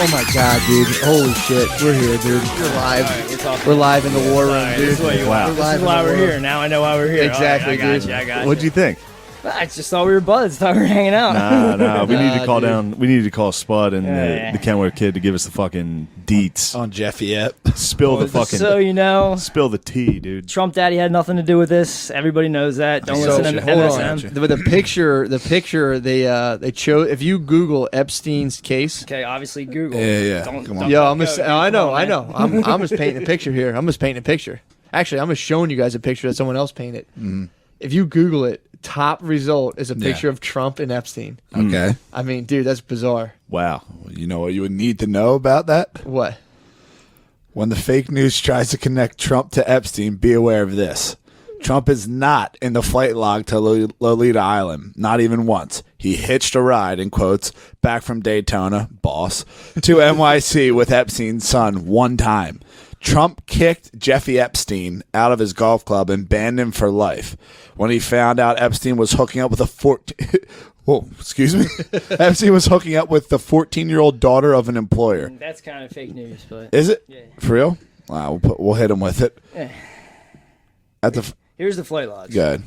Oh my god, dude! Holy shit, we're here, dude. We're live. Right, we're live in the war room, dude. This is what you want. This is why we're here. Now I know why we're here. Exactly, right, dude. I got you. What'd you think? I just thought we were buds. Thought we were hanging out. Nah, we need to call dude. down. We need to call Spud and Yeah. the Kenware kid to give us the fucking deets. On Jeffy Ep. Spill the fucking. So you know, Spill the tea, dude. Trump Daddy had nothing to do with this. Everybody knows that. Don't So, listen to hold on. MSM. But the picture they chose. If you Google Epstein's case, Okay, obviously Google. Yeah. Don't, Come don't on. yo, go, I'm just, dude. I know, Come on, I man. know. I'm just painting a picture here. I'm just painting a picture. Actually, I'm just showing you guys a picture that someone else painted. Mhm. If you Google it, top result is a Yeah. picture of Trump and Epstein. Okay. I mean, dude, that's bizarre. Wow. Well, you know what you would need to know about that? What? When the fake news tries to connect Trump to Epstein, be aware of this. Trump is not in the flight log to Lolita Island, not even once. He hitched a ride, in quotes, back from Daytona, boss, to NYC with Epstein's son one time. Trump kicked Jeffy Epstein out of his golf club and banned him for life. When he found out Epstein was hooking up with a 14... Whoa, excuse me. Epstein was hooking up with the 14-year-old daughter of an employer. That's kind of fake news, but Is it? Yeah. For real? Wow, we'll hit him with it. Yeah. At the... Here's the flight logs. Good.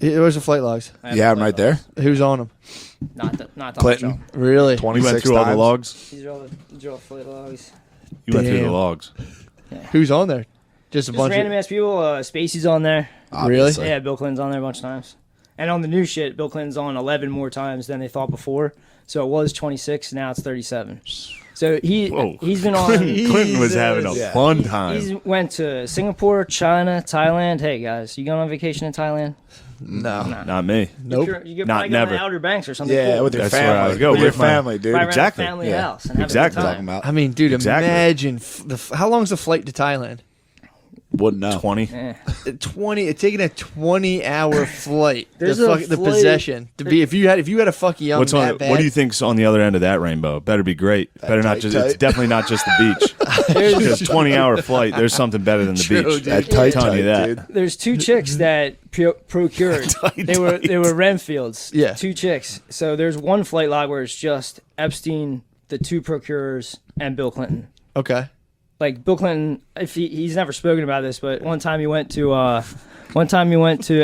Where's the flight logs? I have Yeah, the I'm flight right there. logs. Who's on them? Not Donald Clinton. Trump. Really? You went 26 through all the times. logs. These are all the flight logs. You went through the Damn. logs. Who's on there? Just a Just bunch random ass people. Spacey's on there. Obviously. Yeah, Bill Clinton's on there a bunch of times. And on the new shit, Bill Clinton's on 11 more times than they thought before. So it was 26, now it's 37. So Whoa. he's been on. Clinton was having a Yeah. fun time. He's went to Singapore, China, Thailand. Hey guys, you going on vacation in Thailand? No. Nah. Not me. Nope. You could Not probably go never. to Outer Banks or something. Yeah, cool. with your That's where I family. would go. With your With my- family, dude. Right around Exactly. the family Yeah. house and have Exactly. a good Talking time. about. I mean, dude, Exactly. imagine how long's the flight to Thailand? Wouldn't know. 20. Eh. 20. It's taking a 20-hour flight. There's the, a the flight- possession to be if you had a fuck young What's that on? bad. What do you think's on the other end of that rainbow? Better be great. Better not tight, just. tight. It's definitely not just the beach. Because 20-hour flight, there's something better than the True, beach. dude. That I'm tight, telling you that. dude. There's two chicks that procured. They were Renfields. Yeah. Two chicks. So there's one flight log where it's just Epstein, the two procurers, and Bill Clinton. Okay. Like Bill Clinton, if he's never spoken about this, but one time he went to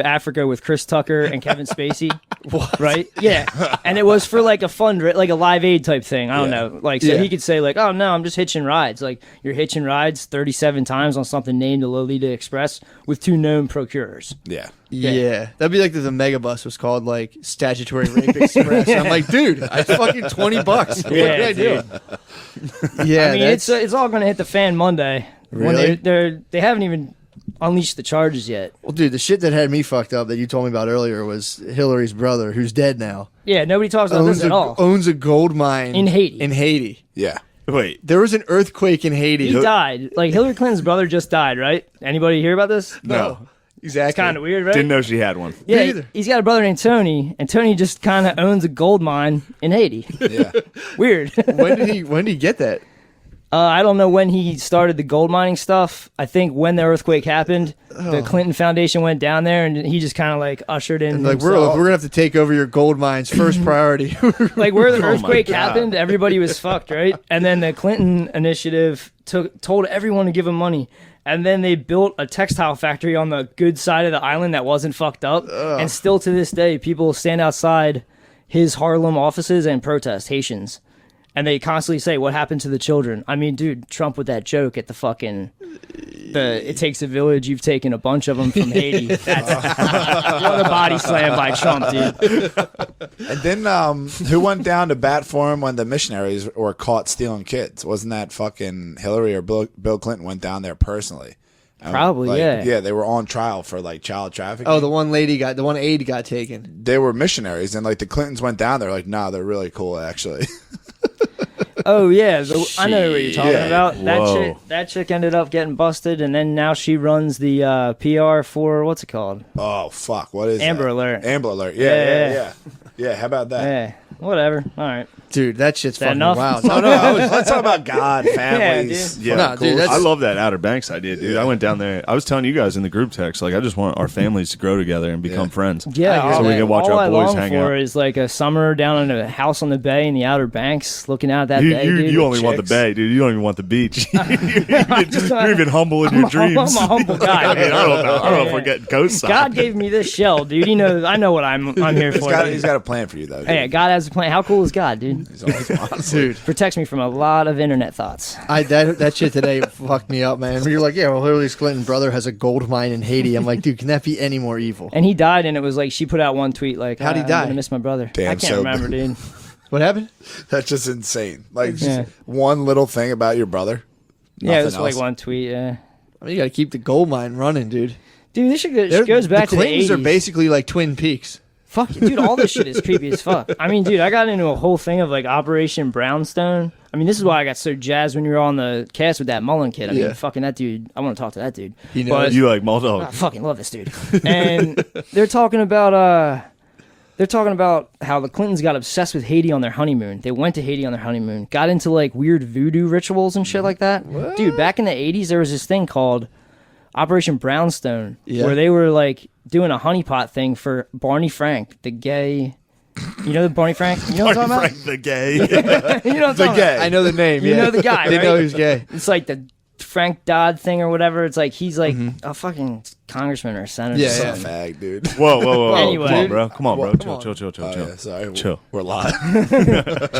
Africa with Chris Tucker and Kevin Spacey. What? Right? Yeah. And it was for like a like a Live Aid type thing. I don't Yeah. know. Like so Yeah. he could say like, "Oh no, I'm just hitching rides." Like you're hitching rides 37 times on something named the Lolita Express with two known procurers. Yeah. Yeah. That'd be like if the megabus was called like Statutory Rape Express. I'm like, dude, it's fucking $20. What Yeah, did I do? Yeah. I mean, it's all going to hit the fan Monday. When Really? they haven't even unleashed the charges yet. well, dude, the shit that had me fucked up that you told me about earlier was Hillary's brother, who's dead now, Yeah, nobody talks about this at all. owns a gold mine In Haiti. In Haiti. Yeah. Wait. There was an earthquake in Haiti. He died. Like Hillary Clinton's brother just died, right? Anybody hear about this? No. Exactly. It's kind of weird, right? Didn't know she had one. Yeah, Me either. he's got a brother named Tony, and Tony just kind of owns a gold mine in Haiti. Yeah. Weird. when did he get that? I don't know when he started the gold mining stuff. I think when the earthquake happened, the Clinton Foundation went down there, and he just kind of like ushered in. Like we're himself. gonna have to take over your gold mines first priority. Like where the Oh my earthquake God. happened, everybody was fucked, right? And then the Clinton initiative told everyone to give him money. And then they built a textile factory on the good side of the island that wasn't fucked up. And still to this day, people stand outside his Harlem offices and protest, Haitians. And they constantly say, what happened to the children? I mean, dude, Trump with that joke at the fucking... it takes a village, you've taken a bunch of them from Haiti. That's what a body slam by Trump, dude. And then who went down to bat for him when the missionaries were caught stealing kids? Wasn't that fucking Hillary or Bill Clinton went down there personally? Probably, Like, yeah. Yeah, they were on trial for like child trafficking. Oh, the one aide got taken. They were missionaries, and like the Clintons went down there. Like, nah, they're really cool, actually. Oh yeah, I know what you're talking Yeah. about. Whoa. That chick ended up getting busted, and then now she runs the PR for what's it called? Oh fuck, what is Amber that? Alert. Amber Alert. Yeah. Yeah. How about that? Yeah, Whatever. All right. Dude, that shit's that fucking enough? wild. No, let's talk about God, families. dude. Yeah, No, dude, that's- I love that Outer Banks idea, dude. I went down there. I was telling you guys in the group text, like, I just want our families to grow together and become friends. Yeah, I so we can watch all our I boys long hang for out. is like a summer down in a house on the bay in the Outer Banks, looking out at that bay. Dude. You only want the Chicks. bay, dude. You don't even want the beach. You're even humble in your dreams. I'm a humble guy. I mean, I don't know if we're Yeah. getting co-signed. God gave me this shell, dude. He knows. I know what I'm here for. He's got a plan for you, though. Dude. Hey, God has a plan. How cool is God, dude? He's always honest. Dude, Protects me from a lot of internet thoughts. that shit today fucked me up, man. You're like, yeah, well, Hillary Clinton's brother has a gold mine in Haiti. I'm like, dude, can that be any more evil? And he died, and it was like she put out one tweet like, How'd he I'm die? gonna miss my brother. Damn, I can't so- remember, dude. What happened? That's just insane. Like, Yeah. just one little thing about your brother. Yeah, it was Nothing like else. one tweet. Yeah, I mean, you got to keep the gold mine running, dude. dude, this shit goes back the to the Clintons 80s. are basically like Twin Peaks. Fuck, dude, all this shit is creepy as fuck. I mean, dude, I got into a whole thing of like Operation Brownstone. I mean, this is why I got so jazzed when you were on the cast with that Mullen kid. I mean, Yeah. fucking that dude. I want to talk to that dude. He knows. But You like I Muldo? fucking love this dude. And they're talking about how the Clintons got obsessed with Haiti on their honeymoon. They went to Haiti on their honeymoon, got into like weird voodoo rituals and shit like that. What? Dude, back in the 80s, there was this thing called Operation Brownstone, Yeah. where they were like doing a honeypot thing for Barney Frank, the gay. You know the Barney Frank? You know what I'm talking Frank the gay. about? You know what I'm talking about? gay. I know the name. You yeah. know the guy, They right? know he's gay. It's like the Frank Dodd thing or whatever. It's like he's like a fucking congressman or senator. Yeah, or He's yeah. a something. fag, dude. Whoa. Anyway. Come on, bro. Come on, bro. Come Chill, on. chill, chill, chill, Oh, chill. yeah, sorry. Chill. We're live.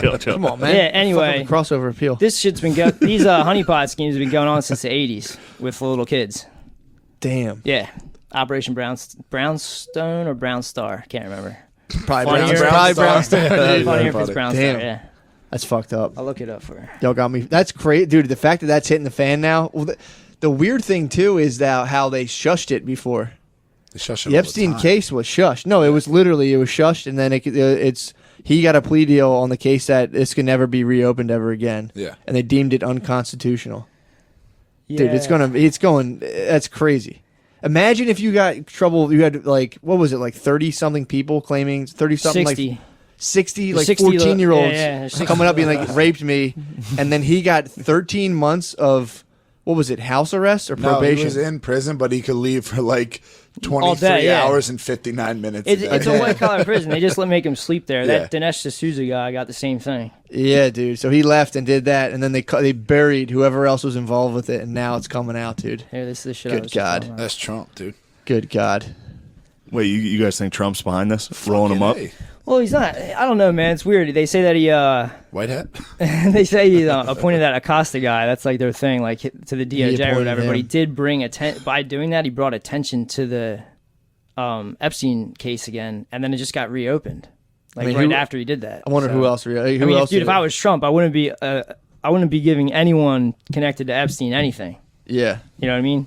Chill. Come on, man. Yeah, anyway. Fucking crossover appeal. This shit's been these honeypot schemes have been going on since the 80s with little kids. Damn. Yeah. Operation Brownstone or Brown Star. Can't remember. Probably Funnier. Brownstone. Brownstone. Dude, Funnier if funny. it's Brown Damn. Star, yeah. That's fucked up. I'll look it up for her. Y'all got me. That's crazy, dude. The fact that that's hitting the fan now. Well, the weird thing too is that how they shushed it before. They shush it The all Epstein time. case was shushed. No, it was shushed, and then he got a plea deal on the case that this could never be reopened ever again. Yeah. And they deemed it unconstitutional. Yeah. Dude, it's going. That's crazy. Imagine if you got trouble. You had like what was it like 30-something people claiming 30-something 60. like 60 like 60 14-year-olds yeah, 60 coming up being like raped me, and then he got 13 months of what was it, house arrest or No, probation? he was in prison, but he could leave for like 23 All day, yeah. hours and 59 minutes. It's a day. a white collar prison. They just make him sleep there. Yeah. That Dinesh D'Souza guy got the same thing. Yeah, dude. So he left and did that, and then they buried whoever else was involved with it, and now it's coming out, dude. Here, this is the shit. I Good was just God. talking about. That's Trump, dude. Good God. Wait, you guys think Trump's behind this? Rolling him up? Hey, Well, he's not. I don't know, man. It's weird. They say that he. white hat? They say he appointed that Acosta guy. That's like their thing, like to the DOJ or appointed whatever. But he him. did bring by doing that, he brought attention to the Epstein case again, and then it just got reopened, like I mean, right who- after he did that. I wonder So- who else. I mean, if I was Trump, I wouldn't be giving anyone connected to Epstein anything. Yeah. You know what I mean?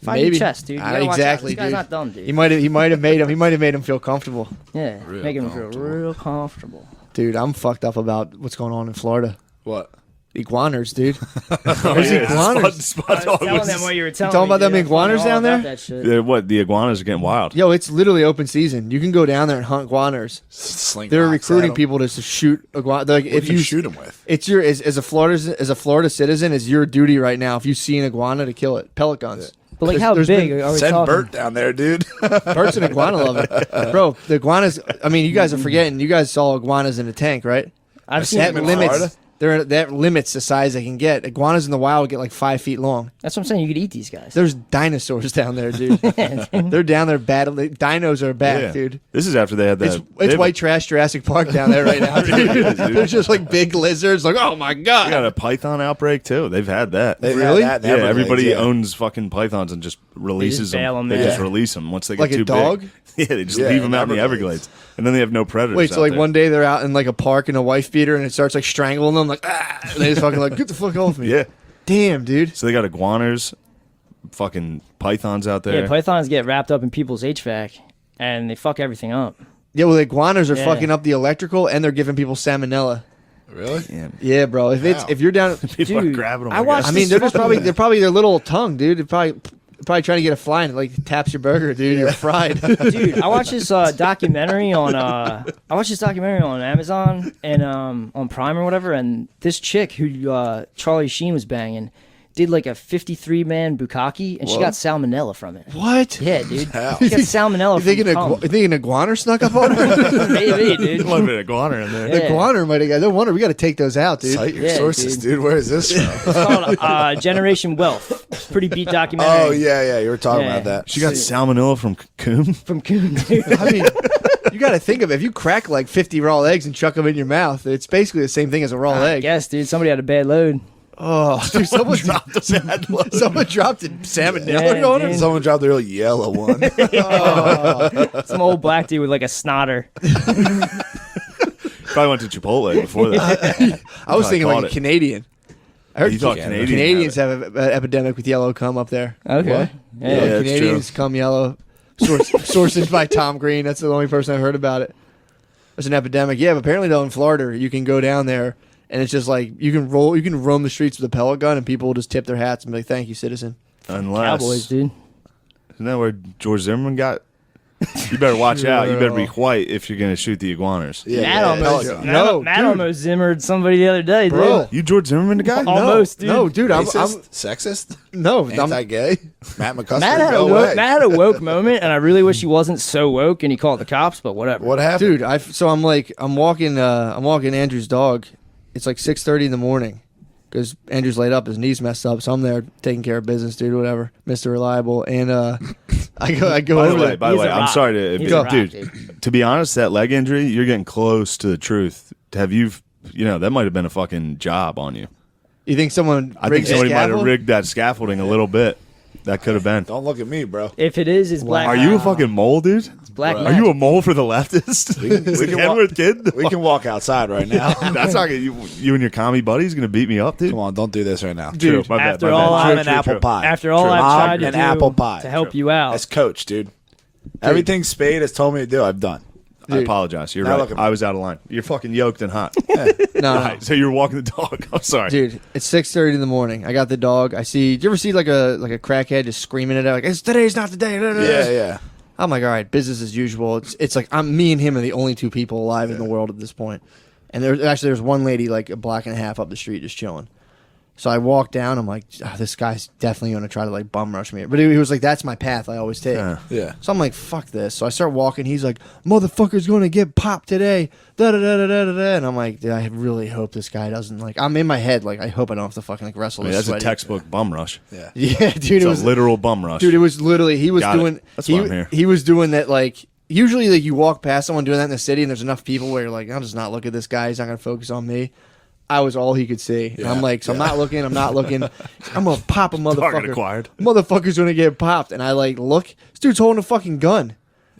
Fight Maybe. your chest, dude. You gotta watch out. Exactly, This guy's dude. not dumb, dude. He might have made him feel comfortable. Yeah, Real making him feel comfortable. real comfortable. Dude, I'm fucked up about what's going on in Florida. What? Iguaners, dude. Oh, There's yeah. iguanas. Spot I was dog telling was- them what you were telling talking me, about them dude. I'm iguanas all down about there? that shit. What? The iguanas are getting wild. Yo, it's literally open season. You can go down there and hunt iguaners. Sling They're rocks recruiting at 'em. people to shoot iguanas. Like, What if do you shoot them with? it's your as a Florida citizen, it's your duty right now. If you see an iguana, to kill it. Pellet guns. But like, There's- how there's big been- are we Send talking? Bert down there, dude. Bert's an iguana lover, bro. The iguanas. I mean, you guys are forgetting. You guys saw iguanas in a tank, right? I've seen That them in them. limits. Florida? That limits the size they can get. Iguanas in the wild get like 5 feet long. That's what I'm saying. You could eat these guys. There's dinosaurs down there, dude. They're down there battling. Dinos are back, Yeah. dude. This is after they had that. It's white trash Jurassic Park down there right now, dude. It is, dude. There's just like big lizards. Like, oh my They got god. a python outbreak too. They've had that. They've had Really? that in Yeah, Everglades, everybody yeah. owns fucking pythons and just releases bail them. 'em, They yeah. just release them once they get Like a too dog? big. Yeah, they just Yeah, leave them in out in the Everglades. Everglades, and then they have no predators. Wait, so out like there. one day they're out in like a park in a wife beater and it starts like strangling them, like and they just fucking like get the fuck off me. Yeah, Damn, dude. so they got iguanas, fucking pythons out there. Yeah, pythons get wrapped up in people's HVAC, and they fuck everything up. Yeah, well, the iguanas are Yeah. fucking up the electrical and they're giving people salmonella. Really? Yeah, Yeah, bro. Wow. If you're down, people are Dude, grabbing them. I watched I mean, they're just probably their little tongue, dude. It probably probably trying to get a fly and it like taps your burger, dude. You're fried. Dude, I watched this documentary on Amazon and on Prime or whatever, and this chick who Charlie Sheen was banging did like a 53-man bukkake, and she got salmonella from it. What? Yeah, dude. She got salmonella You thinking iguana snuck up on her? Maybe, dude. Might have been iguana in there. Yeah. Iguana might have got. No wonder we got to take those out, dude. Cite your Yeah, sources, dude. Where is this from? It's called Generation Wealth. Pretty beat documentary. Oh, yeah. You were talking Yeah. about that. She got salmonella from cocoon. From Coon, dude. I mean, you got to think of it. If you crack like 50 raw eggs and chuck them in your mouth, it's basically the same thing as a raw egg. Guess, dude. Somebody had a bad load. Oh, dude, someone dropped a bad load. Someone dropped a salmonella Yeah, on her. dude. Someone dropped the real yellow one. Some old black dude with like a snotter. Probably went to Chipotle before that. I was thinking caught like a it. Canadian. I heard You thought Canadian Canadians have an epidemic with yellow cum up there. Okay. What? Yeah. Yeah, that's Canadians cum yellow. Sources by Tom Green. That's the only person I've heard about it. There's an epidemic. Yeah, but apparently though in Florida you can go down there and it's just like you can roam the streets with a pellet gun and people will just tip their hats and be like, "Thank you, citizen." Unless Cowboys, dude. Isn't that where George Zimmerman got? You better watch out. You better be white if you're gonna shoot the iguanas. Yeah, Matt almost, No, Matt dude. almost zimmered somebody the other day, Bro. dude. You George Zimmerman the guy? Almost, dude. No, dude, I'm Racist? Sexist? no, I'm, Anti-gay? Matt McCusker? Matt had, No a woke, way. Matt had a woke moment, and I really wish he wasn't so woke and he called the cops, but whatever. What happened? dude. I'm walking Andrew's dog. It's like 6:30 in the morning because Andrew's laid up, his knee's messed up, so I'm there taking care of business, dude. Whatever, Mr. Reliable, and I go By over the way, there. by the He's way, a I'm rock. sorry to, He's a rock, dude. dude. To be honest, that leg injury, you're getting close to the truth. That might have been a fucking job on you. You think someone? I think rigged the somebody might have scaffold? rigged that scaffolding a little bit. That could have been. Don't look at me, bro. If it is, it's black. Are you a fucking mole, dude? It's black Bro. Are you a magic. mole for the leftist? we Is can the walk- N-word kid? We can walk outside right now. That's not gonna, you and your commie buddy's gonna beat me up, dude. Come on, don't do this right now. True, my bad, after my all, bad. I'm True, an true, apple true. pie. After all True. I've I'm tried to an do apple pie. to help you out. As coach, dude. Everything Spade has told me to do, I've done. I apologize. You're Now right. look at me. I was out of line. You're fucking yoked and hot. No, Right, so you're walking the dog. I'm sorry. dude, it's 6:30 in the morning. I got the dog. I see. Do you ever see like a crackhead just screaming it out like, "Today's not the day." Yeah. I'm like, all right, business as usual. It's like me and him are the only two people alive in the world at this point. And there's one lady like a block and a half up the street just chilling. So I walk down. I'm like, this guy's definitely going to try to like bum rush me. But he was like, that's my path I always take. Yeah. So I'm like, fuck this. So I start walking. He's like, motherfucker's going to get popped today. Da da da da da da. And I'm like, dude, I really hope this guy doesn't like. I'm in my head like, I hope I don't have to fucking like wrestle. I mean, this that's a sweaty- textbook bum rush. Yeah. Yeah, dude. It's It a was literal bum rush. Dude, it was literally he was Got it. doing. That's why I'm here. He was doing that like. Usually, like you walk past someone doing that in the city, and there's enough people where you're like, I'll just not look at this guy. He's not gonna focus on me. I was all he could see. And I'm like, so I'm not looking. I'm not looking. I'm gonna pop a Target motherfucker. acquired. Motherfucker's gonna get popped. And I like look. This dude's holding a fucking gun.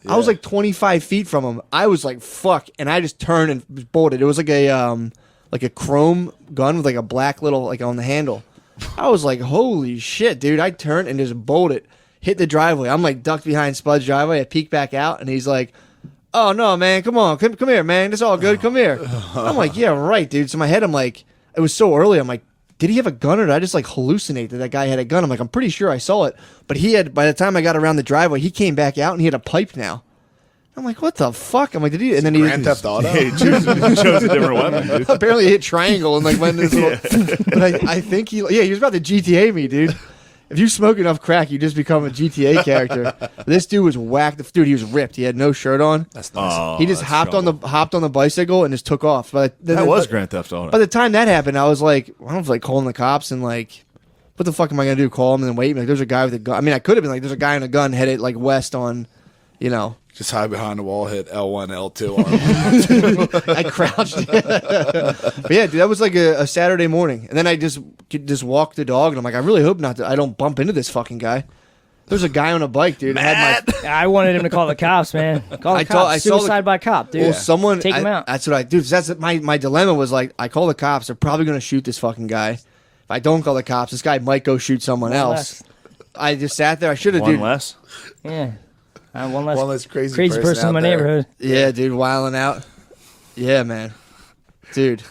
I was like 25 feet from him. I was like, fuck. And I just turned and bolted. It was like a chrome gun with like a black little like on the handle. I was like, holy shit, dude. I turned and just bolted. Hit the driveway. I'm like ducked behind Spud's driveway. I peek back out and he's like, oh no, man, come on. Come here, man. It's all good. Come here. I'm like, yeah, right, dude. So in my head, I'm like, it was so early. I'm like, did he have a gun or did I just like hallucinate that guy had a gun? I'm like, I'm pretty sure I saw it. But he had, by the time I got around the driveway, he came back out and he had a pipe now. I'm like, what the fuck? I'm like, did he? And then Grand Theft Auto. Hey, chose a different weapon, dude. apparently hit triangle and like went in this little. But I think he was about to GTA me, dude. If you smoke enough crack, you just become a GTA character. This dude was whacked. Dude, he was ripped. He had no shirt on. That's nice. Oh, He just that's hopped trouble. on the bicycle and just took off. But That was Grand Theft Auto. By the time that happened, I was like, I was like calling the cops and like, what the fuck am I gonna do? Call him and then wait? Like, there's a guy with a gun. I mean, I could have been like, there's a guy in a gun headed like west on, you know. Just hide behind the wall, hit L1, L2. I crouched. But yeah, dude, that was like a Saturday morning, and then I just walked the dog, and I'm like, I really hope not. I don't bump into this fucking guy. There's a guy on a bike, dude. Had my, I wanted him to call the cops, man. Call the I cops. saw the- Suicide by cop, dude. well, someone Take him out. That's what I do. That's my dilemma was like, I call the cops. They're probably gonna shoot this fucking guy. If I don't call the cops, this guy might go shoot someone else. I just sat there. I should have, One dude. less. Yeah. One less crazy person in out my there. neighborhood. Yeah, dude, wilding out. Yeah, man, dude.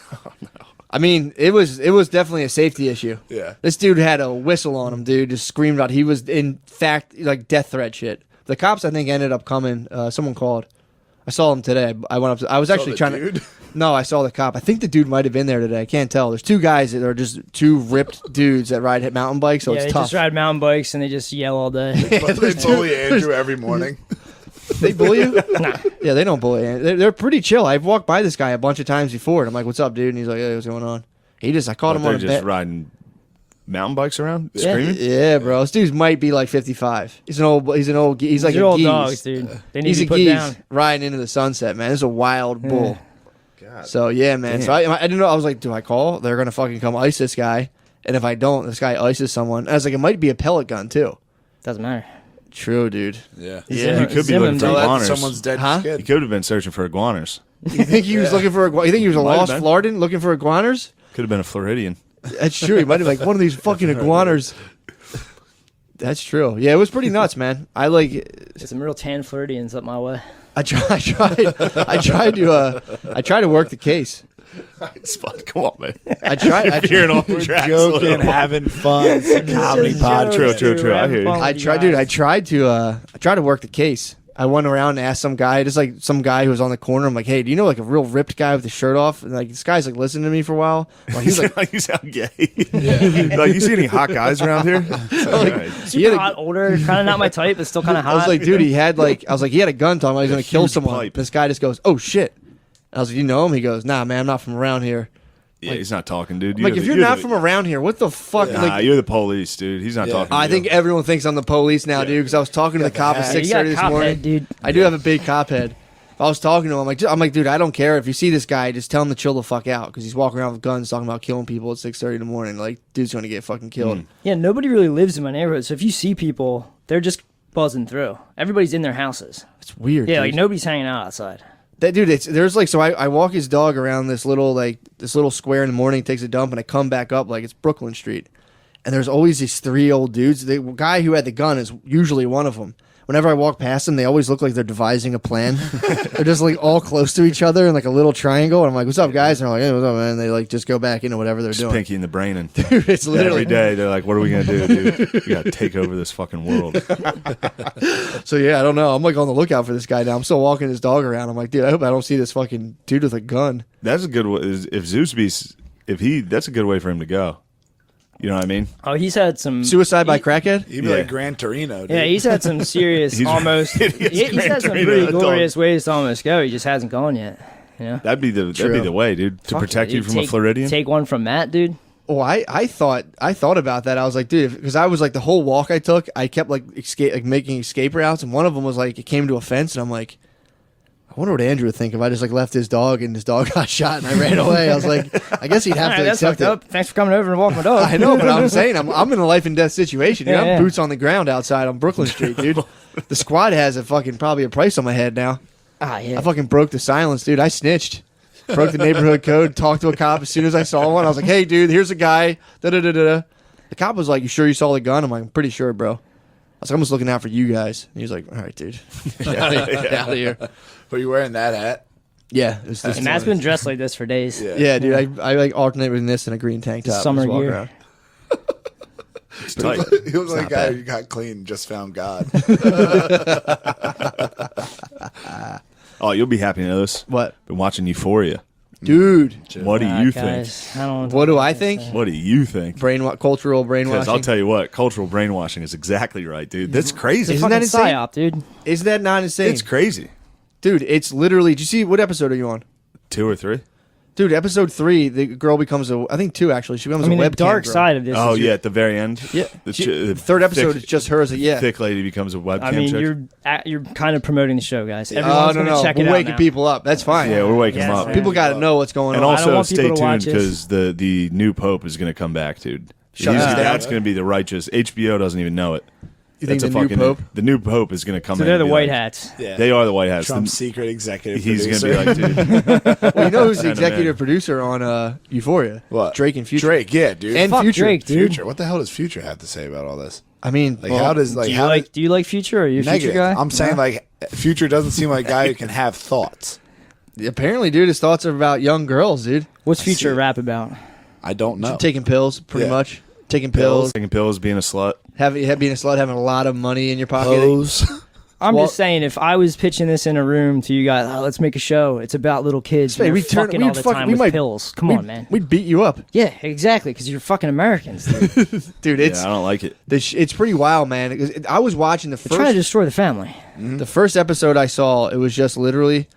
I mean, it was definitely a safety issue. Yeah. This dude had a whistle on him, dude. Just screamed out. He was, in fact, like death threat shit. The cops, I think, ended up coming. Someone called. I saw him today. I went up. I was actually trying to. No, I saw the cop. I think the dude might have been there today. I can't tell. There's two guys that are just two ripped dudes that ride mountain bikes, so Yeah, it's they tough. just ride mountain bikes and they just yell all day. But they bully Andrew every morning. They bully you? Nah. Yeah, they don't bully. They're pretty chill. I've walked by this guy a bunch of times before, and I'm like, "What's up, dude?" And he's like, "Hey, what's going on?" I caught him on They're a just bet. riding mountain bikes around, Yeah. screaming. Yeah, bro. This dude might be like 55. He's like They're a old geese. dogs, dude. They need He's to a be put geese down. riding into the sunset, man. This is a wild bull. God. So yeah, man. Damn. So I didn't know. I was like, do I call? They're gonna fucking come ice this guy, and if I don't, this guy ices someone. I was like, it might be a pellet gun too. Doesn't matter. True, dude. Yeah. Yeah. You could be Zim looking him, for dude. iguanas. Someone's dead Huh? You kid. could have been searching for iguanas. You think he was looking for? You think he was a Might have lost been. Floridian looking for iguanas? Could have been a Floridian. That's true. He might have like one of these fucking iguanas. That's true. Yeah, it was pretty nuts, man. I like. There's some real tan Floridians up my way. I tried to work the case. Spud, come on, man. I tried. You're an old We're tracks. joking, having fun. It's a comedy Just podcast. jokes, True, dude. true. I Having hear you. fun with I you tried, dude. I guys. tried to work the case. I went around and asked some guy, just like some guy who was on the corner. I'm like, hey, do you know like a real ripped guy with the shirt off? And like this guy's like listening to me for a while. Like, he's like, You sound gay. Like, you see any hot guys around here? Alright. Super he had a- hot, older, kind of not my type, but still kind of hot. I was like, dude, he had a gun talking about he's gonna kill huge someone. pipe. This guy just goes, oh shit. I was like, you know him? He goes, nah, man, I'm not from around here. Yeah, he's not talking, dude. I'm like, if you're not from around here, what the fuck? Nah, Like, you're the police, dude. He's not Yeah. talking to I you. think everyone thinks I'm the police now, dude. Because I was talking to the cop at hat. you got 6:30 this cop morning. head, dude. I do have a big cop head. If I was talking to him, I'm like, dude, I don't care if you see this guy, just tell him to chill the fuck out because he's walking around with guns talking about killing people at 6:30 in the morning. Like, dude's gonna get fucking killed. Yeah, nobody really lives in my neighborhood, so if you see people, they're just buzzing through. Everybody's in their houses. It's weird. Yeah, dude. like nobody's hanging out outside. That dude, there's like, so I walk his dog around this little square in the morning, takes a dump, and I come back up like it's Brooklyn Street, and there's always these three old dudes. The guy who had the gun is usually one of them. Whenever I walk past them, they always look like they're devising a plan. They're just like all close to each other in like a little triangle, and I'm like, "What's up, guys?" And they're like, "Hey, what's up, man?" And they like just go back into whatever they're Just doing. pinky in the brain and Dude, it's literally every day they're like, "What are we gonna do, dude? We gotta take over this fucking world." So yeah, I don't know. I'm like on the lookout for this guy now. I'm still walking his dog around. I'm like, dude, I hope I don't see this fucking dude with a gun. That's a good way. If Zeus beast, that's a good way for him to go. You know what I mean? Oh, he's had some Suicide by crackhead? He'd be Yeah. like Gran Torino, dude. Yeah, he's had some serious, He's- almost. He's He's had some Gran pretty Torino, glorious ways to almost go. He just hasn't gone yet. You know, That'd be the way, dude, to Fuck protect yeah, you from a Floridian. Take one from Matt, dude. Oh, I thought about that. I was like, dude, because I was like the whole walk I took, I kept like making escape routes, and one of them was like it came to a fence, and I'm like, I wonder what Andrew would think if I just like left his dog and his dog got shot and I ran away. I was like, I guess he'd have All to right, that's accept fucked it. up. Thanks for coming over and walking my dog. I know, but I'm saying I'm in a life and death situation. Dude. Yeah, I'm yeah. boots on the ground outside on Brooklyn Street, dude. The squad has a fucking probably a price on my head now. Ah, yeah. I fucking broke the silence, dude. I snitched. Broke the neighborhood code, talked to a cop as soon as I saw one. I was like, hey, dude, here's a guy. Da-da-da-da-da. The cop was like, you sure you saw the gun? I'm like, I'm pretty sure, bro. I was like, I'm just looking out for you guys. And he was like, all right, dude. Get out of here. Were you wearing that hat? Yeah. It was And Matt's been dressed like this for days. yeah, dude. I like alternate with this and a green tank top. Summer Just walk gear. around. It's tight. He looks like a not guy bad. who got clean and just found God. Oh, you'll be happy to know this. What? Been watching Euphoria. Dude, What do you think? Guys, I don't what do I think? What do you think? Cultural Because brainwashing. I'll tell you what, cultural brainwashing is exactly right, dude. That's crazy. Isn't Fucking that insane? psyop, dude. Isn't that not insane? It's crazy. Dude, it's literally. Did you see what episode are you on? 2 or 3. Dude, episode 3, the girl becomes I think 2 actually. She becomes I mean, a the webcam dark girl. side of this. Oh is yeah, at the very end. Yeah. The The third episode thick- is just her as a Thick lady becomes a webcam I mean, chick. you're kind of promoting the show, guys. Oh, Everyone's no, gonna no. check it We're out waking now. people up. That's fine. Yeah, we're waking Yes, them up. man. People got to know what's going And on. I don't also want stay people to tuned watch this. because the new pope is going to come back, dude. Shut up. That's going to be the righteous. HBO doesn't even know it. You think That's the a new fucking- pope? The new pope is going to come So in. they're and the be white like- hats. Yeah. They are the white hats. Trump's secret executive He's going producer. to be like, dude. Well, you know who's the Send 'em executive in. producer on Euphoria? What? Drake and Future. Drake, yeah, dude. And Fuck Future. Drake, dude. Future. What the hell does Future have to say about all this? I mean, Like, well, how does like Do you how like? Do you like Future? Or are you a Future negative? guy? I'm saying like Future doesn't seem like a guy who can have thoughts. apparently, dude, his thoughts are about young girls, dude. What's Future rap about? I don't know. Taking pills, pretty Yeah. much. Taking pills, Taking pills, being a slut. being a slut, having a lot of money in your pocket. Pose. I'm Well- just saying, if I was pitching this in a room to you guys, let's make a show. It's about little kids. Hey, Hey, we'd turn- fucking we'd all the fuck- time we with might- pills. Come on, man. We'd beat you up, Yeah, exactly, because you're fucking Americans. Dude. dude. Yeah, It's I don't like it. it's pretty wild, man. 'Cause I was watching the They're trying to first destroy the family. the first episode I saw. It was just literally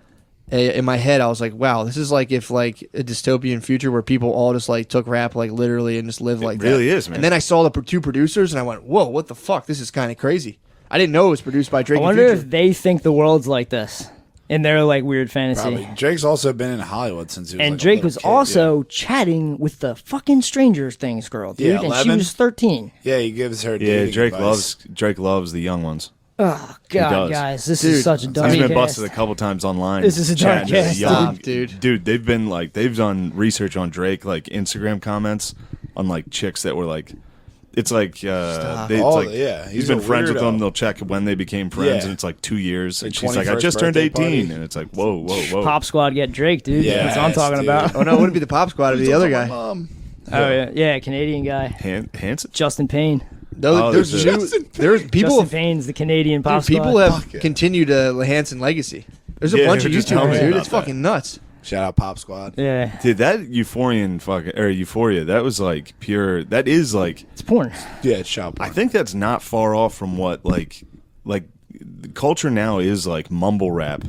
in my head. I was like, wow, this is like if like a dystopian future where people all just like took rap like literally and just live like that. really is, man. And then I saw the two producers and I went, whoa, what the fuck? This is kind of crazy. I didn't know it was produced by Drake I and wonder Future. if they think the world's like this in their like weird fantasy. Probably. Drake's also been in Hollywood since he was And like, a Drake little was kid. also chatting with the fucking Stranger Things girl, dude, Yeah, and she 11? was 13. Yeah, he gives her. Yeah, dating advice. Drake loves the young ones. Oh God, does. guys, this Dude, is such a dark He's been cast. busted a couple times online. This is a dark chatting to the cast. Stop, dude. Dude, they've done research on Drake, like Instagram comments on like chicks that were like, it's like, Stop. it's Oh, like yeah, he's he's been a friends with weirdo. them. They'll check when they became friends, Yeah. and it's like 2 years. And Like she's like, I 21st just turned birthday 18, party. and it's like, whoa, whoa, whoa. Pop Squad get Drake, dude. Yeah, That's what I'm talking dude. about. Oh no, it wouldn't be the Pop Squad, it'd be the other guy. Oh yeah, Canadian guy, Hanson. Justin Payne. No, Oh, there's there's people Justin Payne's the Canadian Pop dude, people Squad. have continued the Hanson legacy. There's a Yeah, bunch they of were just telling YouTubers, me dude. about It's that. fucking nuts. Shout out Pop Squad. Yeah, Dude, that Euphoria, that was like pure. That is like, it's porn. Yeah, it's child porn. I think that's not far off from what like the culture now is like mumble rap.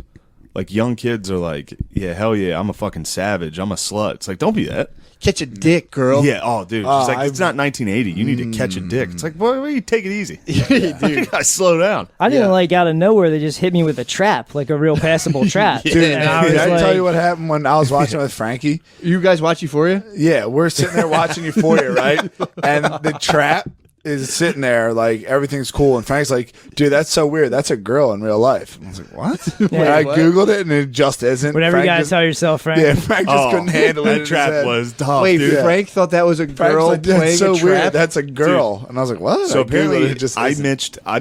Like young kids are like, yeah, hell yeah, I'm a fucking savage. I'm a slut. It's like, don't be that. Catch a dick, girl. Yeah, oh, dude. She's like, it's not 1980. You need to catch a dick. It's like, boy, you take it easy. dude. You gotta slow down. I didn't Yeah. like out of nowhere they just hit me with a trap, like a real passable trap. Dude, And I was did I like, tell you what happened when I was watching with Frankie? You guys watch Euphoria? Yeah, we're sitting there watching Euphoria, right? And the trap is sitting there like everything's cool, and Frank's like, "Dude, that's so weird. That's a girl in real life." And I was like, "What?" And I what? googled it, and it just isn't. whatever Frank you gotta just, tell yourself, Frank. yeah, Frank just couldn't handle it. in That his trap head. was tough, Wait, dude. Frank thought that was a Frank's girl like, "That's playing so a trap? weird. That's a girl." And I was like, "What?" So I googled apparently, it, just I isn't.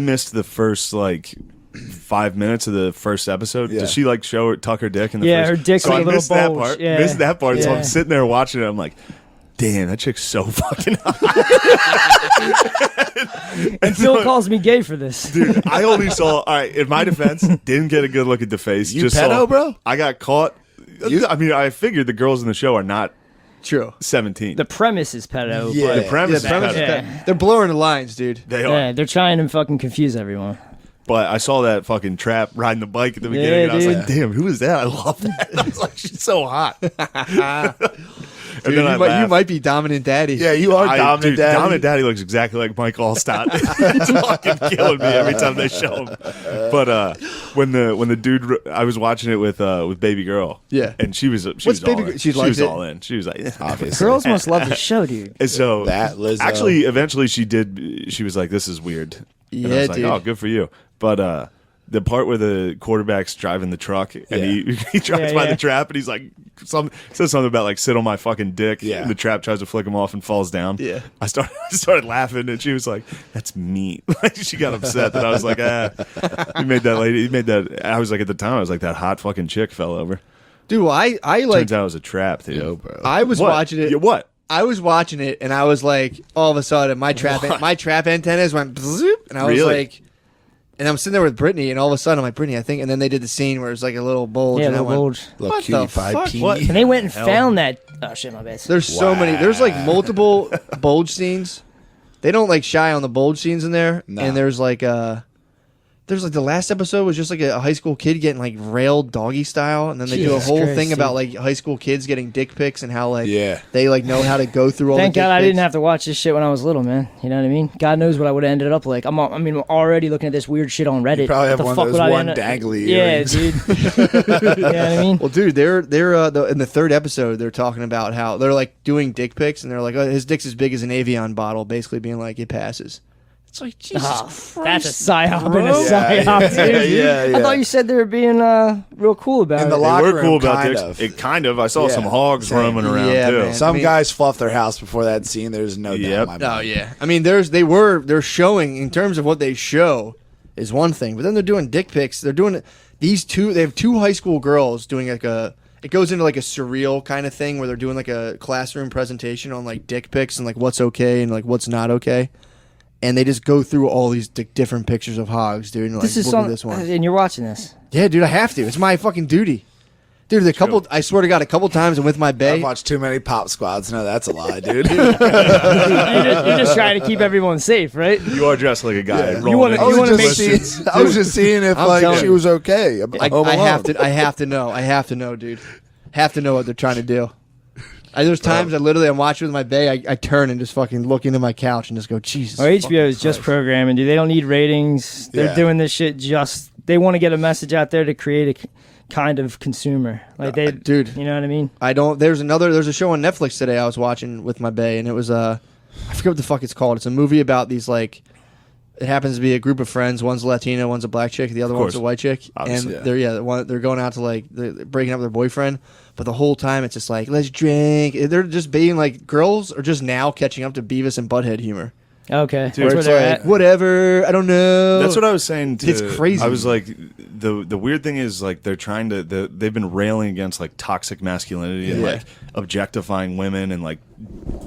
missed the first like 5 minutes of the first episode. Yeah. Does she like tuck her dick in the Yeah, first? her dick's so like I a little missed that bulge. part. Yeah. Missed that part. So Yeah. I'm sitting there watching it. I'm like, damn, that chick's so fucking hot. And Phil calls me gay for this. Dude, I only saw. All right, in my defense, didn't get a good look at the face. You just pedo, saw, bro? I got caught. I mean, I figured the girls in the show are not True. 17. The premise is pedo. Yeah. but The premise Yeah, is pedo. Yeah. They're blurring the lines, dude. They are. yeah, they're trying to fucking confuse everyone. But I saw that fucking trap riding the bike at the beginning, and I was dude. like, damn, who is that? I love that. I was like, she's so hot. And Dude, then I you laughed. might be dominant daddy. Yeah, you are dominant dude, daddy. Dominant Daddy looks exactly like Mike Allstott. It's fucking killing me every time they show him. But when the dude, I was watching it with baby girl. Yeah. and she was What's all baby in. girl? She She liked was it? all in. She was like, Obviously. Girls must love the show, dude. And so That Lizzo. actually, eventually she did. She was like, "This is weird." And I Yeah, was like, dude. "Oh, good for you." But the part where the quarterback's driving the truck and he drives by yeah. the trap and he's like, says something about like sit on my fucking dick. Yeah. And the trap tries to flick him off and falls down. Yeah. I started laughing and she was like, "That's mean." Like she got upset that I was like, he made that lady. He made that. I was like at the time I was like that hot fucking chick fell over. Dude, well, I like Turns out it was a trap, dude. Yo, bro. I was What? watching it. Yeah, what? I was watching it, and I was like, all of a sudden, my trap antennas went, bzoop, and I was Really? like, and I'm sitting there with Brittany, and all of a sudden, I'm like, Brittany, I think, and then they did the scene where it's like a little bulge, Yeah, and I little went, bulge. Little What cutie the pie fuck? pee. What? And they went and Hell. found that. Oh shit, my bad. There's so many. There's like multiple bulge scenes. They don't like shy on the bulge scenes in there, No. and there's like the last episode was just like a high school kid getting like railed doggy style, and then they do a Jesus whole Christ, thing dude. about like high school kids getting dick pics and how like Yeah. they like know how to go through all Thank the dick God I pics. didn't have to watch this shit when I was little, man. You know what I mean? God knows what I would have ended up like. I'm already looking at this weird shit on Reddit. probably have What the one of fuck those would I one end up- dangly Yeah, earrings. dude. You know what I mean? Well, dude, they're in the third episode. They're talking about how they're like doing dick pics, and they're like, "Oh, his dick's as big as an Avion bottle," basically being like, "It passes." It's like Jesus Oh, Christ, that's a psyop and a bro. psyop, dude. Yeah. I thought you said they were being real cool about In it. the They locker were cool room, about kind dicks. of. It kind of. I saw Yeah. some hogs Same. roaming around Yeah, too. man. Some I mean- guys fluff their house before that scene. There's no doubt. Yep. In my mind. Oh yeah, I mean, they're showing in terms of what they show is one thing, but then they're doing dick pics. They're doing these two. They have two high school girls doing like a it goes into like a surreal kind of thing where they're doing like a classroom presentation on like dick pics and like what's okay and like what's not okay. And they just go through all these different pictures of hogs, dude. And like, This is look at this one. and you're watching this. Yeah, dude, I have to. It's my fucking duty. Dude, I swear to God, a couple times I'm with my bae. I've watched too many Pop Squads. No, that's a lie, dude. You're just trying to keep everyone safe, right? You are dressed like a guy. Yeah. rolling You in wanna his make questions. I was just seeing if I'm like telling she you. was okay. I have to know. I have to know, dude. Have to know what they're trying to do. There's times I'm watching with my bae. I turn and just fucking look into my couch and just go, Jesus. Or HBO fucking is just Christ. programming, dude. They don't need ratings. They're Yeah. doing this shit they want to get a message out there to create a kind of consumer. Like dude. You know what I mean? There's a show on Netflix today I was watching with my bae, and it was I forget what the fuck it's called. It's a movie about these like, it happens to be a group of friends. One's Latina, one's a black chick, the other Of one's course. a white chick, Obviously, and yeah. they're going out to like they're breaking up with their boyfriend, but the whole time it's just like, let's drink. They're just being like, girls are just now catching up to Beavis and Butthead humor. Okay. Dude, That's where It's they're like, at. whatever, I don't know. That's what I was saying. It's crazy. I was like, the weird thing is like they're trying to. They've been railing against like toxic masculinity and Yeah. like objectifying women and like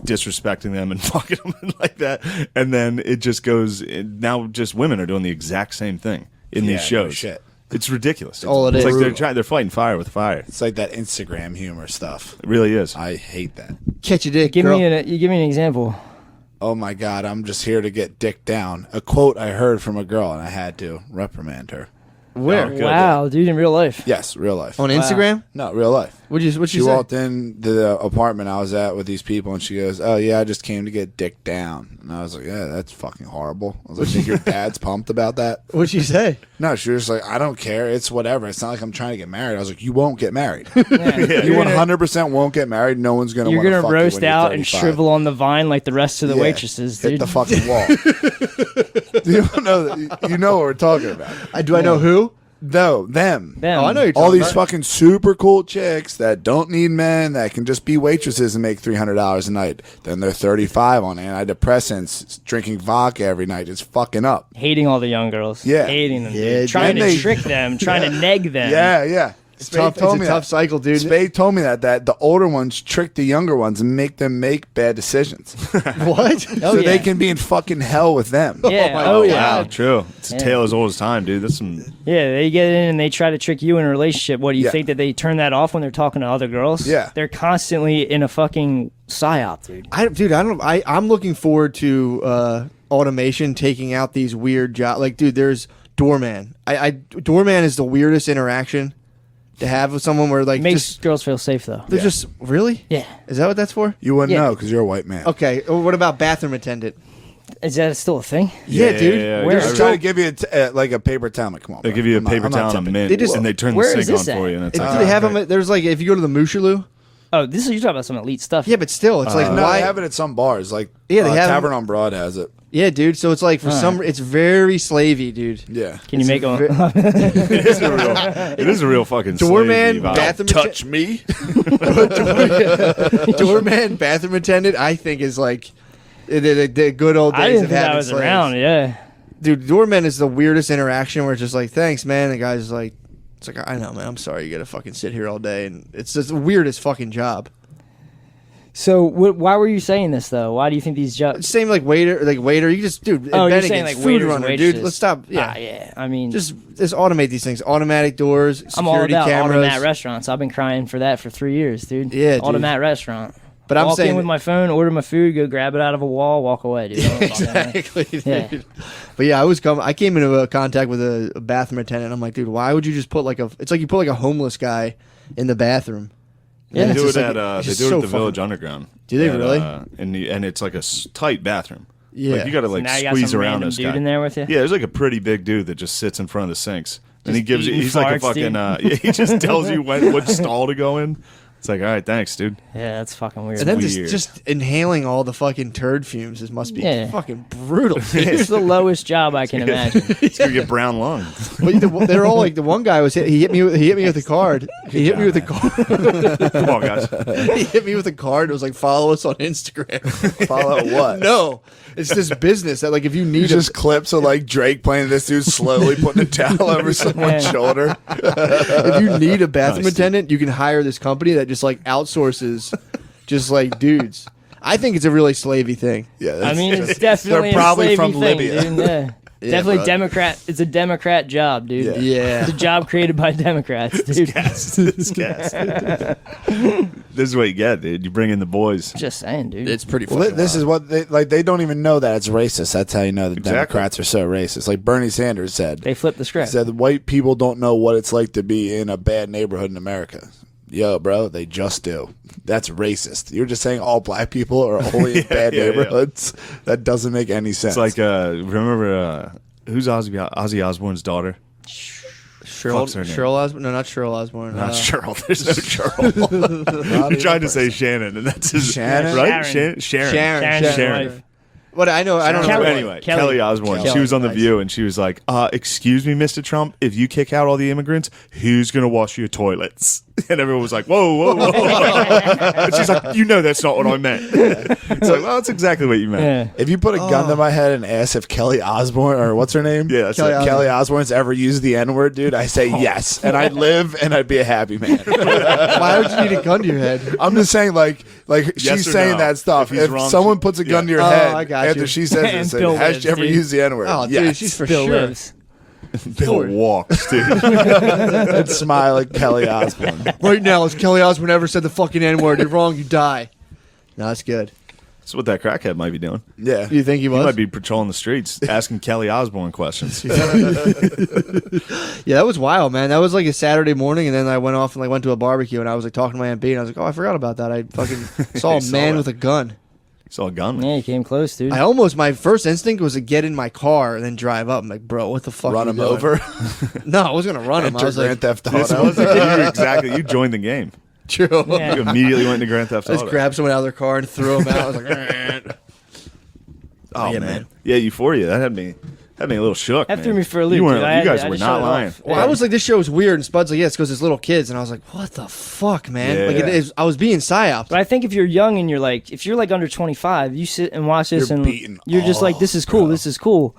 disrespecting them and fucking them and like that. And then it just goes. Now just women are doing the exact same thing in Yeah, these shows. no shit. It's ridiculous. all it It's is. like they're fighting fire with fire. It's like that Instagram humor stuff. It really is. I hate that. Catch a dick, Give girl. me an example. Oh my God, I'm just here to get dick down. A quote I heard from a girl, and I had to reprimand her. Where? Oh, good. Wow, dude, in real life. Yes, real life. On Instagram? No, real life. What'd She you say? walked in the apartment I was at with these people, and she goes, "Oh yeah, I just came to get dick down." And I was like, "Yeah, that's fucking horrible." I was like, "Think your dad's pumped about that?" What'd she say? No, she was like, "I don't care. It's whatever. It's not like I'm trying to get married." I was like, "You won't get married. Yeah. You 100% won't get married. No one's gonna. You're wanna gonna fuck you roast when you're out and 35." shrivel on the vine like the rest of the Yeah. waitresses, Hit dude. the fucking wall. You don't know. You know what we're talking about. Do I know who? No, them. Them. Oh, I know you're All talking these about. fucking super cool chicks that don't need men, that can just be waitresses and make $300 a night. Then they're 35 on antidepressants, drinking vodka every night, just fucking up. Hating all the young girls. Yeah. Hating them. Yeah, dude. Trying dude. to They- trick them. Trying to neg them. Yeah, yeah. It's tough. It's a tough cycle, dude. Spade told me that the older ones trick the younger ones and make them make bad decisions. What? Oh, so yeah. they can be in fucking hell with them. Yeah. Oh, Oh, yeah. Wow, true. It's a Yeah. tale as old as time, dude. That's some. Yeah, they get in and they try to trick you in a relationship. What do you Yeah. think that they turn that off when they're talking to other girls? Yeah. They're constantly in a fucking psyop, dude. I'm looking forward to automation taking out these weird jobs. Like, dude, there's doorman. Doorman is the weirdest interaction to have with someone where like Makes just girls feel safe though. they're just really. Yeah. Is that what that's for? You wouldn't Yeah. know because you're a white man. Okay. Well, what about bathroom attendant? Is that still a thing? Yeah, dude. yeah, Where? They're yeah. just trying to give you like a paper towel. Like, come on, They bro. give you a I'm not- paper I'm not towel and a tipping. mint, They just- and they turn the Where sink is on this for at? you. And it's Do like, they have them? There's like if you go to the Mushaloo. Oh, this is you talking about some elite stuff. Yeah, but still, it's like No, why? they have it at some bars. Like, Yeah, they have 'em. Tavern on Broad has it. Yeah, dude. So it's like for some, it's very slavey, dude. Yeah. Can you make them? it is a real fucking Doorman, slavey vibe. bathroom me. doorman, bathroom attendant. I think is like the good old days I didn't of think having I was slaves. around. Yeah. Dude, doorman is the weirdest interaction where it's just like, thanks, man. The guy's like, it's like, I know, man. I'm sorry you got to fucking sit here all day, and it's just the weirdest fucking job. So why were you saying this though? Why do you think these jobs? Same like waiter. You just, dude. Oh, you're Bennigan's, saying like food waiters, runner, waitresses. dude. Let's stop. Yeah, yeah. I mean, just automate these things. Automatic doors, security I'm all about cameras. automat restaurants. I've been crying for that for 3 years, dude. Yeah, dude. Automat restaurant. But I'm Walk saying in with my phone, order my food, go grab it out of a wall, walk away, dude. I don't fucking know. Exactly, dude. Yeah. But yeah, I came into contact with a bathroom attendant. I'm like, dude, why would you just put like it's like you put like a homeless guy in the bathroom. Yeah. And They it's do it just at like- it's they just do it so at the fucking- Village Underground. Do they At, really? And it's like a tight bathroom. Yeah. Like you got to like Now you got squeeze some around random this dude guy. in there with you? Yeah, there's like a pretty big dude that just sits in front of the sinks. And he Just gives you. eating He's like a farts, fucking. dude. He just tells you which stall to go in. It's It's like, all right, thanks, dude. Yeah, that's fucking weird. And then weird. just inhaling all the fucking turd fumes. This must be Yeah. fucking brutal. It's the lowest job I can imagine. He's gonna get brown lungs. But they're all like, the one guy he hit me with a card. He hit me with a card. Come on, guys. He hit me with a card. It was like, follow us on Instagram. Follow what? No, it's this business that like if you need Just clips of like Drake playing this dude slowly putting a towel over someone's Yeah. shoulder. if you need a bathroom Nice, dude. attendant, you can hire this company that just like outsources, just like dudes. I think it's a really slavey thing. Yeah, I mean, it's definitely They're probably a slavey from thing, Libya. dude. Yeah. Definitely bro. Democrat. It's a Democrat job, dude. Yeah. Yeah. It's a job created by Democrats, dude. It's gas. This is what you get, dude. You bring in the boys. Just saying, dude. It's pretty Well, fucking this is what they don't even know that it's racist. That's how you know the Exactly. Democrats are so racist. Like Bernie Sanders said. They flipped the He script. said the white people don't know what it's like to be in a bad neighborhood in America. Yo, bro, they just do. That's racist. You're just saying all black people are only in bad yeah. neighborhoods. That doesn't make any sense. It's like, remember, who's Ozzy Osbourne's daughter? Fuck's her name? Cheryl Osborne? No, not Cheryl Osborne. Not Cheryl. There's no Cheryl. He tried to say Shannon, and that's his Shannon? right. Sharon. Sharon. Sharon's Sharon. wife. What I know, I don't know. Kelly. Anyway, Kelly. Kelly Osbourne. Kelly. She was on The Nice. View, and she was like, "Excuse me, Mr. Trump, if you kick out all the immigrants, who's gonna wash your toilets?" And everyone was like, "Whoa, whoa, whoa!" And she's like, "You know that's not what I meant." It's like, well, that's exactly what you meant. Yeah. if you put a gun to my head and ask if Kelly Osbourne or what's her name? Yeah, that's Kelly it. Osbourne. Kelly Osbourne's ever used the N word, dude, I say yes. And I'd live and I'd be a happy man. Why would you need a gun to your head? I'm just saying, like Yes she's or saying no? that stuff. If he's If wrong, someone she- puts a gun to yeah. your Oh, head I got after you. she says And this, Bill has lives, you ever dude. used the N word? Oh, dude, yes. she's for Bill sure. lives. Bill walks, dude. I'd smile like Kelly Osbourne. Right now, as Kelly Osborne ever said the fucking N word, you're wrong, you die. No, that's good. That's what that crackhead might be doing. Yeah. You think he He was? might be patrolling the streets, asking Kelly Osbourne questions. Yeah, that was wild, man. That was like a Saturday morning, and then I went off and like went to a barbecue, and I was like talking to my Aunt B, and I was like, "Oh, I forgot about that. I fucking saw a saw man that. with a gun." Saw a gunman. Yeah, you came close, dude. My first instinct was to get in my car and then drive up. I'm like, "Bro, what the fuck?" Run you him doing?" over. No, I was gonna run him. I Enter was like, Grand Theft This Auto. was exactly. You joined the game. "True." Yeah. You immediately went to Grand Theft I just Auto. grabbed someone out of their car and threw him out. I was like, "Eh." Oh Yeah, man. man. Yeah, Euphoria. That had me a little shook. That man. threw me for a loop, You, weren't, dude. I you guys had were to shut not it lying. off. Well, I was like, this show is weird, and Spud's like, yeah, it's because it's little kids, and I was like, what the fuck, man? Yeah. Like, it is, I was being psyoped. But I think if you're young and if you're like under 25, you sit and watch this You're and beaten you're just like, off, this is cool, bro. this is cool.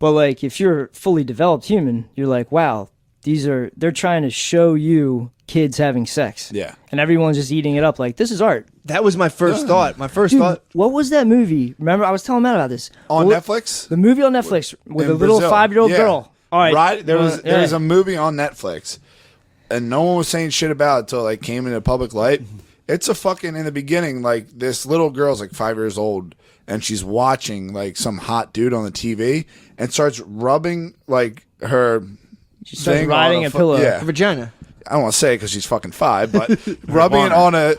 But like, if you're fully developed human, you're like, wow, they're trying to show you kids having sex. Yeah. And everyone's just eating it up like, this is art. That was my first thought. My first Dude, thought. what was that movie? Remember, I was telling Matt about this. On What- Netflix? The movie on Netflix with In a little Brazil. 5-year-old Yeah. girl. All right. There was yeah. a movie on Netflix, and no one was saying shit about it until it like came into public light. It's a fucking in the beginning, like this little girl's like 5 years old, and she's watching like some hot dude on the TV, and starts rubbing like her. She starts thing riding on a pillow. Yeah, A vagina. I don't want to say it because she's fucking 5, but rubbing it on a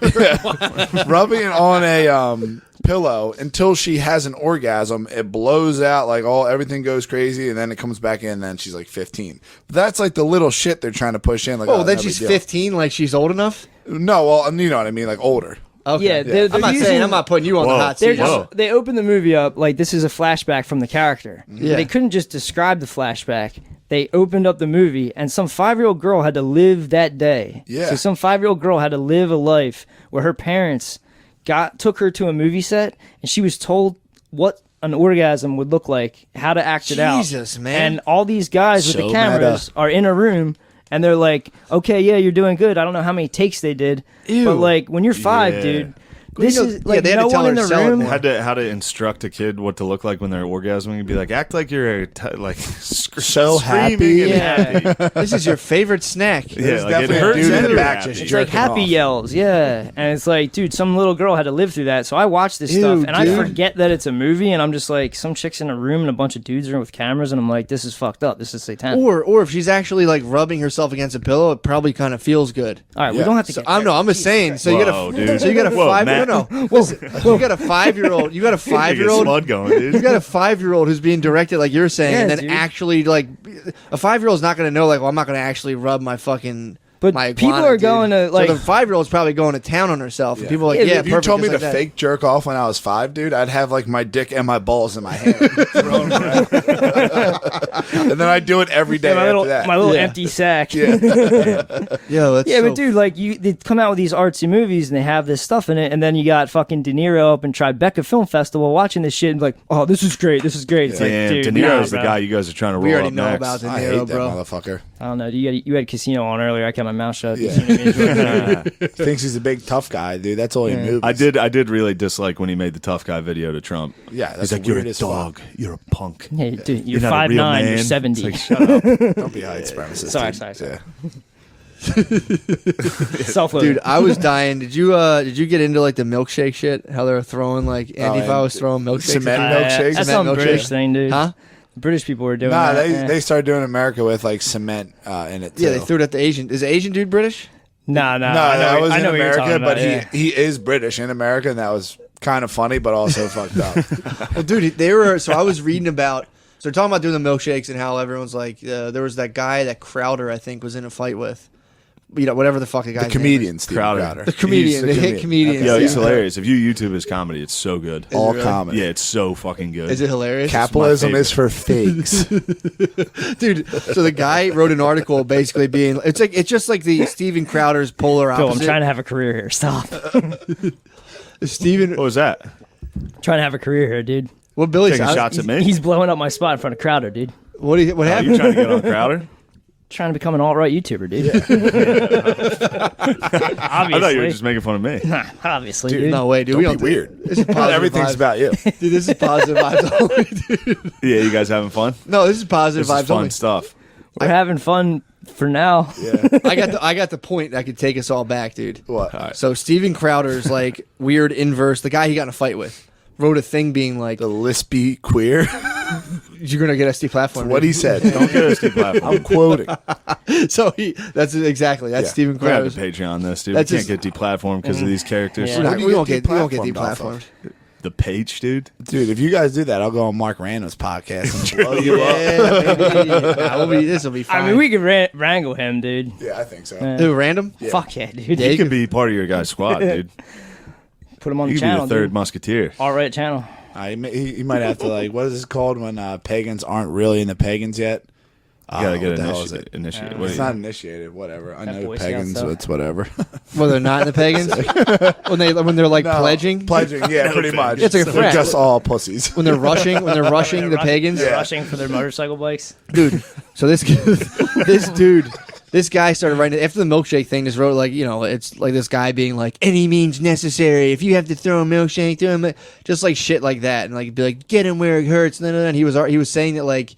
pillow until she has an orgasm. It blows out like everything goes crazy, and then it comes back in. And then she's like 15. But that's like the little shit they're trying to push in. Like, Oh, then no she's big deal. 15, like she's old enough? No, well, you know what I mean, like older. Okay. Yeah, they're I'm not using- saying, I'm not putting you on the Whoa. hot They're seat. Whoa. just, they open the movie up like this is a flashback from the character. Yeah. They couldn't just describe the flashback. They opened up the movie, and some 5-year-old girl had to live that day. Yeah. So some 5-year-old girl had to live a life where her parents took her to a movie set, and she was told what an orgasm would look like, how to act it out. Jesus, man. And all these guys with So the cameras are in a room. And they're like, okay, yeah, you're doing good. I don't know how many takes they did. Ew. But like, when you're 5, Yeah. dude, Well, this you know- is like yeah, they had to no tell one in her the to sell it room. more. How to instruct a kid what to look like when they're orgasming? You'd be like, act like you're like So screaming and happy. happy. This is your favorite snack. Yeah, There's like it definitely a hurts dude in and the you're back happy. just It's like jerking happy off. yells, yeah. And it's like, dude, some little girl had to live through that. So I watch this Ew, stuff and I dude. forget that it's a movie, and I'm just like, some chicks in a room and a bunch of dudes are with cameras, and I'm like, this is fucked up. This is satanic. Or if she's actually like rubbing herself against a pillow, it probably kind of feels good. All right, we Yeah. don't have to So get I'm just saying. So you got Whoa, a dude. so you got a Whoa, 5 Matt. no. Listen, you got a 5-year-old. You got a You gotta get 5-year-old. Smud going, dude. You got a 5-year-old who's being directed like you're saying, Yeah, and then dude. actually like a 5-year-old's not going to know like, well, I'm not going to actually rub my fucking But my people iguana, are dude. going to, like- So the 5-year-old's probably going to town on herself. And people are like, Yeah, yeah, If you perfect, told me just to like that. fake jerk off when I was 5, dude, I'd have like my dick and my balls in my hand, thrown around. And then I do it every day my after that. little Yeah. empty sack. Yo, that's Yeah, so but dude, like they come out with these artsy movies and they have this stuff in it, and then you got fucking De Niro up in Tribeca Film Festival watching this shit and like, oh, this is great, this is great. It's like, Damn, dude, De nah, Niro's the bro. guy you guys are trying to roll we already up know next. about De I hate Niro, that bro. motherfucker. I don't know. You had Casino on earlier. I kept my mouth shut. Yeah. Casino means what? Thinks he's a big tough guy, dude. That's all he moves. I did really dislike when he made the tough guy video to Trump. Yeah, that's He's like, you're weird a as fuck. dog, you're a punk. Hey, dude, you're You're not a real 5'9", you're man. 70. It's like, shut up. Don't be white supremacist. Sorry, dude. sorry. Yeah. Self-loading. Dude, I was dying. Did you get into like the milkshake shit? How they were throwing like Antifa and was throwing milkshakes. cement at- milkshakes? That's Cement some British milkshake. thing, dude. Huh? British people were doing Nah, that. they started doing America with like cement in it. Too. Yeah, they threw it at the Asian. Is the Asian dude British? Nah. No, I that was I in know what you're America, talking but about, he is British in America, and that was kind of funny, but also fucked up. Well, dude, they were. So I was reading about. So they're talking about doing the milkshakes and how everyone's like, there was that guy that Crowder I think was in a fight with. You know, whatever the fuck the guy's The comedian, Steve Crowder. Crowder. The comedian, He's the hit comedian. Okay. Yo, he's Yeah. hilarious. If you YouTube his comedy, it's so good. All really? comedy. Yeah, it's so fucking good. Is it hilarious? Capitalism favorite. is for fakes. Dude, so the guy wrote an article basically being it's just like the Steven Crowder's polar Phil, opposite. I'm trying to have a career here. Stop. Steven, What was that? Trying to have a career here, dude. what Billy Taking said. shots at me? He's blowing up my spot in front of Crowder, dude. What Are you happened? trying to get on Crowder? Trying to become an alt-right YouTuber, dude. Obviously. I thought you were just making fun of me. Obviously, Dude, dude. No way, dude. Don't we be don't weird. This is Not positive everything's vibes. about you. Dude, this is positive vibes only, dude. Yeah, you guys having fun? No, this is positive This is vibes fun only. stuff. We're having fun for now. Yeah. I got the point that could take us all back, dude. What? So Steven Crowder's like weird inverse. The guy he got in a fight with wrote a thing being like, The lispy queer. "You're gonna get SD platform." What he said. Don't get us to platform. I'm quoting. So that's exactly that's Yeah. Steven We're gonna have Crowder's. to Patreon this, dude. That's we can't just- get deplatformed because of these characters. Yeah. We're not- Where do you we won't get get deplatformed deplatformed. off of? The page, dude. Dude, if you guys do that, I'll go on Mark Random's podcast and blow you up. Yeah, baby. This will be fine. I mean, we could wrangle him, dude. Yeah, I think so. Yeah. do random. Fuck yeah, dude. Yeah, He could be part of your guys' squad, dude. Put him on You the could be channel, the third dude. musketeer. Alt-right channel. He might have to, like, what is this called when pagans aren't really in the pagans yet? You gotta What get the hell is it? initiated. It's It's not initiated, whatever. I That know Boy Scout pagans, stuff. it's whatever. Well, they're not in the pagans. when they're like No, pledging. Pledging, yeah, pretty much. It's like a They're frat. just all pussies. When they're rushing the pagans. They're rushing for their motorcycle bikes. Dude. So this guy started writing after the milkshake thing. Just wrote like, you know, it's like this guy being like, any means necessary. If you have to throw a milkshake, throw him, just like shit like that, and like be like, get him where it hurts. And he was saying that like,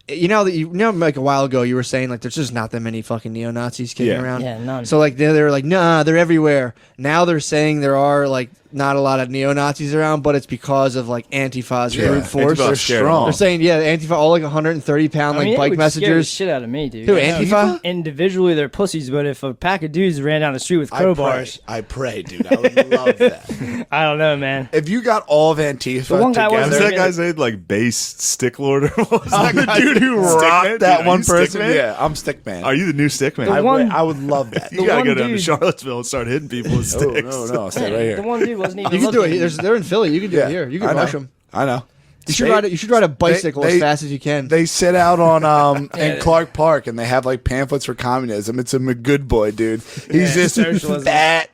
like a while ago you were saying like there's just not that many fucking neo-Nazis kicking Yeah. around. Yeah, none. So like they're like, nah, they're everywhere. Now they're saying there are like not a lot of neo-Nazis around, but it's because of like Antifa's Yeah. brute force. Antifa They're scared them strong. all. They're saying, yeah, Antifa, all like 130-pound like it bike would scare the messengers. shit out of me, dude. Who, Yeah. Antifa? Individually, they're pussies, but if a pack of dudes ran down the street with I pray, crowbars, dude. I would love that. I don't know, man. If you got all of Antifa The one guy together, What's wasn't that guy's name? Like Base Stick Lord or what was that the guy's dude who name? Stickman? rocked Dude, that are one you person. Stickman? Yeah, I'm Stickman. Are you the new Stickman? I would love that. You gotta one go down to dude- Charlottesville and start hitting people with Oh, sticks. no, stay right here. The one dude wasn't even You can do looking. it. They're in Philly. You can do Yeah, it here. You I can know. rush them. I know. You should ride a bicycle they- as fast as you can. They sit out on Yeah. in Clark Park and they have like pamphlets for communism. It's a good boy, dude. He's Yeah, this socialism. fat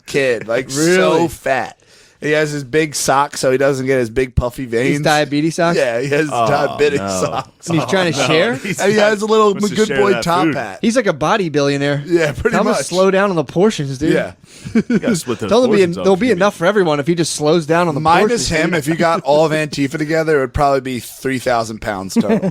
kid, like Really? so fat. He has his big socks so he doesn't get his big puffy veins. He's diabetes socks. Yeah, he has diabetic no. socks. And he's trying to share. And he has a little Wants to good share boy that top food. hat. He's like a body billionaire. Yeah, pretty Tell him much. to slow down on the portions, dude. Yeah. You gotta split those There'll portions up. be enough for everyone if he just slows down on the Minus portions. him, if you got all of Antifa together, it would probably be 3,000 pounds total.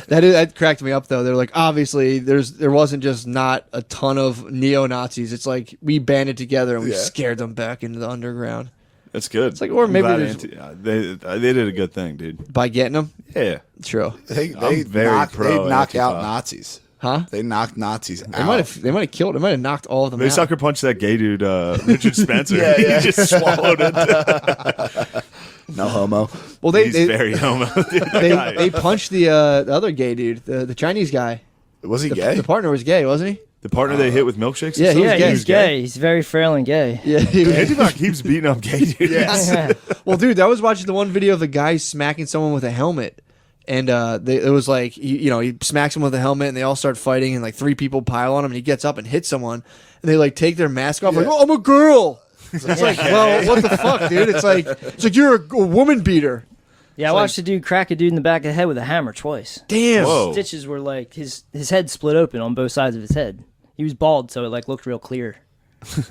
That cracked me up though. They're like, obviously, there wasn't just not a ton of neo Nazis. It's like we banded together and we Yeah. scared them back into the underground That's good. It's like, or maybe there's- they did a good thing, dude. by getting them. Yeah. True, I'm very pro knock out Antifa. Nazis. huh? They knocked Nazis out. They might have killed. They might have knocked all of them They out. sucker punched that gay dude, Richard Spencer. Yeah, yeah. He just swallowed it. No homo. Well, He's they very homo. Dude, that guy. they punched the other gay dude, the Chinese guy. Was he The, gay? the partner was gay, wasn't he? The partner they hit with milkshakes? Yeah, and he was stuff? gay. He's gay. He's very frail and gay. Yeah, he was. Andy Bach keeps beating up gay dudes. Yes. Well, dude, I was watching the one video of the guy smacking someone with a helmet, and it was like he smacks him with a helmet, and they all start fighting, and like 3 people pile on him, and he gets up and hits someone, and they like take their mask off, like, oh, I'm a girl. It's like, well, what the fuck, dude? It's like you're a woman beater. Yeah, I watched a dude crack a dude in the back of the head with a hammer twice. Damn. Whoa. Stitches were like his head split open on both sides of his head. He was bald, so it like looked real clear.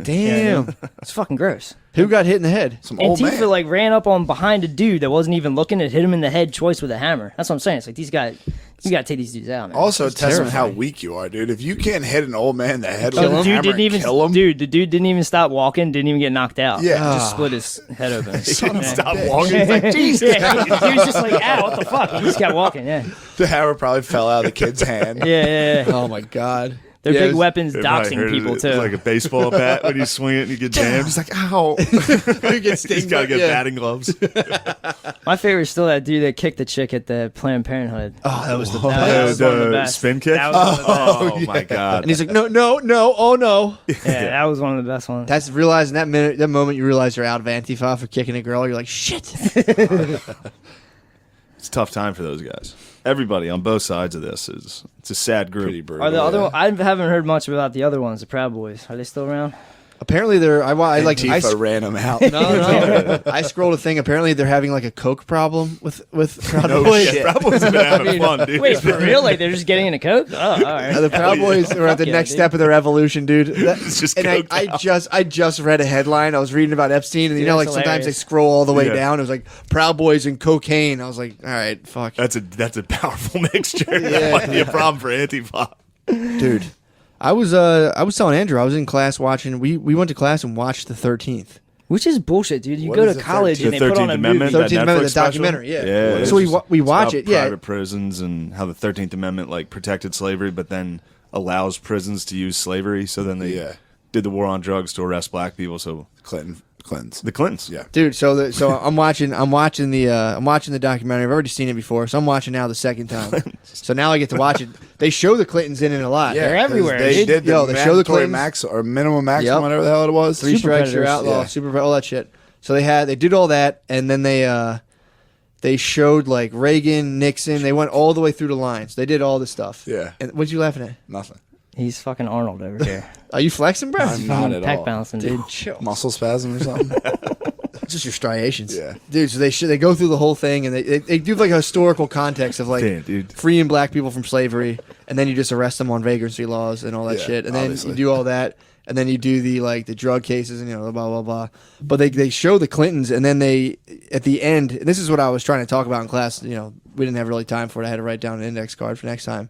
Damn. It's fucking gross. Who got hit in the head? Some old Antifa man. like ran up on behind a dude that wasn't even looking and hit him in the head twice with a hammer. That's what I'm saying. It's like these guys, you gotta take these dudes out, man. Also, a testament how terrifying. weak you are, dude. If you can't hit an old man in the head Kill with a him? dude hammer didn't and even kill him, dude. The dude didn't even stop walking. Didn't even get knocked out. Yeah. just split his head open. He didn't Yeah. stop walking. He's like, Jesus. Yeah, he was just like, "Ow, what the fuck?" He just kept walking. Yeah, the hammer probably fell out of the kid's hand. yeah. Oh my god. They're Yeah, big it was- weapons Everybody doxing heard people it. too. It's like a baseball bat when you swing it and you get jammed. It's like, ow. You get He's stinged got to by- get yeah. batting gloves. My favorite is still that dude that kicked the chick at the Planned Parenthood. Oh, that was the That was one of the the best. spin kick? That was one of the best. Oh, my God. And he's like, no, oh no. Yeah, that was one of the best ones. That's realizing that moment you realize you're out of Antifa for kicking a girl. You're like, shit. It's a tough time for those guys. Everybody on both sides of this it's a sad group. Pretty brutal. Are the other? yeah. I haven't heard much about the other ones, the Proud Boys. Are they still around? Apparently they're. I like. Antifa ran him out. No. I scrolled a thing. Apparently they're having like a coke problem with Proud No Boys. shit. Proud Boys have been having fun, dude. Wait, for real? Like they're just getting into coke? Oh, all right. The Proud Boys are at the Fuck yeah, next dude. step of their evolution, dude. It's just and coked I just read a headline. I was reading about Epstein, and Dude, like that's sometimes they hilarious. scroll all the way Yeah. down. It was like Proud Boys and cocaine. I was like, all right, fuck, That's a powerful mixture. Yeah. That might be a problem for Antifa. dude. I was telling Andrew, I was in class watching. We went to class and watched the 13th. Which is bullshit, dude. You What go is to the college 13th? and The they put 13th on a Amendment, movie. that 13th Amendment, Netflix the special? documentary, yeah. Yeah. So we It's watch about it, yeah. Private prisons and how the 13th Amendment like protected slavery, but then allows prisons to use slavery. So then they Yeah. did the war on drugs to arrest black people. So Clintons. the Clintons. Yeah. Dude, so I'm watching the documentary. I've already seen it before, so I'm watching now the second time. So now I get to watch it. They show the Clintons in it a lot. They're 'cause everywhere, They dude. did the Yo, they show the mandatory Clintons. max or minimum max, Yep. whatever the hell it was. 3 strikes, you're predators. outlaw, Yeah. super, all that shit. So they did all that, and then they showed like Reagan, Nixon. They went all the way through the lines. They did all this stuff. Yeah. And what you laughing at? Nothing. He's fucking Arnold over here. Are you flexing, bro? I'm not at Pack all. bouncing, dude. Chill. Muscle spasm or something. Just your striations. Yeah. Dude, so they go through the whole thing, and they do like a historical context of like Damn, dude. freeing black people from slavery, and then you just arrest them on vagrancy laws and all that Yeah, shit, and then obviously. you do all that, and then you do the drug cases and blah blah blah. But they show the Clintons, and then they at the end. And this is what I was trying to talk about in class. We didn't have really time for it. I had to write down an index card for next time.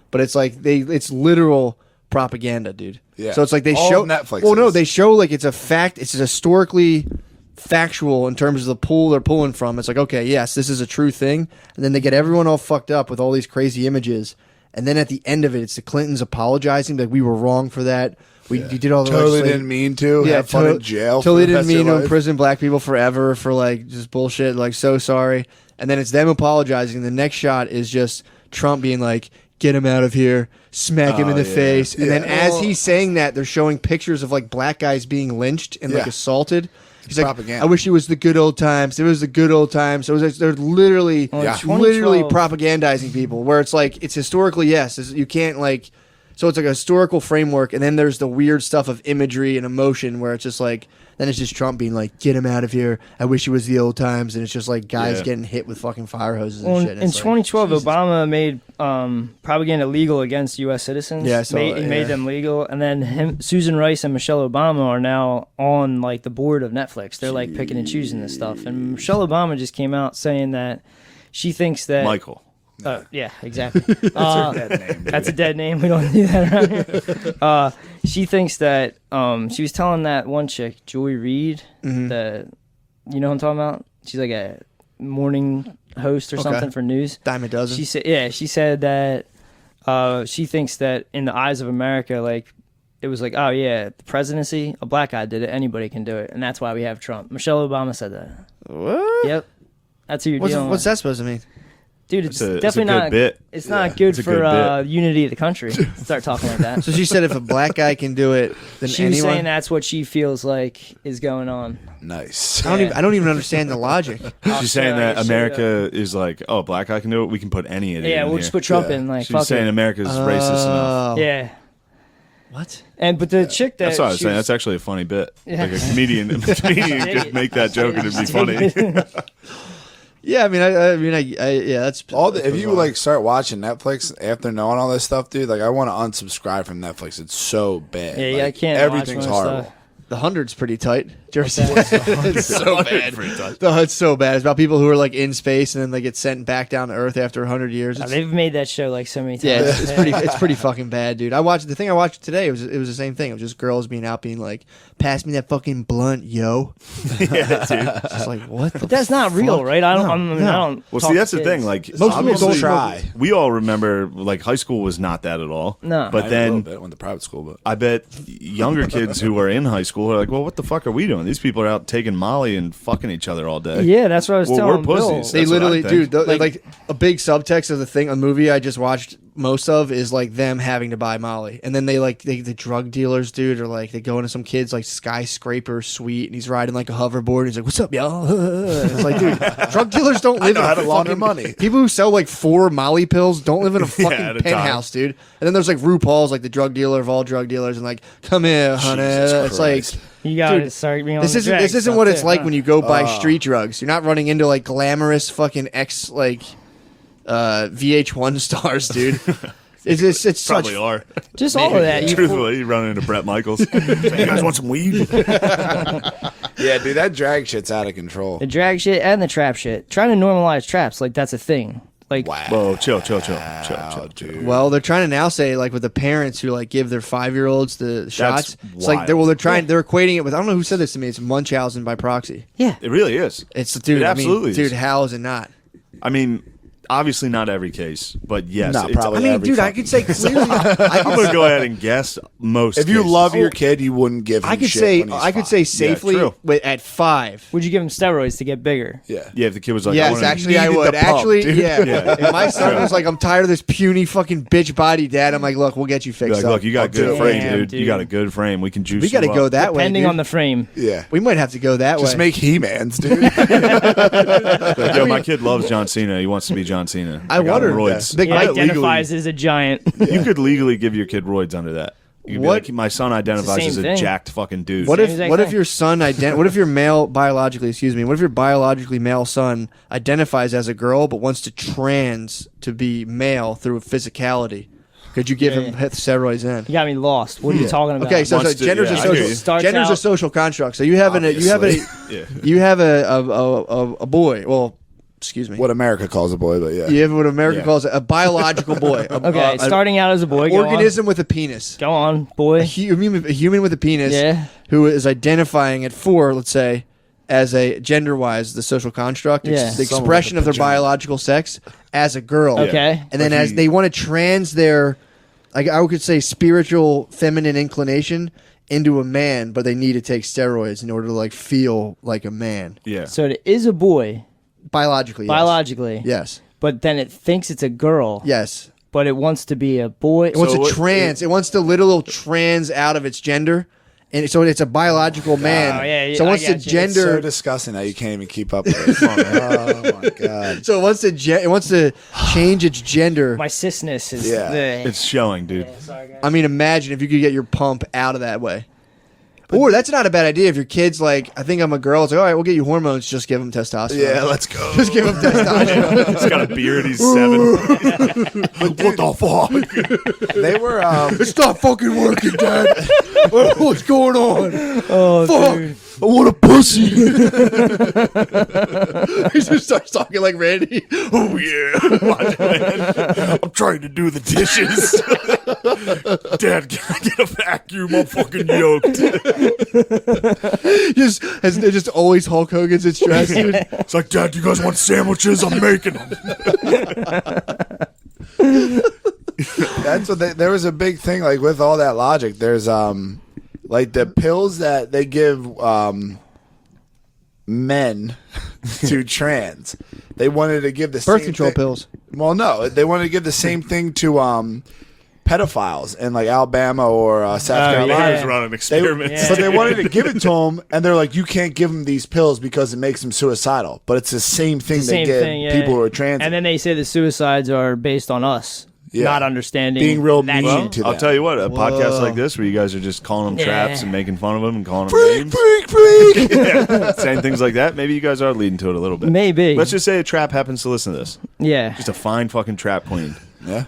But it's like it's literal propaganda, dude. Yeah. So it's like they All show Netflix Well, no, is. they show like it's a fact. It's historically factual in terms of the pool they're pulling from. It's like, okay, yes, this is a true thing, and then they get everyone all fucked up with all these crazy images, and then at the end of it, it's the Clintons apologizing like we were wrong for that. We did all the Totally legislation- didn't mean to. Have fun in jail. for Totally the didn't rest of mean your to life. imprison black people forever for like just bullshit. Like, so sorry. And then it's them apologizing. The next shot is just Trump being like, "Get him out of here," smack him in the yeah. face. And then Yeah. as he's saying that, they're showing pictures of like black guys being lynched and like Yeah. assaulted. He's like, Propaganda. "I wish it was the good old times. It was the good old times." So it was, they're literally, Yeah. literally 2012. propagandizing people. Where it's like it's historically you can't like. So it's like a historical framework, and then there's the weird stuff of imagery and emotion where it's just like, then it's just Trump being like, "Get him out of here. I wish it was the old times." And it's just like guys Yeah. getting hit with fucking fire hoses and Well, shit. in And it's like, 2012, Jesus. Obama made propaganda legal against U.S. citizens. Yeah, I saw He that, made yeah. them legal, and then Susan Rice and Michelle Obama are now on like the board of Netflix. They're like picking and choosing this stuff. And Michelle Obama just came out saying that she thinks that Michael. yeah, exactly. That's a dead name. We don't do that around here. She thinks that she was telling that one chick, Joy Reid, the you know what I'm talking about? She's like a morning host or something for news. Dime a dozen. She said that she thinks that in the eyes of America, like it was like, oh yeah, the presidency, a black guy did it, anybody can do it, and that's why we have Trump. Michelle Obama said that. What? Yep. That's who you're What's dealing what's with. that supposed to mean? Dude, it's It's a definitely good not. bit. It's not good It's a for good bit. unity of the country. Start talking like that. So she said if a black guy can do it, then She was anyone. saying that's what she feels like is going on. Nice. I don't even understand the logic. She's saying that Australia, America is like, oh, black guy can do it. We can put any idiot. Yeah, in we'll here. just put Trump Yeah. in. Like, She's fuck saying it. America's racist enough. Yeah. What? But the chick that That's what I was she saying. That's actually a funny bit. Yeah. Like a comedian could make that joke and it'd be funny. Yeah, I mean, yeah, that's All that's if you bizarre. like start watching Netflix after knowing all this stuff, dude, like I want to unsubscribe from Netflix. It's so bad. Yeah, I Like, can't. Everything's watch most horrible. stuff. The 100's pretty tight. Did you ever see that? It's so bad. Pretty tight. The HUD's so bad. It's about people who are like in space and then they get sent back down to Earth after 100 years. It's- They've made that show like so many times. yeah, it's pretty fucking bad, dude. I watched the thing I watched today. It was the same thing. It was just girls being like, "Pass me that fucking blunt, yo." Yeah, dude. It's just like what? But that's not real, right? I don't. I don't. Well, talk see, to that's the kids. thing. Like, Most people obviously, don't try. We all remember, like, high school was not that at all. No. But I then went to private school, but I bet younger kids who are in high school are like, well, what the fuck are we doing? These people are out taking Molly and fucking each other all day. Yeah, that's what I was Well, telling we're Bill. pussies. They That's what I literally, think. dude. Like a big subtext of the thing, a movie I just watched most of is like them having to buy Molly, and then the drug dealers, dude, are like they go into some kid's like skyscraper suite, and he's riding like a hoverboard. And he's like, "What's up, y'all?" It's like, dude, drug dealers don't live know in how a to launder fucking money. People who sell like 4 Molly pills don't live in a fucking at a time. penthouse, dude. And then there's like RuPaul's like the drug dealer of all drug dealers, and like, come here, honey. Jesus It's like. Christ. You got to Dude, start being on This the isn't drag this isn't stuff what it's too, like huh? when you go buy street drugs. You're not running into like glamorous fucking VH1 stars, dude. It's such Probably are. Just all of that. Truthfully, you run into Brett Michaels. You guys want some weed? Yeah, dude, that drag shit's out of control. The drag shit and the trap shit. Trying to normalize traps, like that's a thing. Like, Wow. Whoa, chill. Dude. well, they're trying to now say like with the parents who like give their 5-year-olds the shots. It's like wild. they're equating it with I don't know who said this to me. It's Munchausen by proxy. yeah. It really is. It's dude. It I mean, absolutely is. dude, how is it not? I mean, obviously not every case, but yes. No, it's- probably. I mean, every dude, I fucking could say clearly. I'm going to go ahead and guess most If you cases. love your kid, you wouldn't give him I could shit say when he's I could five. say safely true. at 5. Would you give him steroids to get bigger? Yeah. Yeah, if the kid was like, I Yes, wanna- actually, I needed would. the pump, Actually, dude. yeah. Yeah. If my son was like, "I'm tired of this puny fucking bitch body, Dad," I'm like, "Look, we'll get you be fixed like, up." look, you got a good Damn, frame, dude. dude. You got a good frame. We can juice We got to you go up. that way. Depending dude. on the frame. Yeah. We might have to go that Just way. make He-Mans, dude. Like, yo, my kid loves John Cena. He wants to be John Cena. I got him wondered. roids. Big He Mike identifies as a giant. You could legally give your kid roids under that. You could be What- like, my son identifies same as a thing. jacked fucking dude. What Same if exact what if thing. your son what if your male biologically, excuse me, what if your biologically male son identifies as a girl but wants to trans to be male through physicality? Could you give him steroids in? You got me lost. What are you talking about? Okay, so Wants to- gender's yeah, a I hear social you. Starts gender's a out- social construct. So you have Yeah. you have a boy. Well, excuse me. What America calls a boy, but yeah. You have what America Yeah. calls a biological boy. Okay, an starting out as a boy. organism with a penis. Go on, boy. A human with a penis Yeah. who is identifying at 4, let's say, as a gender-wise, the social construct, Yeah. the Someone expression with of a their vagina. biological sex as a girl. Okay. And then Like as he- they want to trans their, like I could say, spiritual feminine inclination into a man, but they need to take steroids in order to like feel like a man. Yeah. So it is a boy Biologically, yes. biologically, Yes. but then it thinks it's a girl, Yes. but it wants to be a boy. It wants So to it- trans. It wants to literal trans out of its gender. And so it's a biological man. yeah, so it I wants to got you. gender. So disgusting that you can't even keep up with it. Oh my god. So it wants to change its gender. My cisness is Yeah. the. It's showing, dude. Sorry, guys. I mean, imagine if you could get your pump out of that way. Or that's not a bad idea. If your kid's like, I think I'm a girl, it's like, all right, we'll get you hormones. Just give them testosterone. Yeah, let's go. Just give them testosterone. He's got a beard. He's 7. What the fuck? They were It's not fucking working, Dad. What's going on? Oh, Fuck. dude. I want a pussy. He just starts talking like Randy. Oh, yeah. Watch, man. I'm trying to do the dishes. Dad, can I get a vacuum? I'm fucking yoked. Just always Hulk Hogan's in stress, dude. It's like, Dad, do you guys want sandwiches? I'm making them. That's what there was a big thing like with all that logic. There's like the pills that they give men to trans. They wanted to give the Birth same control thing- pills. Well, no, they wanted to give the same thing to pedophiles in like Alabama or South Oh, Carolina. yeah. Guys running experiments. But they wanted to give it to them, and they're like, you can't give them these pills because it makes them suicidal. But it's the same thing The they same give thing, yeah. people who are trans. And then they say the suicides are based on us Yeah. not understanding Being real that mean shit. to I'll them. tell you what, a podcast Whoa. like this where you guys are just calling them Yeah. traps and making fun of them and calling them freak, names, freak, freak. saying things like that, maybe you guys are leading to it a little bit. Maybe. Let's just say a trap happens to listen to this. Yeah. Just a fine fucking trap queen. Yeah.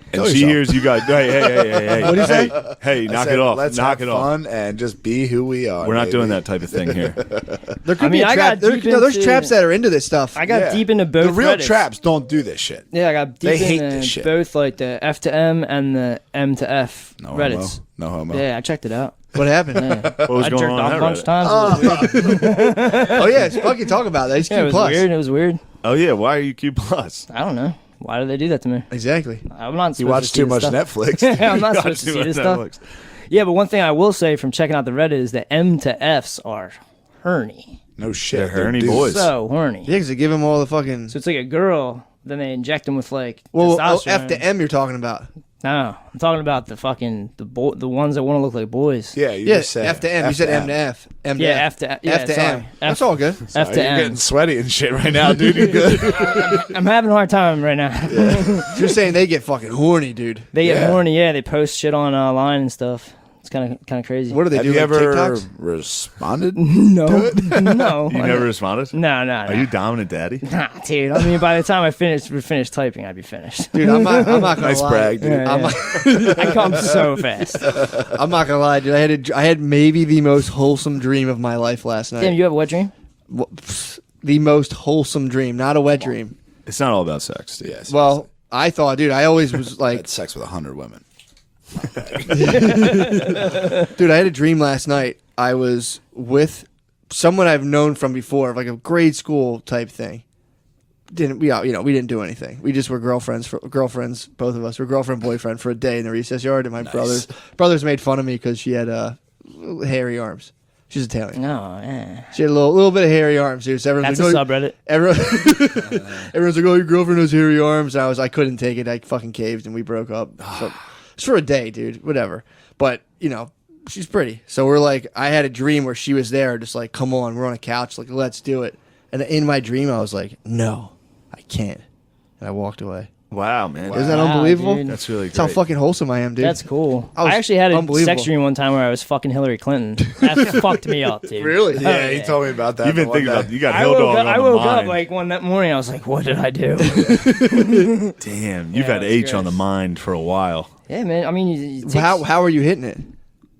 And Kill she yourself. hears you guys, hey. What'd you say? Hey, I knock said, it off. Let's Knock have it off. fun and just be who we are. We're not baby. doing that type of thing here. There could I mean, be a I trap. got deep There's into- traps that are into this stuff. I got Yeah. deep into both The real Reddits. traps don't do this shit. Yeah, I got They deep hate into this shit. both like the F to M and the M to F No Reddits. homo. No homo. Yeah, I checked it out. What happened? Yeah. What was I going jerked on off a on bunch of that? times. It was weird. Oh yeah, it's fucking talk about that. It's Yeah, it Q was plus. weird. It was weird. Oh yeah, why are you Q plus? I don't know. Why did they do that to me? Exactly. I'm not supposed You to watch see too this much stuff. Netflix. I'm not supposed to see this stuff. Yeah, but one thing I will say from checking out the Reddit is that M to Fs are horny. No shit. They're horny dudes. boys. So horny. Yeah, because they give him all the fucking. So it's like a girl, then they inject them with like Well, testosterone. F to M you're talking about. No, I'm talking about the fucking the ones that want to look like boys. Yeah, you Yeah, just said F to M. You said M to F. M to Yeah, F. F to yeah, F to sorry. M. That's all good. F You're to M. getting sweaty and shit right now, dude. You good? I'm having a hard time right now. You're saying they get fucking horny, dude. They get Yeah. horny. Yeah, they post shit on line and stuff. It's kind of crazy. What do they Have do? you Like ever TikToks? responded? No, no. You never responded? No. Are you dominant daddy? Nah, dude. I mean, by the time I finished typing, I'd be finished. Dude, I'm not gonna Nice lie. brag, dude. Yeah, I'm, yeah. I come so fast. I'm not gonna lie, dude. I had maybe the most wholesome dream of my life last night. Damn, you have a wet dream? The most wholesome dream, not a wet dream. It's not all about sex, dude. Yes. Well, I thought, dude, I always was I like, had sex with 100 women. dude, I had a dream last night. I was with someone I've known from before, like a grade school type thing. We didn't do anything. We just were girlfriends, both of us were girlfriend boyfriend for a day in the recess yard. And my brothers made fun of me because she had hairy arms. She's Italian. No, yeah. She had a little bit of hairy arms, dude. So everyone's That's a like, subreddit. everyone's like, oh, your girlfriend has hairy arms. And I couldn't take it. I fucking caved and we broke up. So it's for a day, dude. Whatever. But, she's pretty. So we're like, I had a dream where she was there, just like, come on, we're on a couch, like, let's do it. And in my dream, I was like, no, I can't. And I walked away. Wow, man. Isn't that Wow, unbelievable? dude. That's really great. That's how fucking wholesome I am, dude. That's cool. I was I actually had a unbelievable. sex dream one time where I was fucking Hillary Clinton. That fucked me up, dude. Really? Yeah, he told me about that. You've been the one thinking day. about you got I hill woke dog up, on I the woke up mind. like that morning. I was like, "What did I do?" Damn, you've Yeah, had it was H on the gross. mind for a while. Yeah, man. I mean, it takes- How are you hitting it?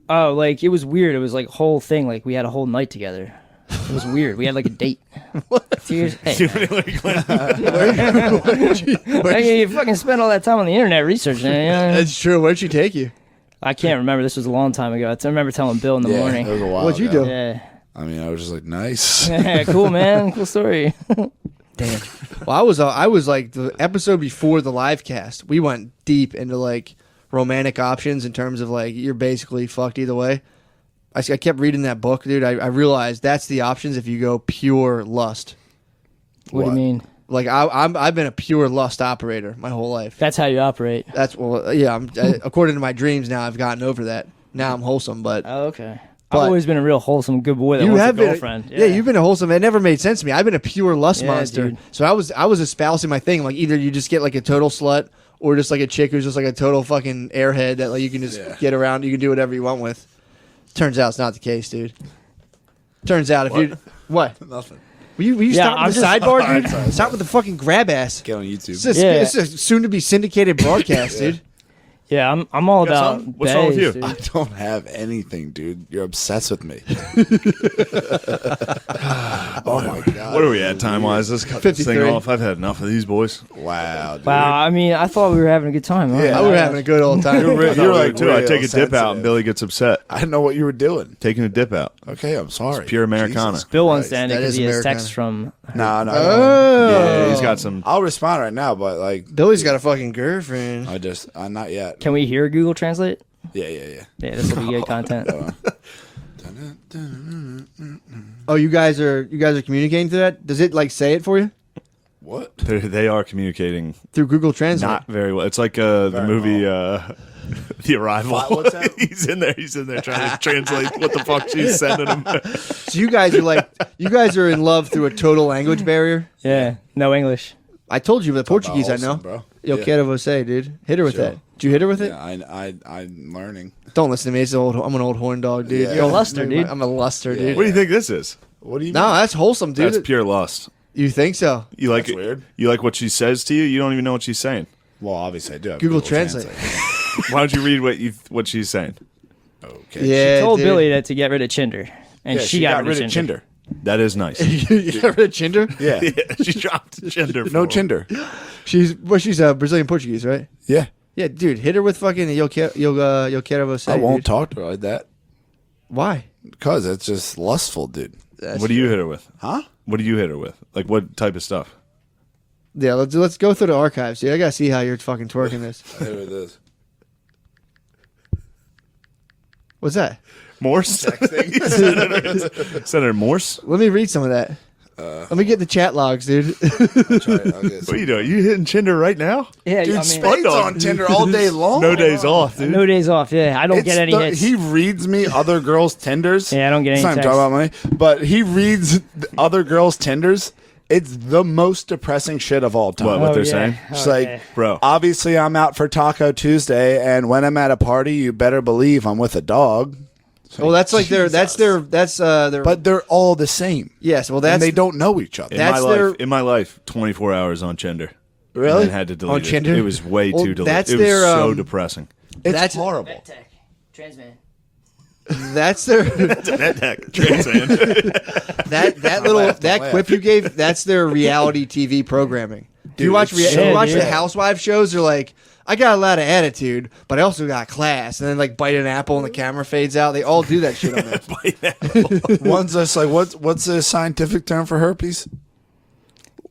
Oh, like it was weird. It was like a whole thing. Like we had a whole night together. It was weird. We had like a date. What? Hey, Hillary Clinton. I mean, you fucking spent all that time on the internet researching it. You know? That's true. Where'd she take you? I can't remember. This was a long time ago. I remember telling Bill in the Yeah, morning. it was a while What'd you ago. do? Yeah. I mean, I was just like, nice. Yeah, cool, man. Cool story. Damn. Well, I was like the episode before the live cast. We went deep into like romantic options in terms of like you're basically fucked either way. I kept reading that book, dude. I realized that's the options if you go pure lust. What do you mean? Like I've been a pure lust operator my whole life. That's how you operate. That's according to my dreams now. I've gotten over that. Now I'm wholesome, but Oh, okay. But- I've always been a real wholesome, good boy that you wants have a been. girlfriend. Yeah, you've been a wholesome. It never made sense to me. I've been a pure lust Yeah, monster. dude. So I was espousing my thing. Like either you just get like a total slut, or just like a chick who's just like a total fucking airhead that like you can just get around. You can do whatever you want with. Turns out it's not the case, dude. Turns out if you what? Nothing. Will you Yeah, stop I'm with the just- sidebar, dude? Stop with the fucking grab ass. Get on YouTube. This is a soon to be syndicated broadcast, dude. Yeah, I'm all You got about. something? What's wrong with bays, you? dude. I don't have anything, dude. You're obsessed with me. Oh my god. What are we at time wise? Let's cut this thing 53. off. I've had enough of these boys. Wow. Dude. Wow, I mean, I thought we were having a good time. Huh? Yeah. We were having a good old time. You're like too. I real take a dip out sensitive. and Billy gets upset. I didn't know what you were doing. Taking a dip out. Okay, I'm sorry. It's pure Americana. Jesus Bill wants Christ. to end it That because is he has Americana. texts from. No, no. Oh. Yeah, he's got some. I'll respond right now, but like, Billy's got a fucking girlfriend. not yet. Can we hear Google Translate? Yeah. Yeah, this will be good content. Oh, you guys are communicating to that? Does it like say it for you What? They are communicating through Google Translate? not very well. It's like the Very movie The Arrival. What's that? He's in there trying to translate what the fuck she's sending him. So you guys are in love through a total language barrier. Yeah, no English. I told you the Portuguese I know. Awesome, bro. Yo quero você, dude. Hit her with Sure. that. Did you hit her with it? Yeah, I'm learning. Don't listen to me. I'm an old horn dog, dude. Yeah. You're a luster, dude. I'm a luster, dude. What do you think this is? What do you No, mean? that's wholesome, dude. That's pure lust. You think so? You like That's it? weird. You like what she says to you? You don't even know what she's saying. Well, obviously I do have Google Translate. Why don't you read what she's saying? Okay. Yeah, Told dude. Billy that to get rid of Chinder, and Yeah, she got rid of Chinder. Chinder. That is nice. You got rid of Chinder? Yeah. Yeah, she dropped gender. No Chinder. She's Brazilian Portuguese, right? Yeah. Yeah, dude. Hit her with fucking yo quero você. I won't dude. talk to her like that Why? because it's just lustful, dude. That's What do you hit her with? Huh? What do you hit her with? Like what type of stuff? Yeah, let's go through the archives, dude. I gotta see how you're fucking twerking this. There it is. What's that? Morse? Senator Morse? Let me read some of that. Let me get the chat logs, dude. What are you doing? You hitting Tinder right now? Yeah, Dude, I mean, Spade's on Tinder all day long. No days off, dude. no days off. Yeah, I don't get any hits. He reads me other girls' Tinders. Yeah, I don't get any It's not texts. talking about money, but he reads the other girls' Tinders. It's the most depressing shit of all time. What Oh, they're yeah. saying? It's Oh, like, yeah. Bro. obviously I'm out for Taco Tuesday, and when I'm at a party, you better believe I'm with a dog. Well, that's like their But they're all the same. yes. Well, And that's they don't know each other. That's their- In my life, 24 hours on Tinder. Really? And had to delete On it. Tinder? It was way Well, too delayed. that's It was their, so um, depressing. It's that's- horrible. Tech, Transman. that's their that laugh. quip you gave. That's their reality TV programming. Do you watch? it's Do you so watch the good. Housewives shows? They're like, I got a lot of attitude, but I also got class. And then like bite an apple and the camera fades out. They all do that shit on there. One's just like, what's the scientific term for herpes?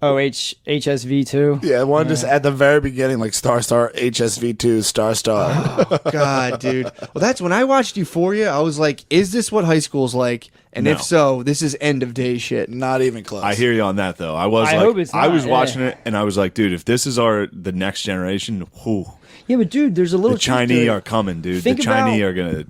Oh, HSV2. Yeah, one just at the very beginning, like star HSV2 star. God, dude. Well, that's when I watched Euphoria. I was like, is this what high school's like? And No. if so, this is end of day shit. Not even close. I hear you on that, though. I was I like, hope it's I was not, watching yeah. it, and I was like, dude, if this is the next generation, whew, Yeah, but dude, there's a little the Chinese truth to it. are coming, dude. Think The Chinese about- are gonna,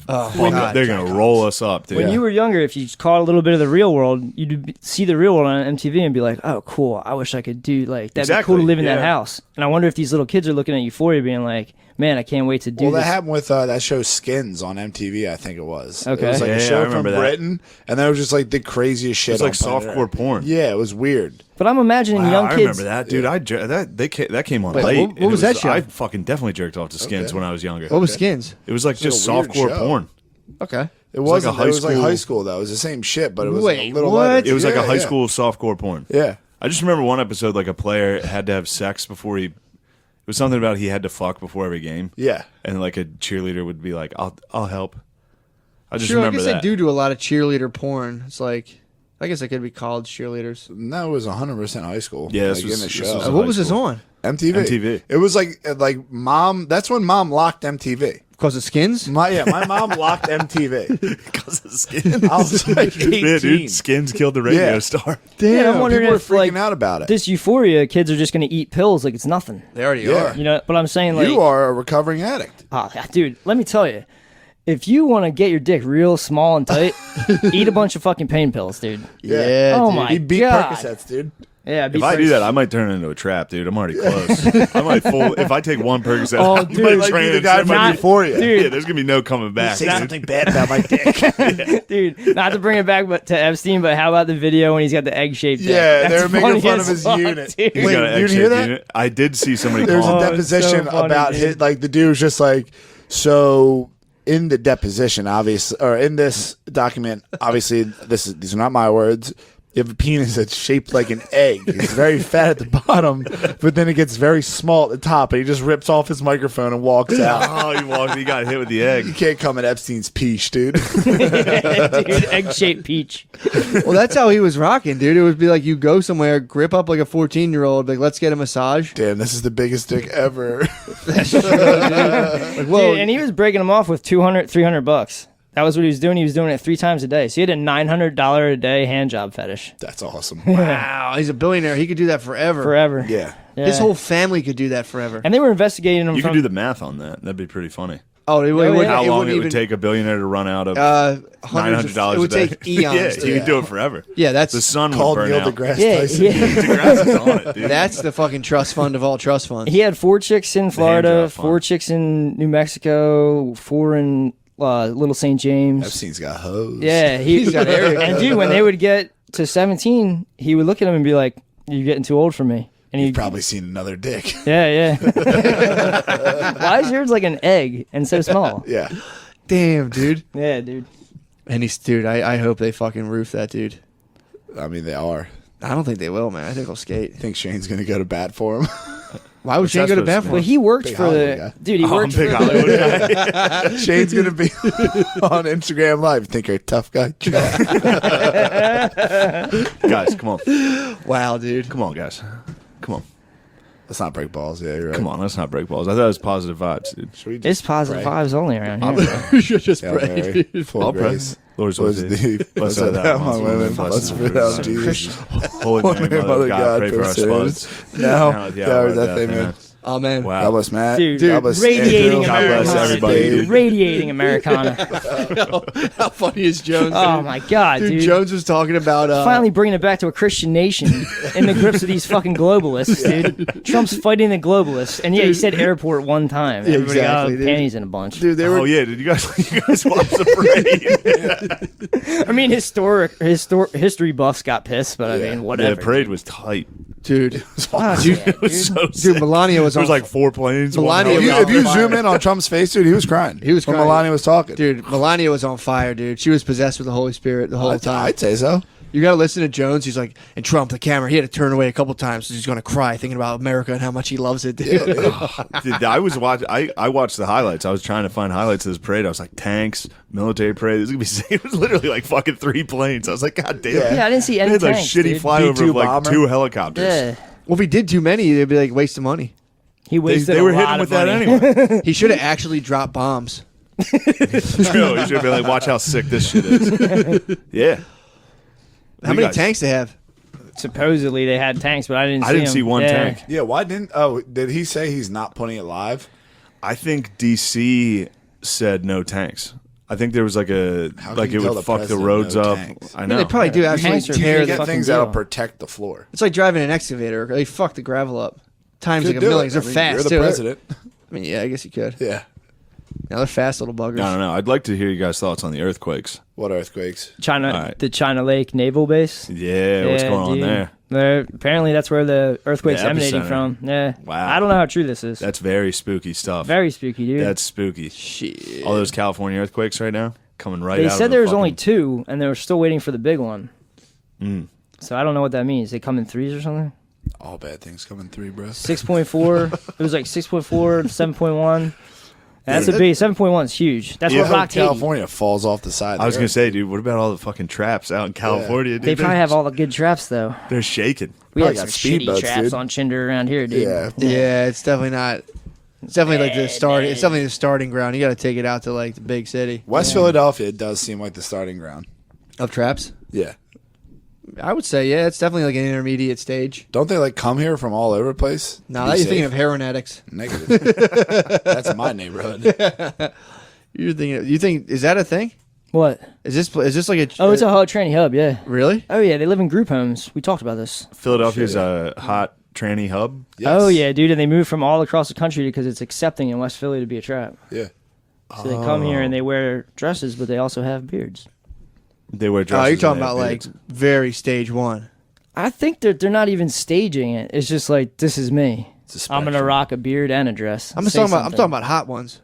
God. they're gonna roll us up, dude. When you were younger, if you caught a little bit of the real world, you'd see the real world on MTV and be like, "Oh, cool! I wish I could do like that'd be Exactly, cool to live in that yeah. house." And I wonder if these little kids are looking at Euphoria, being like, "Man, I can't wait to do Well, that this." happened with that show Skins on MTV, I think it was. Okay. It was like Yeah, a I show from remember that. Britain, and that was just like the craziest shit. It's like on planet softcore Earth. porn. Yeah, it was weird. But I'm imagining Wow, young I kids. remember that, dude. That came on Wait, late. what and was it that show? I fucking definitely jerked off to Skins when I was younger. What was Skins? It was like It's just a weird softcore show. porn. Okay. It was like wasn't. a high It was like school- high school though. It was the same shit, but it was Wait, like a little what? letters. It was like a Yeah, high yeah. school softcore porn. Yeah. I just remember one episode, like a player had to have sex before he. It was something about he had to fuck before every game. Yeah. And like a cheerleader would be like, "I'll help." I just Sure, I remember guess that. they do a lot of cheerleader porn. It's like, I guess they could be college cheerleaders. No, it was 100% high school. Yeah, like this was- in the this show. was What high was this school. on? MTV. MTV. It was like mom. That's when mom locked MTV. Because of Skins? My mom locked MTV. Because of Skins. I was like 18. Yeah, dude, Skins killed the radio Yeah. star. Yeah, I'm wondering People were if freaking like out about it. this Euphoria, kids are just gonna eat pills like it's nothing. They already Yeah. You know, but I'm saying like, You are a recovering addict. oh, dude, let me tell you, if you want to get your dick real small and tight, eat a bunch of fucking pain pills, dude. Yeah. Oh dude. my He beat God. Percocets, dude. Yeah, If I do that, I might turn into a trap, dude. I'm already close. I might full. If I take one Percocet, Oh, I dude. might Like be the guy from transfer- Euphoria. Dude. Yeah, there's gonna be no coming back. Say dude. something bad about my dick. Dude, not to bring it back but to Epstein, but how about the video when he's got the egg-shaped dick? Yeah, they That's were making funny fun as of his fuck, unit. dude. He's Wait, got an you didn't hear egg-shaped that? unit. I did see somebody There's call a him. it's so deposition funny, about dude. his, like the dude was just like, so in the deposition, obviously, or in this document, obviously, these are not my words. You have a penis that's shaped like an egg. It's very fat at the bottom, but then it gets very small at the top, and he just rips off his microphone and walks out. Oh, he got hit with the You egg. can't come at Epstein's peach, dude. Dude, egg-shaped peach. Well, that's how he was rocking, dude. It would be like you go somewhere, grip up like a 14-year-old, like, let's get a massage. Damn, this is the biggest dick ever. Like, whoa. Dude, and he was breaking them off with $200, $300. That was what he was doing. He was doing it 3 times a day. So he had a $900 a day hand job fetish. That's awesome. Wow, he's a billionaire. He could do that forever. Forever. Yeah. His whole family could do that forever. And they were investigating him You from... could do the math on that. That'd be pretty funny. Oh, it wouldn't. How it long wouldn't it would even take a billionaire to run out of hundreds $900 It would a day. take eons. Yeah, to- you could do it forever. Yeah, that's The sun would Called burn Neil out. deGrasse Yeah, Tyson. yeah. DeGrasse is on it, dude. That's the fucking trust fund of all trust funds. He had 4 chicks in Florida, job fund. 4 chicks in New Mexico, 4 in Little St. James. Epstein's got hoes. Yeah, He's got area And dude, when they would get to 17, he would look at him and be like, "You're getting too old for me." And You've he'd probably seen another dick. yeah. Why is yours like an egg and so small? Yeah. Damn, dude. Yeah, dude. And dude, I hope they fucking roof that dude. I mean, they are. I don't think they will, man. I think they'll skate. I think Shane's going to go to bat for him. Why would What's Shane that go to supposed bat to for But him? he worked Big for Hollywood the guy. dude. He I'm worked for big the, Hollywood guy. Shane's going to be on Instagram Live. You think you're a tough guy? Guys, come on. Wow, dude. Come on, guys. Come on. Let's not break balls. Yeah, you're right. Come on, let's not break balls. I thought it was positive vibes, dude. Should we just It's positive pray? vibes only around here. bro. You should just Hail pray, Mary, dude. full I'll of pray. grace. Lord's Was with thee. thee. Blessed Blessed art thou thou among women. Blessed and fruit fruit of Jesus. Holy Mary, Mother of God, pray for us sinners. Now, Now at the yeah, hour our of death, death, amen. amen. Amen. Wow. God bless Matt. Dude, God bless radiating Andrew. God bless Americana. everybody, dude. Radiating Americana. How funny is Jones? Oh dude? my god, dude. Jones was talking about Finally bringing it back to a Christian nation in the grips of these fucking globalists, dude. Trump's fighting the globalists, and yeah, he said airport one time. Yeah, Everybody exactly, got dude. panties in a bunch. dude. They were Oh yeah, did you guys watch the parade? I mean, history buffs got pissed, but I mean, Yeah, whatever. the parade was tight. dude. Oh, Dude, yeah, It was so Dude, sick. Melania was There was on. like 4 planes. Melania one was out. If you on zoom fire. in on Trump's face, dude, he was crying. He was when crying. Melania was talking. Dude, Melania was on fire, dude. She was possessed with the Holy Spirit the whole time. I'd say so. You gotta listen to Jones. He's like, and Trump, the camera, he had to turn away a couple times. So he's gonna cry thinking about America and how much he loves it, dude. Dude, I watched the highlights. I was trying to find highlights of this parade. I was like, tanks, military parade. This is gonna be sick. It was literally like fucking 3 planes. I was like, God damn. Yeah. Yeah, I didn't see They any had like tanks, shitty dude. flyover B-2 of like bomber. 2 helicopters. Yeah, Well, if he did too many, they'd be like wasting money. he wasted They a were lot hitting with of that money. anyway. He should have actually dropped bombs. True. You should be like, watch how sick this shit is. Yeah. How You many guys- tanks they have? Supposedly they had tanks, but I didn't. I didn't them. see one Yeah. tank. Yeah, why didn't? Oh, did he say he's not putting it live? I think DC said no tanks. I think there was like a How can like you it tell would the fuck the president roads no up. tanks? I I know. mean, they probably do actually Tanks are tear huge. the Get fucking things deal. that'll protect the floor. It's like driving an excavator. They fuck the gravel up. Times Could like a do million. it. They're I mean, fast You're the too. president. I mean, yeah, I guess you could. Yeah. Now they're fast little buggers. I don't know. I'd like to hear you guys' thoughts on the earthquakes. What earthquakes? China, All right. the China Lake Naval Base. Yeah, what's going on dude. there? Apparently, that's where the earthquake's The emanating epicenter. from. Yeah. Wow. I don't know how true this is. That's very spooky stuff. Very spooky, dude. That's spooky. Shit. All those California earthquakes right now coming right They out. said of there the was only fucking- 2, and they were still waiting for the big one. Mm. So I don't know what that means. They come in 3s or something. All bad things come in 3, bro. 6.4. It was like 6.4, 7.1. That's a big. 7.1 is huge. That's Yeah, what rocked Haiti. California falls off the side. I was gonna say, dude, what about all the fucking traps out in California? Dude? They probably have all the good traps though. They're shaking. We Probably had got some shitty speedboats, traps dude. on Chinder around here, dude. Yeah. Yeah, it's definitely not. It's definitely like the start. It's definitely the starting ground. You got to take it out to like the big city West Philadelphia does seem like the starting ground. of traps. Yeah. I would say, yeah, it's definitely like an intermediate stage. Don't they like come here from all over the place? No, to now be you're thinking safe? of heroin addicts. Negative. That's my neighborhood. You're thinking. You think is that a thing? What? Is this like a? Oh, it's a hub tranny hub. Yeah. really? Oh yeah, they live in group homes. We talked about this. Philadelphia's a hot tranny hub. Yes. Oh yeah, dude, and they moved from all across the country because it's accepting in West Philly to be a trap. Yeah. So they come here and they wear dresses, but they also have beards. They wear Oh, dresses. you're talking and they about have like beards. very stage one. I think they're not even staging it. It's just like this is me. It's a I'm gonna spectrum. rock a beard and a dress. I'm just Say talking about. I'm something. talking about hot ones.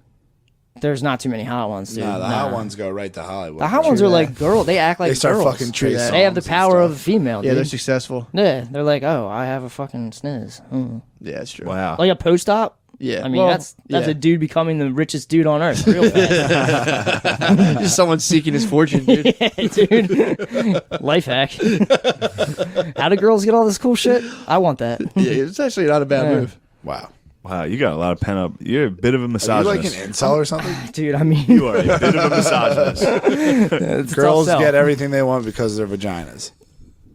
There's not too many hot ones, dude. Nah, the Nah. hot ones go right to Hollywood. The hot ones are that. like girl. They act like They start girls. fucking Trey They have the Songz and power of a stuff. female. Yeah, Dude. they're successful. Yeah, they're like, oh, I have a fucking sniz. Mm. Yeah, it's true. Wow. Like a post-op. Yeah, I mean, that's yeah. a dude becoming the richest dude on earth real fast. Just someone seeking his fortune, dude. Yeah, dude. Life hack. How do girls get all this cool shit? I want that. Yeah, it's actually not a bad Yeah. move. Wow. Wow, you got a lot of pent up. You're a bit of a Are you misogynist. like an incel or something? Dude, I mean, You are a bit of a misogynist. it's a Girls tough sell. get everything they want because of their vaginas.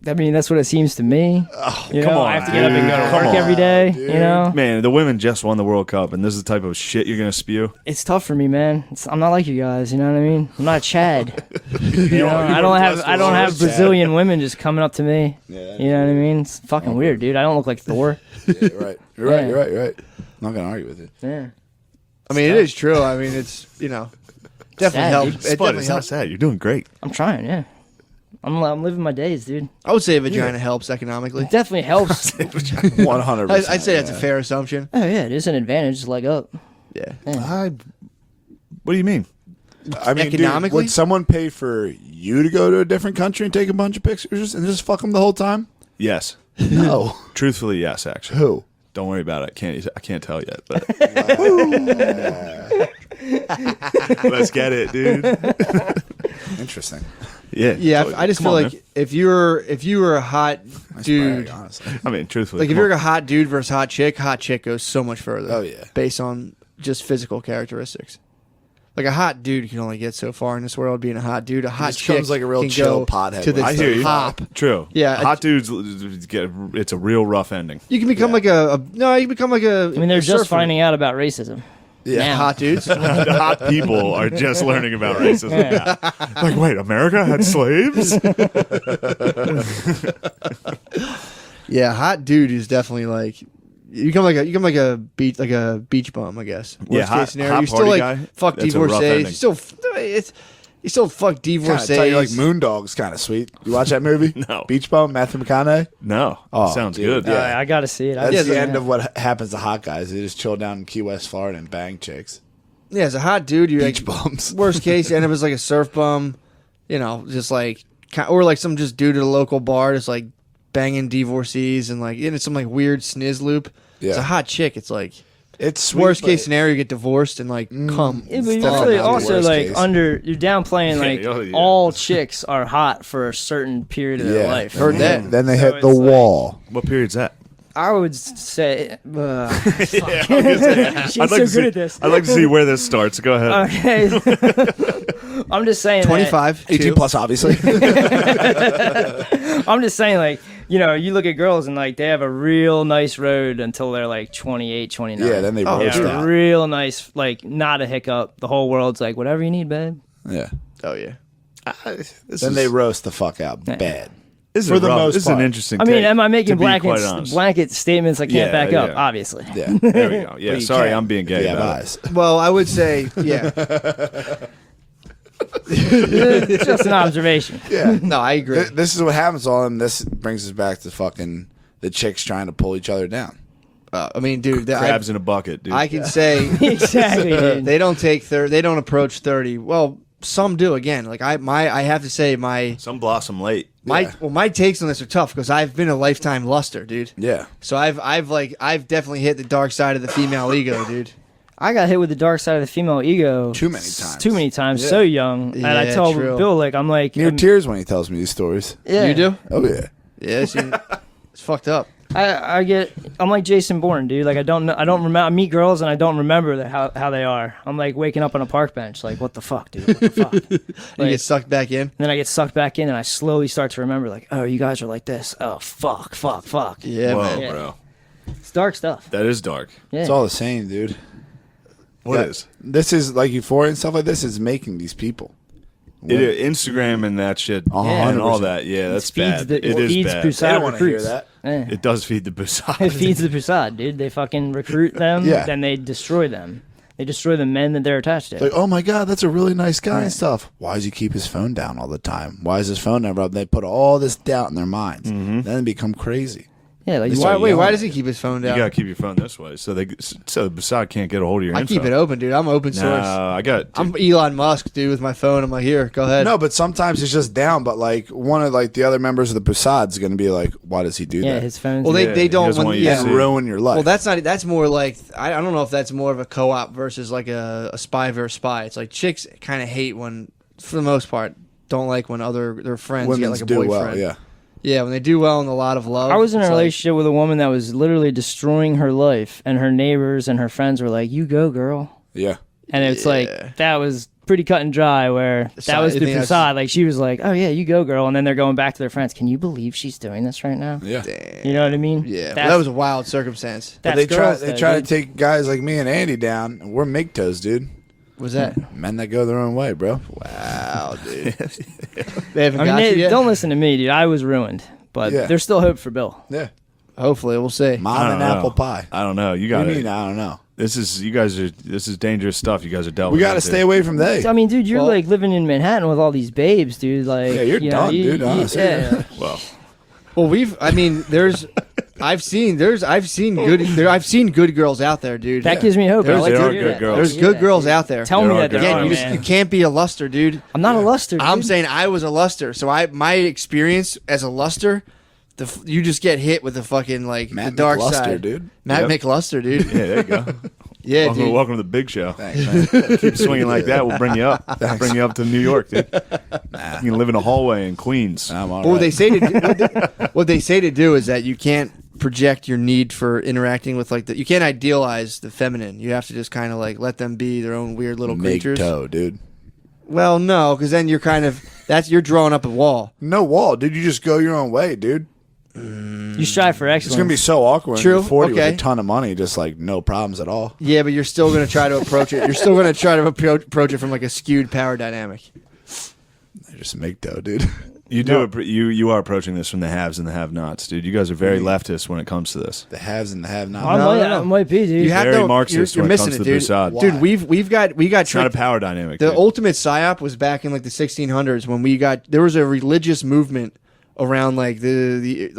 I mean, that's what it seems to me. Oh, You come know, on, I have to get up and go to dude. work Come every on. day. dude. You know, Man, the women just won the World Cup, and this is the type of shit you're gonna spew. it's tough for me, man. I'm not like you guys. You know what I mean? I'm not Chad. You know, I don't have Brazilian women just coming up to me. Yeah, You know what I mean? It's fucking weird, dude. I don't look like Thor. yeah, you're right. You're right. Yeah. You're right. You're right. I'm not gonna argue with it. Yeah. I mean, it is true. I mean, it's definitely Sad, helps. dude. It Spud, definitely it's not helps. sad. You're doing great. I'm trying. Yeah. I'm living my days, dude. I would say vagina helps economically. It definitely helps. 100%. I'd say that's a fair assumption. Oh yeah, it is an advantage. Leg up. Yeah. What do you mean? I mean, dude, Economically? would someone pay for you to go to a different country and take a bunch of pictures and just fuck them the whole time? Yes. No. Truthfully, yes. Actually, Who? don't worry about it. I can't tell yet. But let's get it, dude. Interesting. Yeah. Yeah, totally. I just Come feel on, like man. if you were a hot dude, Brag, honestly. I mean, truthfully, like if come you're on. a hot dude versus hot chick goes so much further. Oh, yeah. Based on just physical characteristics. Like a hot dude can only get so far in this world being a hot dude. A hot just chick becomes like a real can chill go pothead to the when I hear you. top. True. Yeah, Hot dudes get it's a real rough ending. You can become like you can become like a. I mean, they're a just surfer. finding out about racism. Yeah. Now. hot dudes. The hot people are just learning about racism. Yeah. Like, wait, America had slaves? Yeah, hot dude is definitely like you become like a beach bum, I guess. Yeah, Worst hot- case scenario, hot you still party like guy? fuck That's a rough divorcees. ending. You still fuck Kinda divorcees. tell you like Moondog's kind of sweet. You watch that movie? No. Beach Bum, Matthew McConaughey. No. Oh, Sounds dude. good. Yeah. I gotta see it. That's the Yeah. end of what happens to hot guys. They just chill down in Key West, Florida, and bang chicks. Yeah, as a hot dude, you're Beach like bums. worst case, you end up as like a surf bum, just like or like some just dude at a local bar, just like banging divorcees and like some like weird sniz loop. Yeah. It's a hot chick. It's like It's sweet, worst case but- snenario, you get divorced and like come. Yeah, but you're Fuck, really not the also worst like case. you're downplaying like yeah. all chicks are hot for a certain period of their Yeah. life. Heard that. Then they So hit the it's like- wall. What period's that? I would say, Yeah, I she's was gonna say, so I'd like to good see, at this. I'd like to see where this starts. Go ahead. Okay, I'm just saying. 25, 18 two. plus, obviously. I'm just saying, like, you look at girls and like they have a real nice road until they're like 28, 29. Yeah, then they Oh, roast yeah, out. real nice, like not a hiccup. The whole world's like, whatever you need, babe. Yeah. Oh yeah. Then they roast the fuck out bad. This for the most This is an part. interesting I mean, take, am I to making be quite honest. blanket statements I can't Yeah, back up? yeah. Obviously. Yeah. There we go. Yeah, you sorry, can't. I'm being gay You have about it. eyes. Well, I would say yeah. It's just an observation. Yeah. No, I agree. This is what happens to all them. This brings us back to fucking the chicks trying to pull each other down. I mean, dude, Crabs in a bucket, dude. I can say Exactly, dude. they don't they don't approach 30. Well, some do. Again, like I have to say Some blossom late. Yeah. my takes on this are tough because I've been a lifetime luster, dude. Yeah. So I've definitely hit the dark side of the female ego, dude. I got hit with the dark side of the female ego Too many times. Too many times. Yeah. So young. And I Yeah, tell true. Bill, like, I'm like, Near tears when he tells me these stories. yeah. You do? Oh, yeah. Yeah, see, it's fucked up. I'm like Jason Bourne, dude. Like, I don't remember. I meet girls and I don't remember how they are. I'm like waking up on a park bench, like, what the fuck, dude? What the fuck? You Like, get sucked back in. then I get sucked back in and I slowly start to remember, like, oh, you guys are like this. Oh, fuck. Yeah, Whoa, man. Yeah. bro. It's dark stuff. That is dark. Yeah. It's all the same, dude. What Yeah. is? This is like Euphoria and stuff like this is making these people. Instagram and that shit and all 100%. that. Yeah, that's feeds bad. the- It is feeds bad. Pusat They don't want to hear recruits. that. Yeah. It does feed the Busad. It feeds the Pusad, dude. They fucking recruit them, Yeah. then they destroy them. They destroy the men that they're attached to. Like, oh my God, that's a really nice guy and stuff. Why does he keep his phone down all the time? Why is his phone never up? They put all this doubt in their minds. Then they become crazy. Yeah, like They why, start Wait, why yelling. does he keep his phone You down? gotta keep your phone this way, so the Busad can't get a hold of your I info. keep it open, dude. I'm open source. Nah, I got. I'm Elon Musk, dude, with my phone. I'm like, here, go ahead. No, but sometimes it's just down. But like one of like the other members of the Pussad's going to be like, why does he do yeah, that? his phone's Well, Yeah, they he don't doesn't when, want you to yeah. see. ruin your life. Well, that's not. That's more like I don't know if that's more of a co-op versus like a spy versus spy. It's like chicks kind of hate when, for the most part, don't like when their friends Women's get like a do boyfriend. well, yeah. Yeah, when they do well in a lot of love. I was in a it's like- relationship with a woman that was literally destroying her life, and her neighbors and her friends were like, "You go, girl." Yeah. And it's like that was pretty cut and dry. Where that was I the think that's- facade. Like she was like, "Oh yeah, you go, girl," and then they're going back to their friends. Can you believe she's doing this right now? Yeah. You know what I mean? Yeah, That's, that was a wild circumstance. But that's they try girls, they though, try to dude. take guys like me and Andy down. And we're MGTOWs, dude. Was that? Men that go their own way, bro. Wow, dude. They haven't I got mean, you yet? don't listen to me, dude. I was ruined, but Yeah. there's still hope for Bill. Yeah. Hopefully, we'll see. Mom I and don't know. apple pie. I don't know. You What got do you it. mean? I don't know. This is dangerous stuff. You guys are dealt We with. got to stay away from they. I mean, dude, you're Well- like living in Manhattan with all these babes, dude. Like, Yeah, you're you know, done, dude, honestly. Yeah. Well, I've seen good girls out there, dude. That gives me hope. I There's- like there to are hear good that. girls. There's Yeah. good girls out there. Tell There me are that good there Again, are, you just man. you can't be a luster, dude. I'm not a luster, I'm dude. saying I was a luster, so my experience as a luster, you just get hit with the fucking like Matt the dark McLuster, side, dude. Matt Yep. McLuster, dude. yeah, there you go. Yeah, welcome, dude. welcome to the big show. Thanks, man. Keep swinging like that. We'll bring you up. Bring you up to New York, dude. You can live in a hallway in Queens. I'm all But what right. they say to do is that you can't project your need for interacting with you can't idealize the feminine. You have to just kind of like let them be their own weird little creatures. MGTOW, dude. Well, no, because then you're kind of you're drawing up a wall. No wall, dude. You just go your own way, dude. You strive for excellence. It's gonna be so awkward when True, you're 40 okay. with a ton of money, just like no problems at all. Yeah, but you're still going to try to approach it. You're still going to try to approach it from like a skewed power dynamic. They just MGTOW, dude. You do. You are approaching this from the haves and the have-nots, dude. You guys are very leftist when it comes to this. The haves and the have-nots. I might be, dude. You have Very to. Marxist You're when it missing comes it, to the dude. Bussard. Dude, we got It's not a tricked. power dynamic. The dude. ultimate psyop was back in like the 1600s when there was a religious movement around like the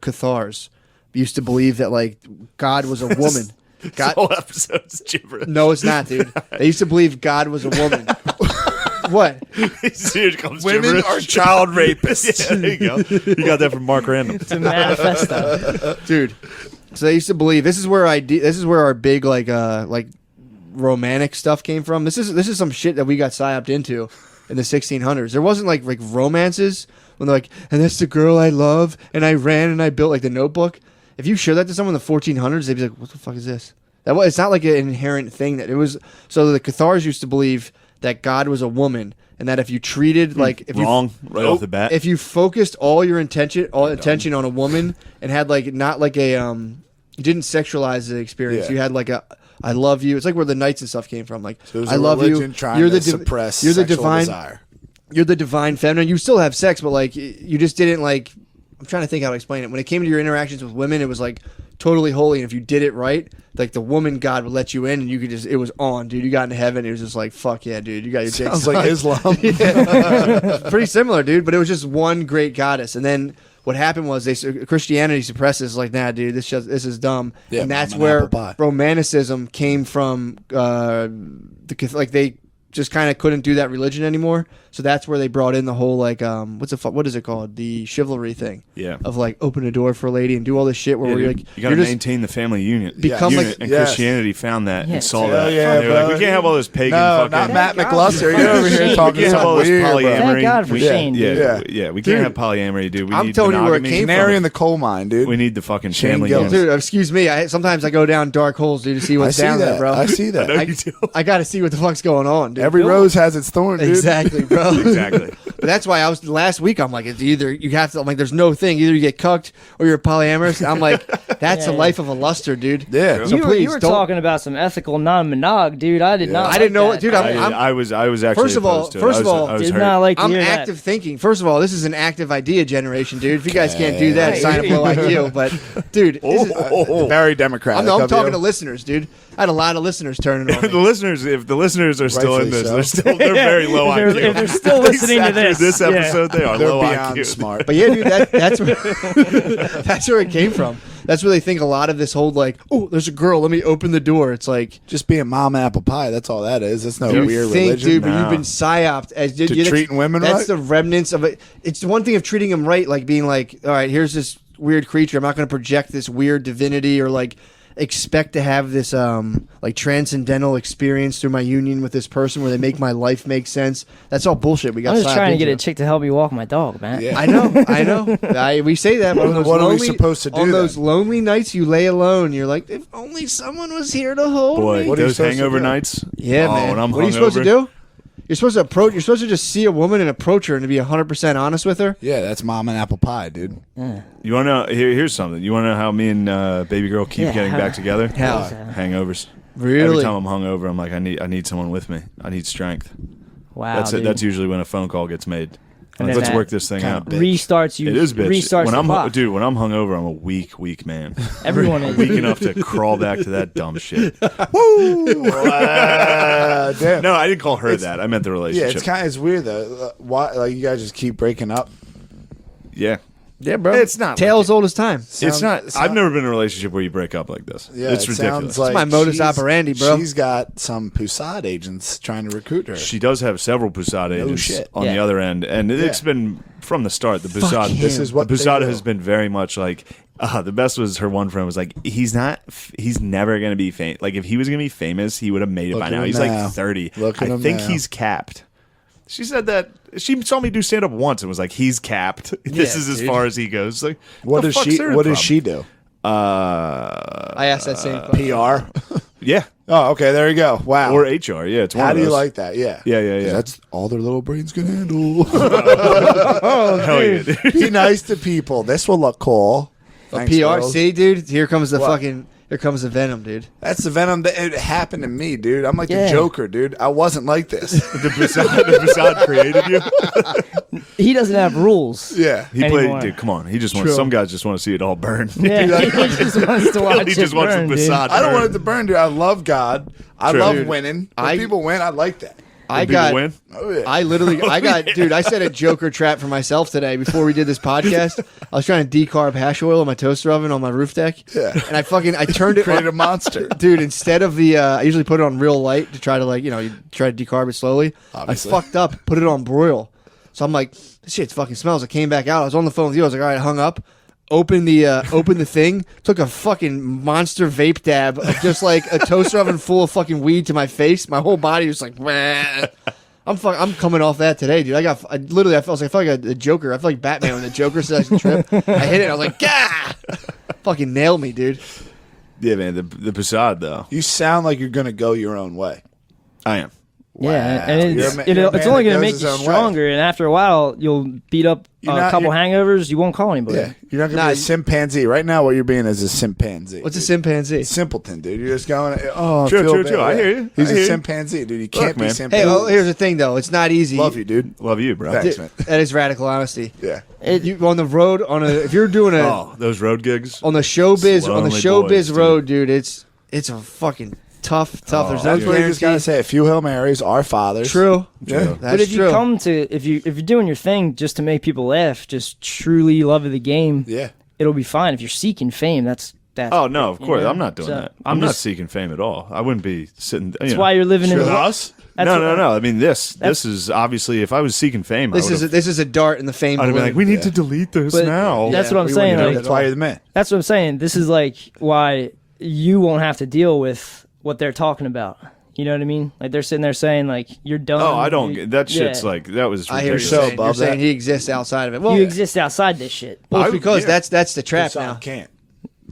Cathars used to believe that like God was a woman. This whole episode's gibberish. No, it's not, dude. They used to believe God was a woman. What? Here comes Women gibberish. are child rapists. Yeah, there you go. You got that from Mark Random. It's a manifesto. Dude. So they used to believe this is where our big like romantic stuff came from. This is some shit that we got psyoped into in the 1600s. There wasn't like romances when they're like, and that's the girl I love, and I ran and I built like the Notebook. If you showed that to someone in the 1400s, they'd be like, what the fuck is this? It's not like an inherent thing that it was. So the Cathars used to believe that God was a woman, and that if you treated like if Wrong right off the bat. if you focused all your attention on a woman and had like not like a you didn't sexualize the experience. Yeah. You had like a I love you. It's like where the knights and stuff came from. Like So it was I a love you. religion trying You're to the suppress you're the sexual divine. desire. You're the divine feminine. You still have sex, but like you just didn't like. I'm trying to think how to explain it. When it came to your interactions with women, it was like totally holy. And if you did it right, like the woman God would let you in, and you could just it was on, dude. You got into heaven. It was just like fuck yeah, dude. You got your dick. Sounds like Islam. Pretty similar, dude. But it was just one great goddess. And then what happened was Christianity suppresses like, nah, dude, this is dumb. Yeah, and that's I'm an where apple pie. romanticism came from. They just kind of couldn't do that religion anymore. So that's where they brought in the whole like what is it called, the chivalry thing? Yeah. Of like open a door for a lady and do all this shit where Yeah, we're dude, like you got to you're just maintain the family union. Become Unit, like- and yes. Christianity found that Yeah. and saw Hell that. yeah, And they were like, bro. we can't have all this pagan No, fucking. not Matt Thank McLuster. God. You're over here We talking we can't have all something this weird, bro. polyamory. Thank God for we, Shane, yeah, dude. yeah, we Dude, can't have polyamory, dude. We I'm need telling you where it monogamy. came from. Canary in the coal mine, dude. We need the fucking Shane family Gillis. union. dude. Excuse me. Sometimes I go down dark holes, dude, to see I what's see down that. there, bro. I see that. I know you do. I got to see what the fuck's going on, dude. Every rose has its thorn, dude. Exactly, bro. Exactly. But that's why I was last week. I'm like, it's either you have to. I'm like, there's no thing. Either you get cucked or you're polyamorous. I'm like, that's the Yeah. life of a luster, dude. Yeah. So you please were don't. talking about some ethical non-monog, dude. I did not. I didn't know like it, dude. that. I was actually First of all- opposed to it. first I of was- all, I was did hurt. not like to I'm hear active thinking. First of all, this is an active idea generation, dude. If you guys can't do that, Okay. sign up low IQ. But, dude, this is, Very democratic. I'm of talking you. to listeners, dude. I had a lot of listeners turning on the me. listeners, if the listeners are still in Rightfully this, so. they're very low If they're- IQ. if they're still At least listening to after this, this yeah. episode, they are They're low beyond IQ. smart. But yeah, dude, that's where that's where it came from. That's where they think a lot of this whole like, oh, there's a girl, let me open the door. It's like, Just being mom and apple pie. That's all that is. That's no you weird think, religion. dude, but No. you've been psyoped as treating women That's right? the remnants of it. It's the one thing of treating them right, like being like, all right, here's this weird creature. I'm not going to project this weird divinity or like expect to have this like transcendental experience through my union with this person where they make my life make sense. That's all bullshit. We got. I'm just trying to get a into. chick to help me walk my dog, man. Yeah. I know. We say that, but on those What are we lonely- supposed to do on those then? lonely nights you lay alone? You're like, if only someone was here to hold Boy, me. What are you those supposed to hangover do? nights. Yeah, Oh, man. when I'm What are you supposed to hungover. do? You're supposed to approach. You're supposed to just see a woman and approach her and to be 100% honest with her. Yeah, that's mom and apple pie, dude. You want to know? Here's something. You want to know how me and baby girl keep Yeah, getting how- back together? How? Hangovers. Really? Every time I'm hungover, I'm like, I need someone with me. I need strength. Wow, That's it. dude. That's usually when a phone call gets made. And Like, then let's that work this thing kinda out. bitch. restarts you. It is bitch. Restarts When the I'm clock. dude, when I'm hungover, I'm a weak man. Everyone is. Weak enough to crawl back to that dumb shit. Damn. No, I didn't call her that. I meant the Yeah, relationship. it's weird though. Why, like, you guys just keep breaking up? Yeah. Yeah, bro. It's not tale like as old as time. It's not. I've never been in a relationship where you break up like this. Yeah, It's it ridiculous. sounds like my modus she's- operandi, bro. She's got some Pusad agents trying to recruit her. She does have several Pusad agents shit. on the Yeah. other end, and it's been from the start. The Pusad, him. This is what the they Pusad do. has been very much like. The best was her one friend was like, he's never gonna be famous. Like if he was gonna be famous, he would have made it Look by at now. him He's now. like 30. Look at I him think now. he's capped. She said that she saw me do stand up once and was like, he's capped. This Yeah, is as dude. far as he goes. Like, What the does fuck's she? her What does problem? she do? I asked that same question. PR. Yeah, Oh, okay. There you go. Wow. or HR. Yeah, it's one How of do you those. like that? Yeah. Yeah. 'Cause that's all their little brains can handle. Hell yeah, dude. Be nice to people. This will look cool. Thanks, PR. girls. See, dude. Here comes the What? fucking. Here comes the venom, dude. That's the venom that it happened to me, dude. I'm like Yeah. the Joker, dude. I wasn't like this. the Pusad created you. He doesn't have rules. Yeah. He Anymore. played. Dude, come on. He just wants. True. Some guys just want to see it all burn. Yeah, he just wants to watch He it just wants burn, the dude. Pusad. I don't want it to burn, dude. I love God. I True. love Dude, winning. When I- people win, I like that. I People got. win. Oh, yeah. I literally. I got. Dude. I set a Joker trap for myself today before we did this podcast. I was trying to decarb hash oil in my toaster oven on my roof deck. Yeah. And I turned it. Created a monster. Dude, instead of the, I usually put it on real light to try to you try to decarb it slowly. Obviously. I fucked up, put it on broil. So I'm like, this shit fucking smells. I came back out. I was on the phone with you. I was like, all right, I hung up, opened the thing, took a fucking monster vape dab of just like a toaster oven full of fucking weed to my face. My whole body was like, "Wah." I'm coming off that today, dude. I felt like a Joker. I felt like Batman when the Joker says trip. I hit it. I was like, gah! Fucking nailed me, dude. Yeah, man. The Pusad though. You sound like you're going to go your own way. I am. Yeah, and You're it's, a ma- you're a it's man only that going to goes make his you own way. stronger. And after a while, you'll beat up You're a not- couple you're- hangovers. You won't call anybody. Yeah. You're not going to Nah, be a chimpanzee. Right now, what you're being is a chimpanzee. What's a dude. chimpanzee? Simpleton, dude. You're just going, oh, I True, feel true, bad. true. I hear you. He's I hear a you. chimpanzee, dude. You can't Look, be man. chimpanzee. Hey, well, here's the thing, though. It's not easy. Love you, dude. Love you, bro. Thanks, Dude, man. that is radical honesty. Yeah. You on the road if you're doing Oh, those road gigs. on the showbiz Lonely boys, dude. road, dude, it's a fucking tough. There's no That's where you just got to guarantee. say a few Hail Marys, our fathers. True. Yeah. That's But if you true. come to if you're doing your thing just to make people laugh, just truly love the game, Yeah. it'll be fine. If you're seeking fame, that's Oh no, of you course know? I'm not doing So, that. I'm not just- seeking fame at all. I wouldn't be sitting. That's why you're living in With the us? That's No, what- no. I mean, this is obviously. If I was seeking fame, this is a dart in the fame I'd have been balloon. like, we need Yeah. to delete this But now. that's Yeah, what I'm we saying. wouldn't Like, do That's why you're the man. that's what I'm saying. This is like why you won't have to deal with what they're talking about. You know what I mean? Like they're sitting there saying like you're done. Oh, I don't. You- That shit's yeah. like that was I hear what ridiculous. you're so saying. You're above saying that. he exists outside of it. Well, You exist outside this shit. well, it's I- because yeah. that's the trap Some now. can't.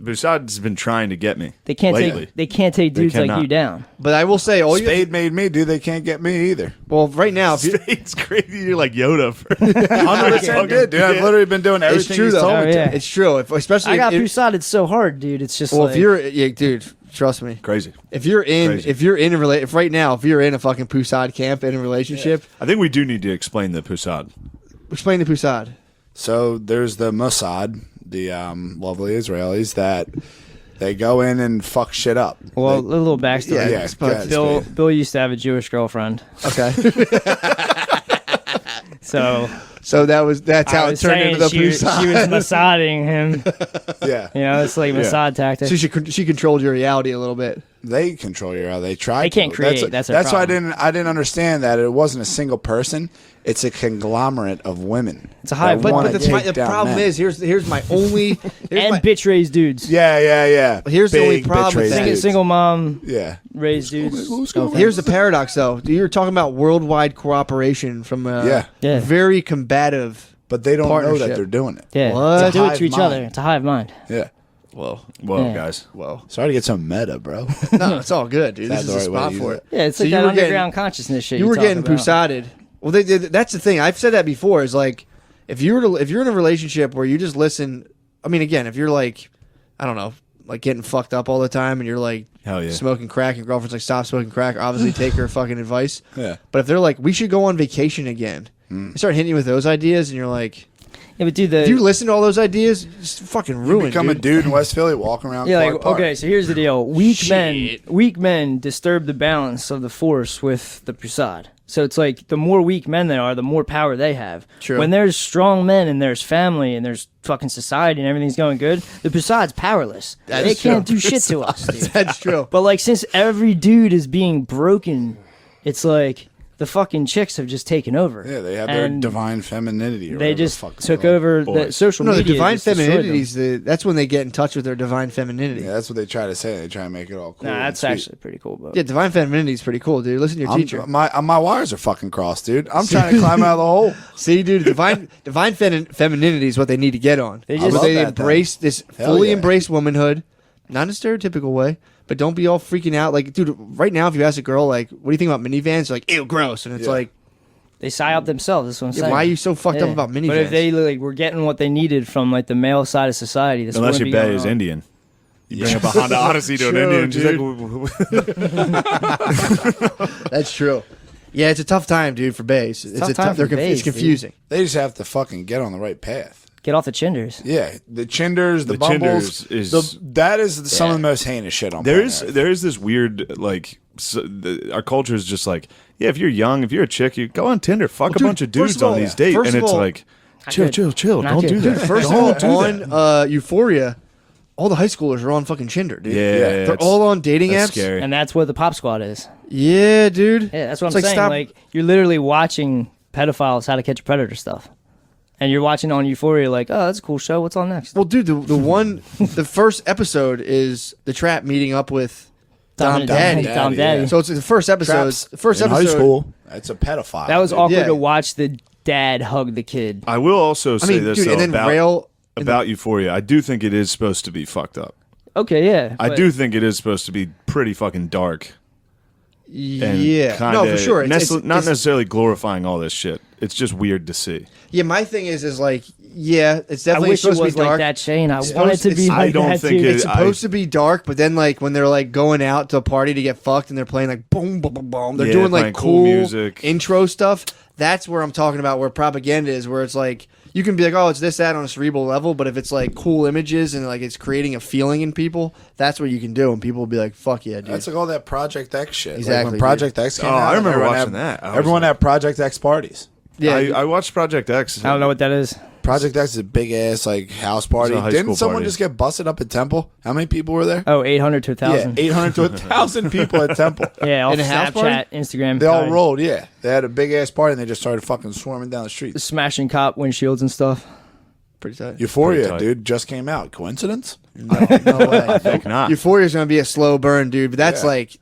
Busad's been trying to get me. They can't lately. take dudes like cannot. you down. But I will say, all you Spade made me, dude. They can't get me either. well right now, if you, It's crazy. You're like Yoda. 100% did, dude. I've literally been doing it's everything true he's though. told Oh, me to. yeah. It's true. Especially I got if, Pusad so hard, dude. It's just well, like if you're dude, trust me. Crazy. If you're in Crazy. if you're in a fucking Pusad camp in a relationship, I think we do need to explain the Pusad. explain the Pusad. So there's the Mossad, the lovely Israelis that they go in and fuck shit up. well, a They- little backstory. yeah, go ahead, Bill Spade. Bill used to have a Jewish girlfriend, Okay. so So that's I how it was turned saying into the she was Pusad. massading him. Yeah. You know, it's like Yeah. Mossad tactic. So she controlled your reality a little bit. They control your reality. They try. They can't to. create. That's why problem. I didn't understand that it wasn't a single person. It's a conglomerate of women. It's a hive. But the problem is here's my only bitch raised dudes. Yeah. Here's the only Big problem with bitch-raised that. dudes. Single mom Yeah. raised dudes. Here's the paradox, though. You're talking about worldwide cooperation from Yeah. very combative. But they don't know partnership. that they're doing it. Yeah, What? they do it Hive to each mind. other. It's a hive mind. Yeah. Whoa, Yeah. guys. whoa. Sorry to get some meta, bro. No, it's all good, dude. That's This is the a right way spot to for use it. Yeah, it's So like you that were underground getting- consciousness shit. You were getting talking about. pusaded. Well, that's the thing. I've said that before. Is like if you're in a relationship where you just listen. I mean, again, if you're like, I don't know, like getting fucked up all the time, and you're like Hell yeah. smoking crack, and your girlfriend's like, stop smoking crack. Obviously, take her fucking advice. Yeah. But if they're like, we should go on vacation again, they start hitting you with those ideas, and you're like, Yeah, but dude, if you listen to all those ideas, you just fucking ruin. Become a dude in West Philly walking around. yeah, Clark like Park. okay. So here's the deal: weak Shit. men disturb the balance of the force with the Prasad. So it's like the more weak men there are, the more power they have. True. When there's strong men and there's family and there's fucking society and everything's going good, the Prasad's powerless. That They is true. can't do shit to us, dude. That's true. But like, since every dude is being broken, it's like the fucking chicks have just taken over. Yeah, they have their And divine femininity. Or They whatever just the fuck it's took called. over the Boys. social No, the media. divine just destroyed them. femininity that's when they get in touch with their divine femininity. Yeah, that's what they try to say. They try to make it all cool. Nah, and that's sweet. actually pretty cool, bro. Yeah, divine femininity is pretty cool, dude. Listen to your teacher. My wires are fucking crossed, dude. I'm trying to climb out of the hole. See, dude, divine femininity is what they need to get on. They They just- just they love that, embrace this Hell fully yeah. embrace womanhood, not in a stereotypical way, but don't be all freaking out. Like, dude, right now, if you ask a girl, like, what do you think about minivans? They're like, ew, gross, and it's Yeah. like, They psy up themselves. That's what I'm yeah, saying. why are you so fucked up about minivans? But if they like were getting what they needed from like the male side of society, this Unless your wouldn't be bae going is on. Indian. You bring up a Honda Odyssey to an True, Indian. She's dude. like, That's true. Yeah, it's a tough time, dude, for bays. It's tough a time tough. for It's bays, confusing. They just have to fucking get on the right path. Get off the chinders. Yeah, the chinders, the, The bumbles, chinders is- that is some of the most heinous shit on planet Earth. there is this weird like our culture is just like, yeah, if you're young, if you're a chick, you go on Tinder, fuck a dude, bunch of first dudes of all- on these dates, first and of it's all- like, Not chill, good. chill, chill, Not don't good. do Dude, that. First of Don't all, do that. on Euphoria, all the high schoolers are on fucking Tinder, dude. Yeah, They're it's- all on dating that's apps. scary. And that's what the Pop Squad is. Yeah, dude. Yeah, that's what It's I'm like, saying. stop- Like you're literally watching pedophiles, How to Catch a Predator stuff, and you're watching on Euphoria. Like, oh, that's a cool show. What's on next? Well, dude, the first episode is the trap meeting up with Dom Daddy. Dom Daddy. So it's the first episode. Traps The first in episode. high school. It's a pedophile. That was dude. awkward Yeah. to watch the dad hug the kid. I will also I say mean, this dude, though, and then about, Rail. about Euphoria. I do think it is supposed to be fucked up. Okay, yeah. I but do think it is supposed to be pretty fucking dark. And Yeah, kinda no, for sure. not It's- necessarily glorifying all this shit. It's just weird to see. Yeah, my thing is like, yeah, it's I definitely wish it supposed was to be dark. like that, Shane. I It's want it to supposed- be it's- I like don't that think too. it- It's supposed to be dark, but then like when they're like going out to a party to get fucked and they're playing like boom, boom, boom, boom, they're Yeah, doing playing like cool cool music. intro stuff. That's where I'm talking about where propaganda is, where it's like you can be like, oh, it's this, that on a cerebral level, but if it's like cool images and like it's creating a feeling in people, that's what you can do, and people will be like, fuck yeah, dude. That's like all that Project X shit. Like Exactly, when Project X came Oh, out, I remember everyone watching had- that. I was Everyone like- had Project X parties. yeah, I watched Project X. I don't know what that is. Project X is a big ass like house party. It was a high Didn't school someone party. just get busted up at Temple? How many people were there? Oh, 800 to 1,000. Yeah, 800 to 1,000 people at Temple. Yeah, off In a house Snapchat, party? Instagram. They all guide. rolled. Yeah, they had a big ass party and they just started fucking swarming down the street. Smashing cop windshields and stuff. pretty tight. Euphoria, tight. dude, just came out. Coincidence? No way. I think not. Euphoria's gonna be a slow burn, dude. But that's Yeah. like,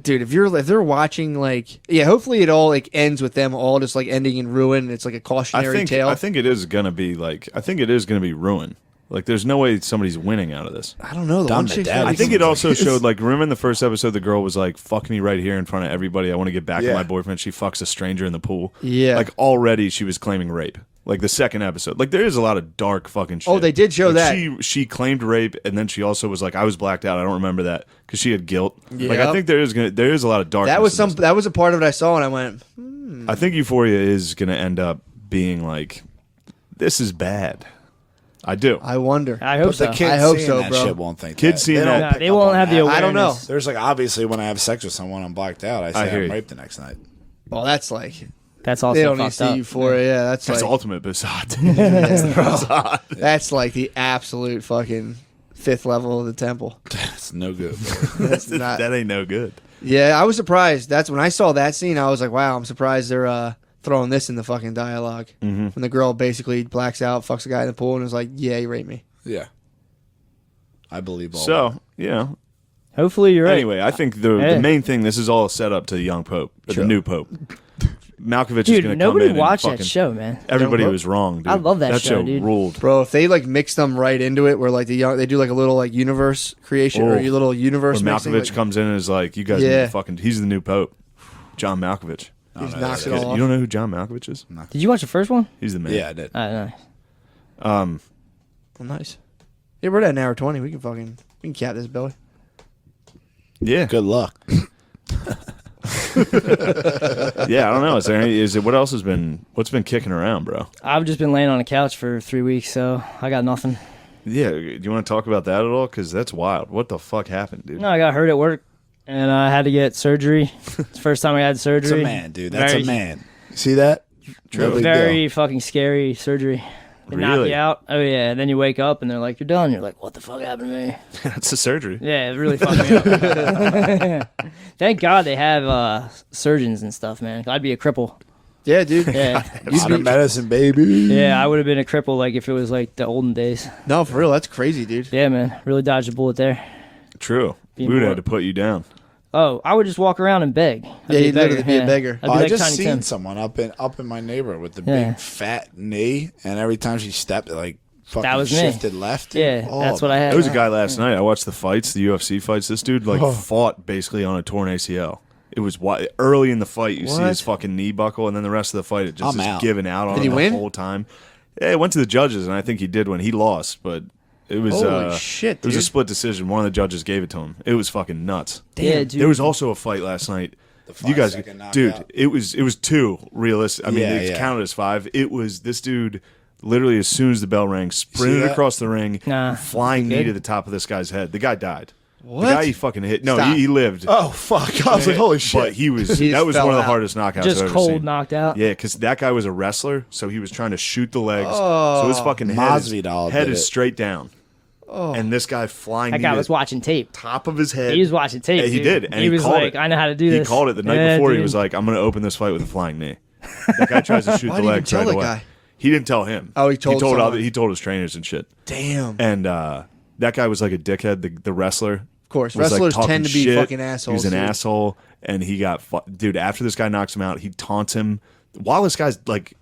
dude, if they're watching, like, yeah, hopefully it all like ends with them all just like ending in ruin. It's like a cautionary tale. I think it is gonna be like. I think it is gonna be ruin. Like, there's no way somebody's winning out of this. I don't know. The Dom one the chick's Daddy. gonna I be think some- it also showed, like, remember in the first episode, the girl was like, fuck me right here in front of everybody. I want to get back at Yeah. my boyfriend. She fucks a stranger in the pool. Yeah. Like, already she was claiming rape. Like, the second episode. Like, there is a lot of dark fucking shit. Oh, they did show Like, that. She claimed rape, and then she also was like, I was blacked out. I don't remember that. Because she had guilt. Like, I Yep. think there is a lot of darkness. That was in this. that was a part of it I saw, and I went, I think Euphoria is going to end up being like, this is bad. I do. I wonder. I hope But the so. kids I hope seeing so, that bro. shit won't think Kids that. seeing They that- don't No, pick they up won't on have the that. awareness. I don't know. There's like, obviously, when I have sex with someone, I'm blacked out. I say hear I'm you. raped the next night. Well, that's like That's also they don't need to fucked see up. Euphoria. Yeah, That's like ultimate bizarre. that's like the absolute fucking 5th level of the temple. That's no good. That's not. That ain't no good. Yeah, I was surprised. That's when I saw that scene. I was like, wow, I'm surprised they're throwing this in the fucking dialogue. Mm-hmm. When the girl basically blacks out, fucks a guy in the pool, and is like, yeah, you raped me. Yeah. I believe all So, yeah. Hopefully you're right. Anyway, I think the main thing, this is all set up to the young pope, or the new pope. Malkovich is Dude, going to come nobody in watched and that fucking, show, man. everybody Young was wrong, dude. I love that show, dude. ruled. Bro, if they like mix them right into it, where like they do like a little like universe creation or your little universe Where mixing, Malkovich like, comes in and is like, you guys need to fucking, he's the new pope. John Malkovich. he just knocks it all off. You don't know who John Malkovich is? Did you watch the first one? He's the man. Yeah, I did. Nice. Well, nice. Yeah, we're at an hour 20. We can cap this, Billy. Yeah. Good luck. Yeah, I don't know. What's been kicking around, bro? I've just been laying on a couch for 3 weeks, so I got nothing. Yeah, do you want to talk about that at all? Because that's wild. What the fuck happened, dude? No, I got hurt at work, and I had to get surgery. It's the first time I had surgery. That's a man, dude. That's a man. See that? True. No big Very deal. fucking scary surgery. They knock Really? you out. Oh, yeah. And then you wake up, and they're like, you're done. You're like, what the fuck happened to me? That's a surgery. Yeah, it really fucked me up. Thank God they have surgeons and stuff, man. I'd be a cripple. Yeah, dude. Yeah, Modern medicine, baby. yeah, I would have been a cripple like if it was like the olden days. No, for real, that's crazy, dude. Yeah, man, really dodged a bullet there. True. Being We would have poor. had to put you down. Oh, I would just walk around and beg. Yeah, you'd literally be a beggar. I'd be I like just Tiny seen Tim. someone up in my neighborhood with the Yeah. big fat knee, and every time she stepped, it like fucking That was me. shifted left. dude. Yeah, Oh, that's what I had. There was a guy last night. I watched the fights, the UFC fights. This dude fought basically on a torn ACL. It was early in the fight. You see his fucking knee buckle, and then the rest of the fight, it just I'm is out. giving out on Did he him win? the whole time. Yeah, it went to the judges, and I think he did win. He lost, but it was Holy shit, It was a dude. split decision. One of the judges gave it to him. It was fucking nuts. Yeah, dude. There was also a fight last night. The You guys, 5-second knockout. dude, it was two realistic. I mean, Yeah, it's yeah. counted as 5. It was this dude. Literally, as soon as the bell rang, sprinted that? across the ring, Nah. flying knee Good. to the top of this guy's head. The guy died. What? The guy he fucking hit. No, Stop. he lived. Oh fuck! I was like, holy shit! But he was. He that just was fell one of the out. hardest knockouts I've just ever cold seen. knocked out. Yeah, because that guy was a wrestler, so he was trying to shoot the legs. Oh. So his fucking Masvidal head did is it. straight down. Oh. And this guy flying That guy knee was to watching tape. top of his head. He was watching tape. Yeah, he dude. did. And he was called like, it. I know how to do He this. called it the night Yeah, before. He dude. was like, I'm going to open this fight with a flying knee. That guy tries to shoot Why the did he legs tell right that away. guy? He didn't tell him. Oh, he told someone. he told his trainers and shit. Damn. And that guy was like a dickhead, the wrestler. Of course, was, like, wrestlers talking tend to be shit. fucking assholes. He was an dude. asshole, and he got dude. After this guy knocks him out, he taunts him while this guy's like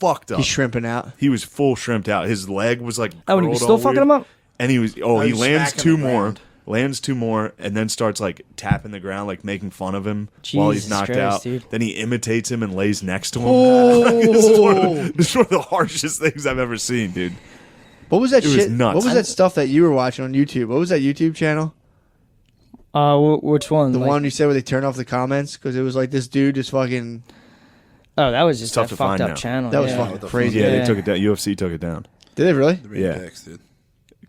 fucked up. He's shrimping out. He was full shrimped out. His leg was like Oh, and he was curled still all fucking weird. him up? And he was he was lands smacking 2 the more, ground. lands 2 more, and then starts like tapping the ground, like making fun of him while he's Jesus knocked Christ, out. dude. Then he imitates him and lays next to him. Oh. This is one of the harshest things I've ever seen, dude. What was that It was shit? nuts. What was that stuff that you were watching on YouTube? What was that YouTube channel? Which one? The Like- one you said where they turned off the comments because it was like this dude just fucking. Oh, that was just tough a to fucked find up now. channel. That was yeah. fucking crazy. Yeah, Yeah. they took it down. UFC took it down. Did they really? Yeah. Picks, dude.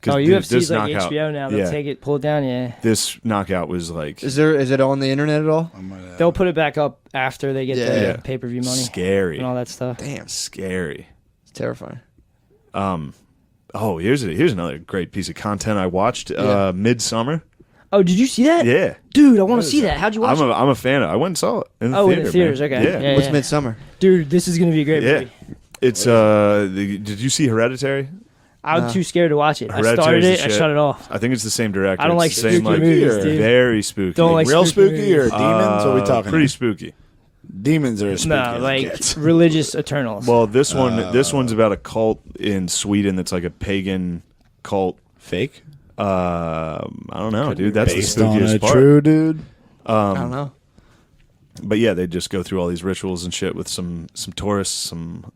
'Cause Oh, dude, UFC's this like knockout- HBO now. They'll yeah. take it, pull it down. Yeah, This knockout was like Is it on the internet at all? I might have- they'll put it back up after they get Yeah. the Yeah. pay per view money scary. and all that stuff. Damn, Scary. it's terrifying. Oh, here's another great piece of content I watched. Yeah. Midsummer. Oh, did you see that? Yeah. Dude, I want to see that. How'd you watch it? I'm a fan of it. I went and saw it in the Oh, in theater. the theaters. man. Okay. Yeah. Yeah. What's Midsummer? Dude, this is gonna be a great Yeah. movie. It's did you see Hereditary? I'm too scared to watch it. I Hereditary's started the it, I shit. shut it off. I think it's the same director. I don't It's like the same, spooky movies, or- dude. Very spooky. Don't like real spooky spooky or movies. demons? What are we talking? Pretty about? spooky. Demons are as spooky. No, as it like gets. religious Eternals. Well, this one's about a cult in Sweden that's like a pagan cult. fake. I don't know, dude. That's the Based on spookiest a part. true dude. I don't know. But yeah, they just go through all these rituals and shit with some tourists, some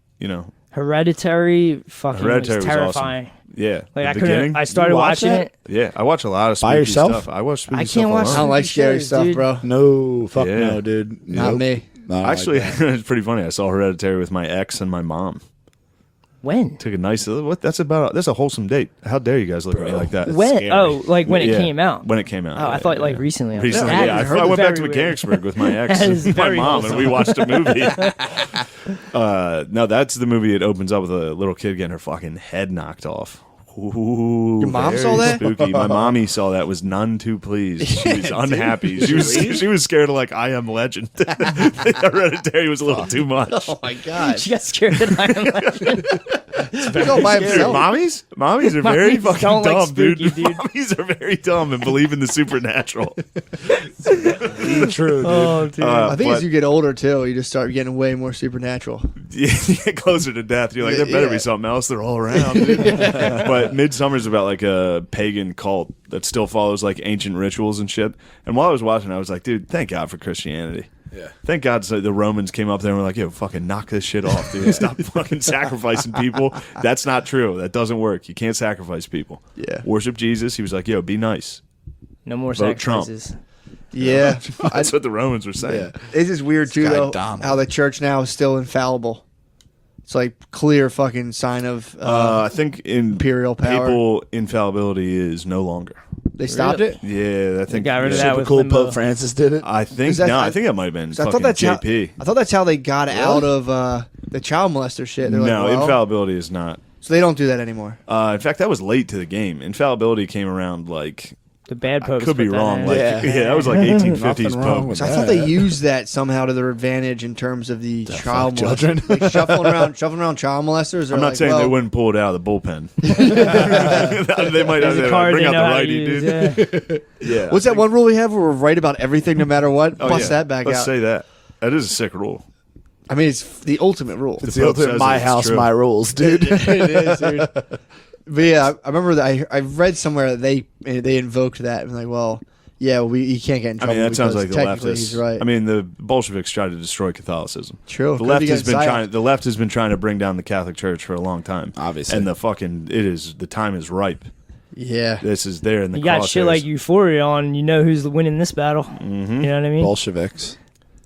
Hereditary fucking Hereditary was was terrifying. awesome. Yeah, Like I the couldn't. beginning. I started You watch watching that? it. Yeah, I watch a lot of spooky By yourself? stuff. I watch spooky I stuff can't watch I alone. don't like Spooky scary shows, stuff, dude. bro. No, fuck Yeah. no, dude. Not Nope. me. Not like Actually, that. it's pretty funny. I saw Hereditary with my ex and my mom. When? Took a nice. That's a wholesome date. How dare you guys look at me like that? When? scary. Oh, like when it Yeah, came out. When it came out. Oh, I thought like recently. I was Recently, like, yeah. that is I went back to very weird. Mechanicsburg with my ex That is and my very mom, and we watched a movie. No, that's the movie. It opens up with a little kid getting her fucking head knocked off. Ooh, Your mom very saw that? Spooky. My mommy saw that. Was none too pleased. She was unhappy. She was scared of like I Am Legend. Hereditary was a little too much. Oh my god. She got scared that I Am Legend. He's all by Dude, himself. mommies are very Mommies fucking don't dumb, like spooky, dude. dude. Mommies are very dumb and believe in the supernatural. True, dude. Oh, dude. I think but- as you get older too, you just start getting way more supernatural. You get closer to death. You're like, there better Yeah. be something else. They're all around. Dude. But Midsummer's about like a pagan cult that still follows like ancient rituals and shit. And while I was watching, I was like, dude, thank God for Christianity. Yeah. Thank God the Romans came up there and were like, yo, fucking knock this shit off, dude. Stop fucking sacrificing people. That's not true. That doesn't work. You can't sacrifice people. Yeah. Worship Jesus. He was like, yo, be nice. No more Vote Trump. sacrifices. Yeah. That's what the Romans were saying. It's just weird too guy though dominant. how the church now is still infallible. It's like clear fucking sign of I think in imperial power. papal infallibility is no longer. They stopped Really? it. Yeah, I think got rid of yeah. that Super with cool limbo. Pope Francis did it. I think Is that- I think that might have been So I fucking thought that's JP. I thought that's how they got out of the child molester shit. They're No, like, well, infallibility is not. so they don't do that anymore. In fact, that was late to the game. Infallibility came around like The bad I popes could be put that wrong. in. Like Yeah. that was like 1850s Nothing wrong Pope. with So I that. thought they used that somehow to their advantage in terms of the child fuck children? molesters, like shuffling around child molesters. They're I'm not like, saying well, they wouldn't pull it out of the bullpen. they might have There's a to card bring they out know the how to righty, use. dude. Yeah. Yeah. What's that one rule we have where we're right about everything no matter what? Oh, Bust yeah. that back Let's out. say that. That is a sick rule. I mean, it's the ultimate rule. It's The the Pope ultimate says my it's house, true. my rules, dude. It is, dude. But yeah, I remember that I read somewhere that they invoked that and like, well, yeah, he can't get in I trouble. mean, that sounds because like the technically leftists. He's right. I mean, the Bolsheviks tried to destroy Catholicism. True. The Could left be has been against trying. The left has been trying to bring down the Catholic Church for a long time. Obviously. and the time is ripe. yeah. This is there in the. You got shit crosshairs. like Euphoria on, you know who's winning this battle. Mm-hmm. You know what I mean? Bolsheviks.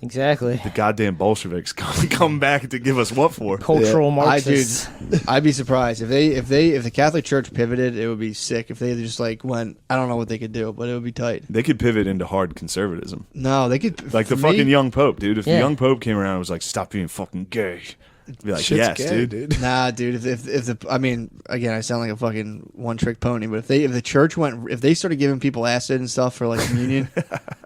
Exactly. the goddamn Bolsheviks come back to give us what for? Cultural Marxists. I'd be surprised if the Catholic Church pivoted. It would be sick if they just like went. I don't know what they could do, but it would be tight. They could pivot into hard conservatism, No, they could like the for fucking me- young pope, dude. If the Yeah. young pope came around and was like, "Stop being fucking gay," I'd be like, Shit's "Yes, gay, dude." Nah, dude. If the I mean, again, I sound like a fucking one trick pony, but if the church if they started giving people acid and stuff for like communion,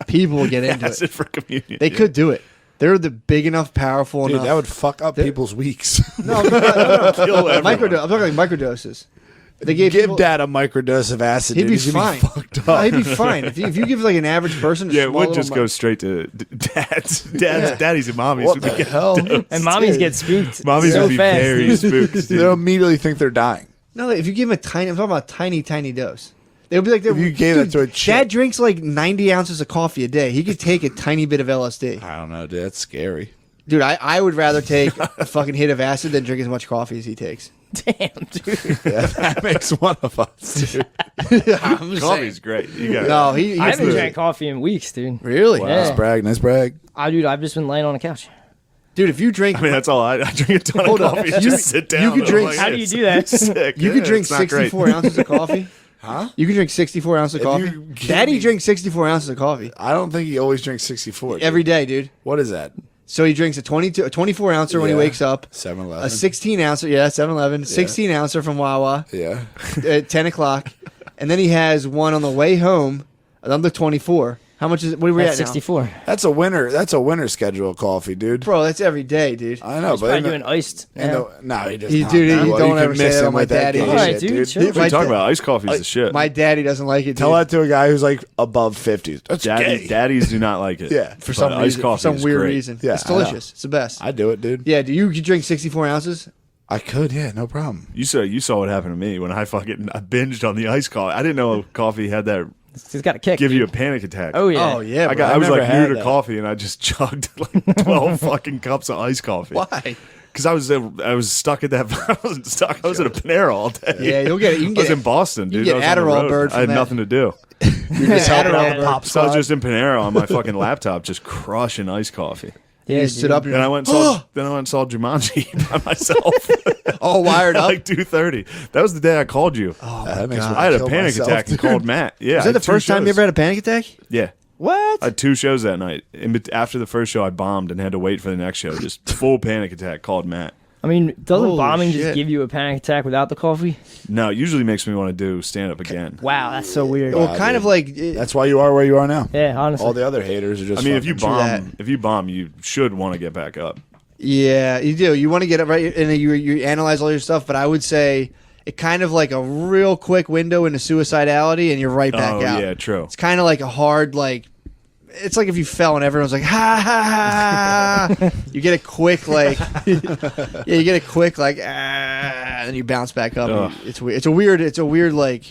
people would get into That's it. it for communion. They yeah. could do it. They're the big enough, powerful Dude, enough. that would fuck up They're- people's weeks. no, I'm talking kill about everyone. I'm talking like microdoses. They gave Give people, Dad a microdose of acid. He'd dude. be He's gonna fine. fucked No, up. he'd be fine if you give like an average person. a Yeah, it small would little just go straight to daddies and mommies. What would be the getting hell? dosed. And mommies get spooked. Mommies so would be fast, very dude. spooked. dude. They'll immediately think they're dying. No, if you give him a tiny, I'm talking about a tiny dose. They'll be like, If you gave that to a chick. Dad drinks like 90 ounces of coffee a day. He could take a tiny bit of LSD. I don't know, dude. That's scary. Dude, I would rather take a fucking hit of acid than drink as much coffee as he takes. Damn, dude. Yeah, that makes one of us, dude. I'm just Coffee's saying. great. You got No, he I haven't the- drank coffee in weeks, dude. Really? Yeah. Nice brag. Nice brag. Dude, I've just been laying on the couch. Dude, if you drink, I mean, that's all. I drink a ton Hold of up. coffee. You- and just sit down. you could and I'm drink- like, How do you it's do that? Sick. you Yeah, could drink it's not great. 64 ounces of coffee. Huh? You could drink 64 ounces of If coffee. you give Daddy me- drinks 64 ounces of coffee I don't think he always drinks 64. dude. every day, dude. What is that? So he drinks a 24 ouncer when he Yeah. wakes up, 7-Eleven. a 16 ouncer, 7-Eleven, 16 ouncer from Wawa Yeah. at 10 o'clock, and then he has one on the way home, another 24. How much is it? What are we That's at now? 64. That's a winter. That's a winter schedule of coffee, dude. Bro, that's every day, dude. I know, He's but probably in the- doing iced. in Yeah. the- no, he does He- not. dude, he Well, don't you ever can say miss that him on my with that daddy. gay All right, shit, dude, dude. chill. What are My you talking da- about? Iced coffee is the shit. My daddy doesn't like it, dude. Tell that to a guy who's like above 50. That's gay. Daddies do not like it. Yeah. for But some iced reason, for coffee some is weird great. reason. Yeah, It's I know. delicious. It's the best. I do it, dude. Yeah, do you drink 64 ounces? I could, yeah, no problem. You saw what happened to me when I binged on the iced coffee. I didn't know coffee had that He's got a kick. give dude. you a panic attack. Oh, yeah. Oh, yeah, I bro. was never like had new to that. coffee and I just chugged like 12 fucking cups of iced coffee. Why? Because I was stuck at that. I wasn't stuck. I was at a Panera all day. Yeah, you'll get it. You can I was get in Boston, dude. get I was on the Adderall road. bird I had from that. nothing to do. You're just helping out Adderall the pop. So I was just in Panera on my fucking laptop, just crushing iced coffee. Yeah, You sit dude. up and Then I went and saw Jumanji by myself all wired at up. like 2:30. That was the day I called you. That makes me I had a kill panic myself, attack and dude. called Matt. Yeah, Is that the first time you ever had a panic attack? Yeah. What? I had 2 shows that night. After the first show, I bombed and had to wait for the next show. Just full panic attack. Called Matt. I mean, doesn't Holy bombing shit. just give you a panic attack without the coffee? No, it usually makes me want to do stand up again. Wow, that's so weird. Well, kind of like That's why you are where you are now. Yeah, honestly. All the other haters are just. I mean, if you fucking- bomb, you should want to get back up. yeah, you do. You want to get it right, and you analyze all your stuff. But I would say it kind of like a real quick window into suicidality, and you're right back Oh, out. yeah, true. It's kind of like a hard like. It's like if you fell and everyone's like ha ha ha. You get a quick like, yeah, you get a quick like, and then you bounce back up. Ugh. It's weird. It's a weird like.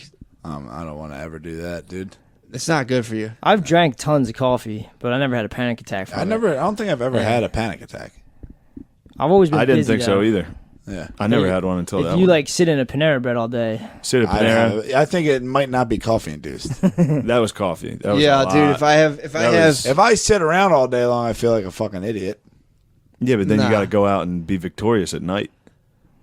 I don't want to ever do that, dude. It's not good for you. I've drank tons of coffee, but I never had a panic attack from it. I don't think I've ever had a panic attack. I've always been I didn't busy, think so though. either. Yeah. I never had one until If that you one. like sit in a Panera Bread all day, Sit at Panera. I think it might not be coffee induced. That was coffee. That was Yeah, a lot. dude. If I have, If I sit around all day long, I feel like a fucking idiot. Yeah, but then Nah. you got to go out and be victorious at night.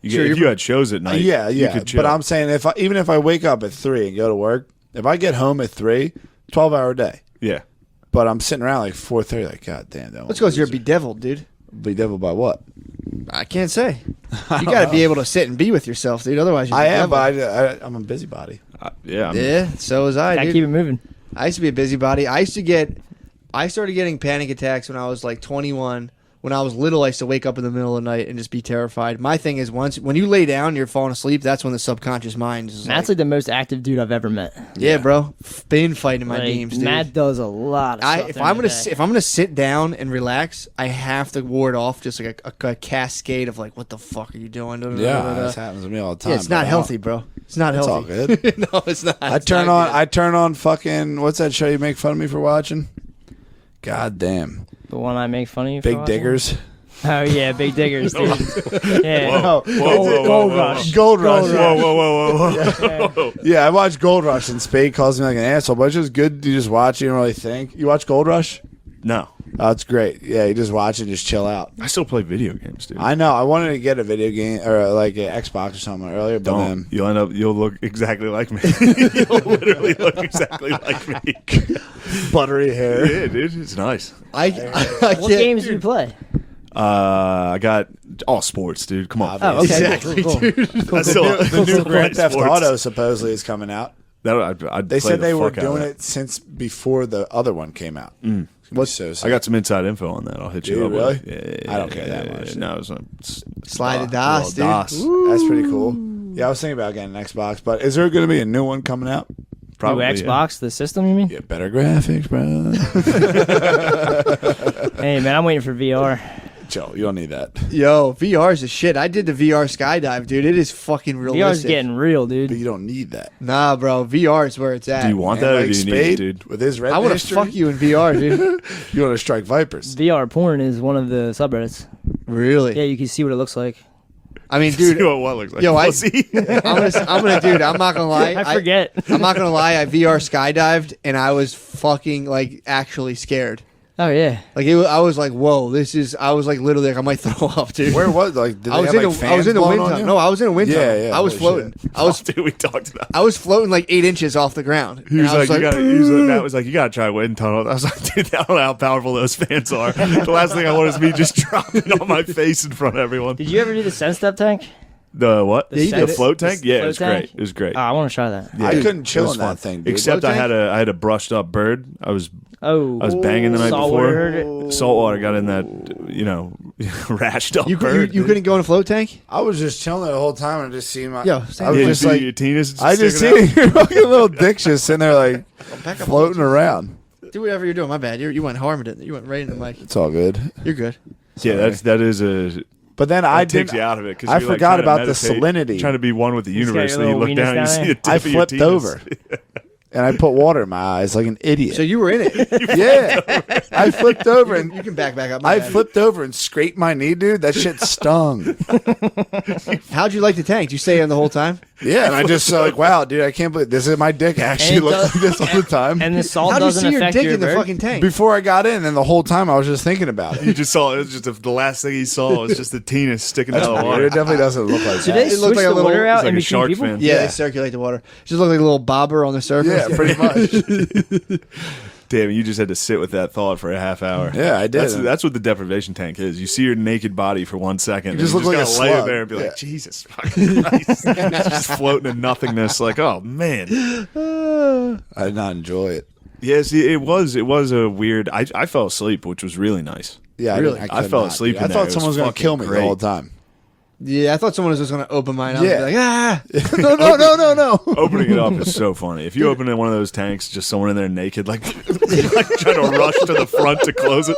Sure, If you're- you had shows at night, Yeah, you yeah. could chill. But I'm saying even if I wake up at 3 and go to work, if I get home at 3, 12-hour day. yeah. But I'm sitting around like 4:30, like, God damn, that let's go. You're bedeviled, dude. bedeviled by what? I can't say. You got to be able to sit and be with yourself, dude. Otherwise, you're I am, bedeviled. but I'm a busybody. Yeah. Yeah, so was I, I dude. keep it moving. I used to be a busybody. I started getting panic attacks when I was like 21. When I was little, I used to wake up in the middle of the night and just be terrified. My thing is, when you lay down, you're falling asleep. That's when the subconscious mind is Matt's like the most active dude I've ever met. yeah, bro. Been fighting my Like, games, dude. Matt does a lot of stuff. If I'm gonna sit down and relax, I have to ward off just like a cascade of like, what the fuck are you doing? Yeah, this happens to me all the time. Yeah, it's not but I healthy, bro. It's not It's all healthy. good. No, it's not. I It's turn not on. good. I turn on fucking. What's that show you make fun of me for watching? God damn, The one I make fun of you for Big watching? Diggers. Oh, yeah, Big Diggers, dude. Yeah. Whoa, whoa, whoa, Gold whoa, Rush. Gold Rush. Whoa, whoa, whoa, whoa, whoa. Yeah, I watched Gold Rush, and Spade calls me like an asshole, but it's just good to just watch. You don't really think. You watch Gold Rush? No. Oh, it's great. Yeah, you just watch it, just chill out. I still play video games, dude. I know. I wanted to get a video game or like an Xbox or something earlier, but Don't. You'll look exactly like me. You'll literally look exactly like me. buttery hair. Yeah, dude. It's nice. I What can't- games do you play? I got all sports, dude. Come on. Oh, okay. Exactly, Cool. I still, The new still play Grand Theft sports. Auto supposedly is coming out. I'd They play said the they were fuck out of doing that. it since before the other one came out. What's so sick. I got some inside info on that. I'll hit you Do up you with really? it. I don't care that much. No, it's Slide a of DOS, dude. That's pretty cool. Yeah, I was thinking about getting an Xbox, but is there going to be a new one coming out? Probably New Xbox, the system, you mean? Yeah, better graphics, bro. Hey, man, I'm waiting for VR. Joe, you don't need that. Yo, VR is a shit. I did the VR skydive, dude. It is fucking VR's realistic. getting real, dude. But you don't need that. Nah, bro. VR is where it's at. Do you want And that or like do you need it, Spade, dude? with his red I want to history, fuck you in VR, dude. You want to strike vipers. VR porn is one of the subreddits. Really? Yeah, you can see what it looks like. I mean, See dude. what looks like. Yo, I- Pussy. Dude, I'm not gonna lie. I forget. I'm not gonna lie. I VR skydived and I was fucking like actually scared. Oh, yeah. Like I was like, whoa, this is. I was like literally like I might throw up, dude. Where was like? Did I was they in have, like, I was fans in the blowing wind on tunnel. you? No, I was in a wind Yeah, tunnel. yeah, I was holy floating. shit. I was Dude, we talked about. I was floating like 8 inches off the ground. He And was I like, Matt was like, you gotta try wind tunnel. I was like, dude, I don't know how powerful those fans are. The last thing I want is me just dropping on my face in front of everyone. Did you ever do the Sense Step tank? The what? The The sense- float tank? the Yeah, it float was tank? great. It was great. Oh, I want to try that. I Dude, couldn't chill it was in that fun. thing, dude. Except Float I tank? had a brushed up bird. I was Oh. banging the night Saltwater before. heard it. Saltwater got in that, rashed up You bird. couldn't go in a float tank? I was just chilling there the whole time and just seeing my. Yo, I was stand Yeah, just see like, your penis I just sticking see out? your fucking little dick just sitting there like Back up. floating around. Do whatever you're doing. My bad. You went hard it. You went right in the mic. It's all good. You're good. Yeah, that is a. But then I I takes did. you out of it. 'Cause I you're, like, forgot trying to about the meditate, salinity. Trying to be one with the He's got universe, your and you little look down and you weenus see down the tip I of your flipped penis. over. And I put water in my eyes like an idiot. So you were in it. yeah, I flipped over and You can back up. My I bad. flipped over and scraped my knee, dude. That shit stung. How'd you like the tank? Did you stay in the whole time? Yeah, and I just like, wow, dude, I can't believe this is my dick actually And it looks does- like this all the time. And the salt How'd you doesn't see your affect dick your in the bird? fucking tank? Before I got in, and the whole time I was just thinking about You it. just saw it was just the last thing he saw was just the penis sticking out of the It water. definitely doesn't look like Do that. they It switch looked like a the little- water it's out like in a between shark people? fin. Yeah, Yeah. they circulate the water. Just look like a little bobber on the surface. Yeah, pretty much. Damn, you just had to sit with that thought for a half hour. Yeah, I did. That's what the deprivation tank is. You see your naked body for 1 second. You just and look like a gotta lay slug. there and be Yeah. like, Jesus fucking Christ. Just floating in nothingness. Like, oh, man. I did not enjoy it. Yes, it was a weird... I fell asleep, which was really nice. Yeah, Really? I I fell asleep I in there. thought It someone was was going to kill fucking me the great. whole time. Yeah, I thought someone was just gonna open mine up. Yeah. And be like, ah. No. Opening it up is so funny. If you open in one of those tanks, just someone in there naked, like trying to rush to the front to close it.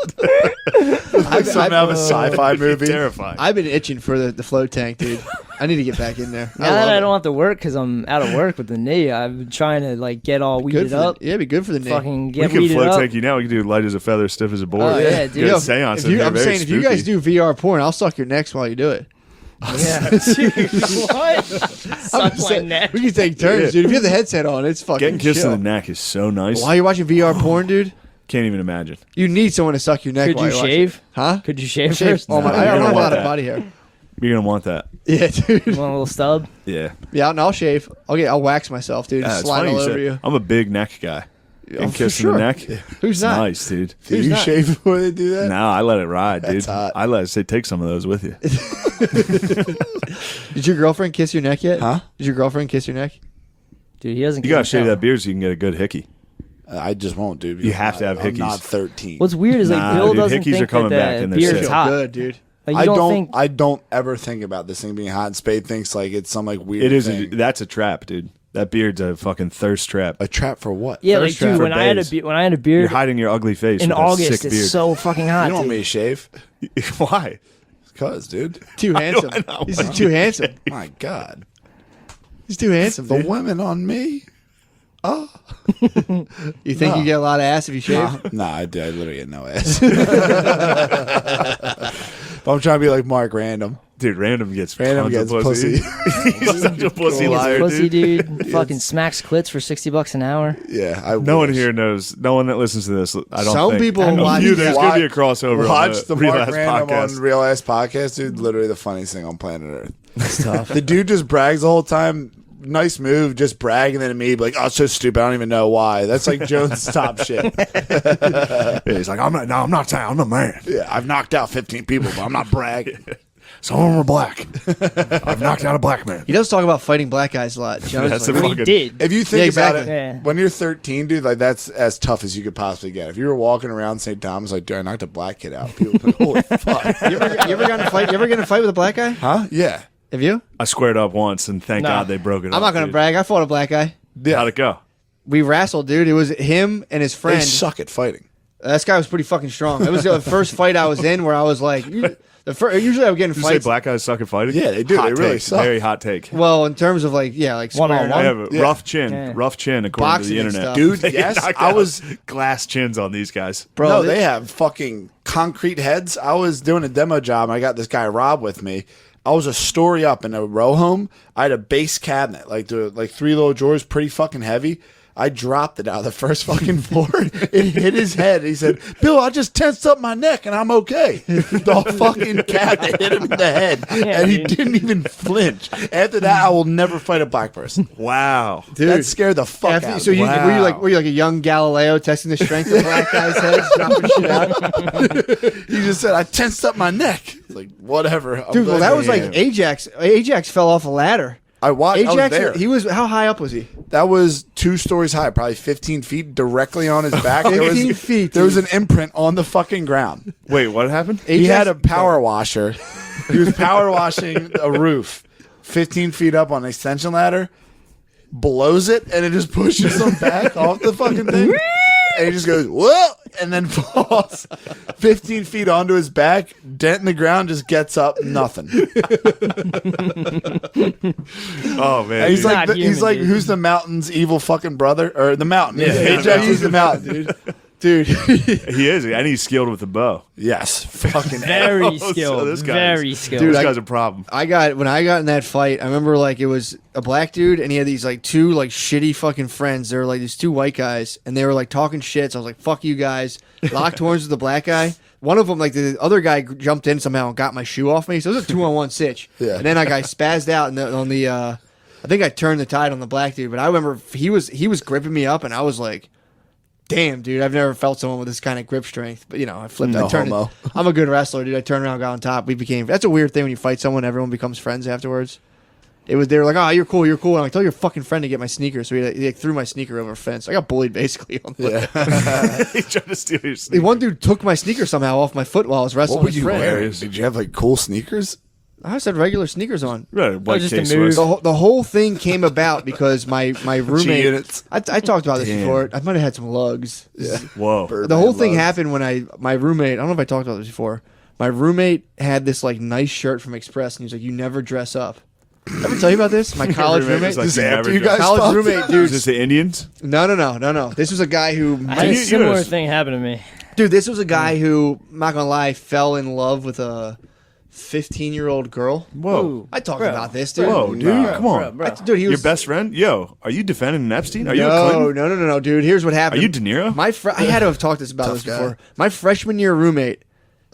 Like something out of a sci-fi movie. Terrifying. I've been itching for the float tank, dude. I need to get back in there. Now that love I it. don't have to work because I'm out of work with the knee, I've been trying to like get all Good weeded for up. yeah, it'd be good for the knee. Fucking We get can weeded float up. tank you now. We can do light as a feather, stiff as a board. Oh, yeah, dude. Get Yo, a seance if you, in here, I'm very saying if you guys spooky. do VR porn, I'll suck your necks while you do it. Yeah, dude, what? Suck my neck. We can take turns, Yeah. dude. If you have the headset on, it's fucking Getting kissed chill. in the neck is so nice. While you're watching VR porn, dude, Can't even imagine. you need someone to suck your neck. Could while you you're watching. shave? Huh? Could you shave Shave. first? Oh my! No, I you're don't gonna have a want lot of that. body hair. You're gonna want that. Yeah, dude. Want a little stub? Yeah. Yeah, and I'll shave. I'll wax myself, dude. It's Slide funny all you over said- you. I'm a big neck guy. Getting for kissed in sure. the neck. Who's It's not? nice, dude. Do Who's you not? shave before they do that? No, I let it ride, dude. That's hot. I let it say take some of those with you. Did your girlfriend kiss your neck yet? Huh? Did your girlfriend kiss your neck? Dude, he doesn't. You gotta kiss shave himself. that beard so you can get a good hickey. I just won't, dude. You have to have I'm hickeys. not 13. What's weird is like Nah, Bill dude, doesn't hickeys think are coming that back the and they're beard's sick. hot. Good, dude. Like, you I don't don't. think I don't ever think about this thing being hot. And Spade thinks like it's some like weird. It is. thing. That's a trap, dude. That beard's a fucking thirst trap. A trap for what? Yeah, like Thirst trap dude, for when I had a babes. when I had a You're beard hiding your ugly face in with a August, sick it's beard. so fucking hot. You don't want dude. me to shave? Why? Cause, dude. Too handsome. know. He's just too handsome. My God. He's too handsome, The dude. women on me. You think No. you get a lot of ass if you shave? Nah, I literally get no ass. But I'm trying to be like Mark Random. Dude, random gets Random tons gets of pussy. He's such a pussy He gets liar, pussy, dude. dude. Fucking smacks clits for $60 an hour. Yeah, I No one wish. here knows. No one that listens to this. I don't. Some think. people I know watch- you. There's watch- gonna be a crossover. Watch on the Real Mark Ass Random podcast. on Real Ass Podcast, dude. Literally the funniest thing on planet Earth. It's tough. The dude just brags the whole time. Nice move, just bragging, and then me be like, "Oh, it's so stupid. I don't even know why." That's like Jones' top shit. Yeah, he's like, I'm not saying I'm the man. Yeah, I've knocked out 15 people, but I'm not bragging. Some of them are black. I've knocked out a black man. He does talk about fighting black guys a lot. Jones That's like, a We fucking- did. If you think Yeah, exactly. about it, Yeah. when you're 13, dude, like that's as tough as you could possibly get. If you were walking around St. Thomas, like, dude, I knocked a black kid out. People would be like, holy fuck. you ever gotten in a fight? You ever get in a fight with a black guy? Huh? Yeah. Have you? I squared up once, and thank No. God they broke it. I'm not gonna dude. brag. I fought a black guy. How'd it go? We wrestled, dude. It was him and his They friend. suck at fighting. This guy was pretty fucking strong. It was the first fight I was in where I was like, usually I would get in Did you say fights. black guys suck at fighting? Yeah, they do. Hot They really take. suck. Very hot take. Well, in terms of like, yeah, like One-on-one. I squaring. have a Yeah. rough chin. Yeah. Rough chin, according Boxing to the and internet. stuff. Dude, They yes, knock I out was. glass chins on these guys. Bro, No, they have fucking concrete heads. I was doing a demo job. And I got this guy Rob with me. I was a story up in a row home. I had a base cabinet, like 3 little drawers, pretty fucking heavy. I dropped it out of the first fucking floor. It hit his head. He said, "Bill, I just tensed up my neck and I'm okay." The fucking cabinet hit him in the head, Yeah, and he dude. didn't even flinch. After that, I will never fight a black person. Wow. Dude. That scared the fuck out of So me. were you like a young Galileo testing the strength of black guys' heads, dropping shit out? He just said, "I tensed up my neck." It's like, whatever. I'm Dude, well, glad that you're was like here. Ajax. Ajax fell off a ladder. I watched. I was Ajax, there. he was how high up was he? That was 2 stories high, probably 15 feet directly on his back. 15 feet, There was dude. an imprint on the fucking ground. Wait, what happened? He Ajax- had a power washer. He was power washing a roof 15 feet up on an extension ladder, blows it, and it just pushes him back off the fucking thing. And he just goes, whoa, and then falls 15 feet onto his back, dent in the ground, just gets up, nothing. Oh man, And he's dude. like, not he's human, like, dude. who's the mountain's evil fucking brother? Or the mountain. Yeah, Ajax is the mountain, dude. Dude, he is, and he's skilled with the bow. Yes. Fucking Very Oh, so skilled. this guy's- Very skilled. Dude, This I- guy's a problem. when I got in that fight, I remember like it was a black dude and he had these like 2 like shitty fucking friends. They were like these 2 white guys and they were like talking shit. So I was like, "Fuck you guys." Locked horns with the black guy. One of them, like the other guy, jumped in somehow and got my shoe off me. So it was a 2-on-1 sitch. Yeah. And then I got spazzed out and on the. I think I turned the tide on the black dude, but I remember he was gripping me up and I was like, damn, dude, I've never felt someone with this kind of grip strength. But, I flipped. No I turned. homo. I'm a good wrestler, dude. I turned around, got on top. That's a weird thing when you fight someone, everyone becomes friends afterwards. They were like, oh, you're cool. And I'm like, tell your fucking friend to get my sneaker. So he threw my sneaker over a fence. I got bullied basically. He tried to steal your sneakers. One dude took my sneaker somehow off my foot while I was wrestling What were with you friend. wearing? Did you have like cool sneakers? I just had regular sneakers on. Right, white just a case move. was. The whole thing came about because my roommate. units. I talked about this Damn. before. I might have had some lugs. Yeah. Whoa. The whole thing happened when my roommate. I don't know if I talked about this before. My roommate had this like nice shirt from Express, and he was like, "You never dress up." Ever tell you about this? My college roommate. was like, This you after never you dress- guys College fucked? roommate, dude. Is this the Indians? No. This was a guy who, I had a you- similar you're- thing happen to me. dude. This was a guy who, I'm not gonna lie, fell in love with a 15-year-old girl. Whoa. Ooh. I talked Bro. about this, dude. Whoa, dude. Nah. Come on. Bro. Dude, he Your was best friend? Yo, are you defending Epstein? Are you a Clinton? no, dude. Here's what Are happened. you De Niro? I had to have talked about this guy. before. My freshman year roommate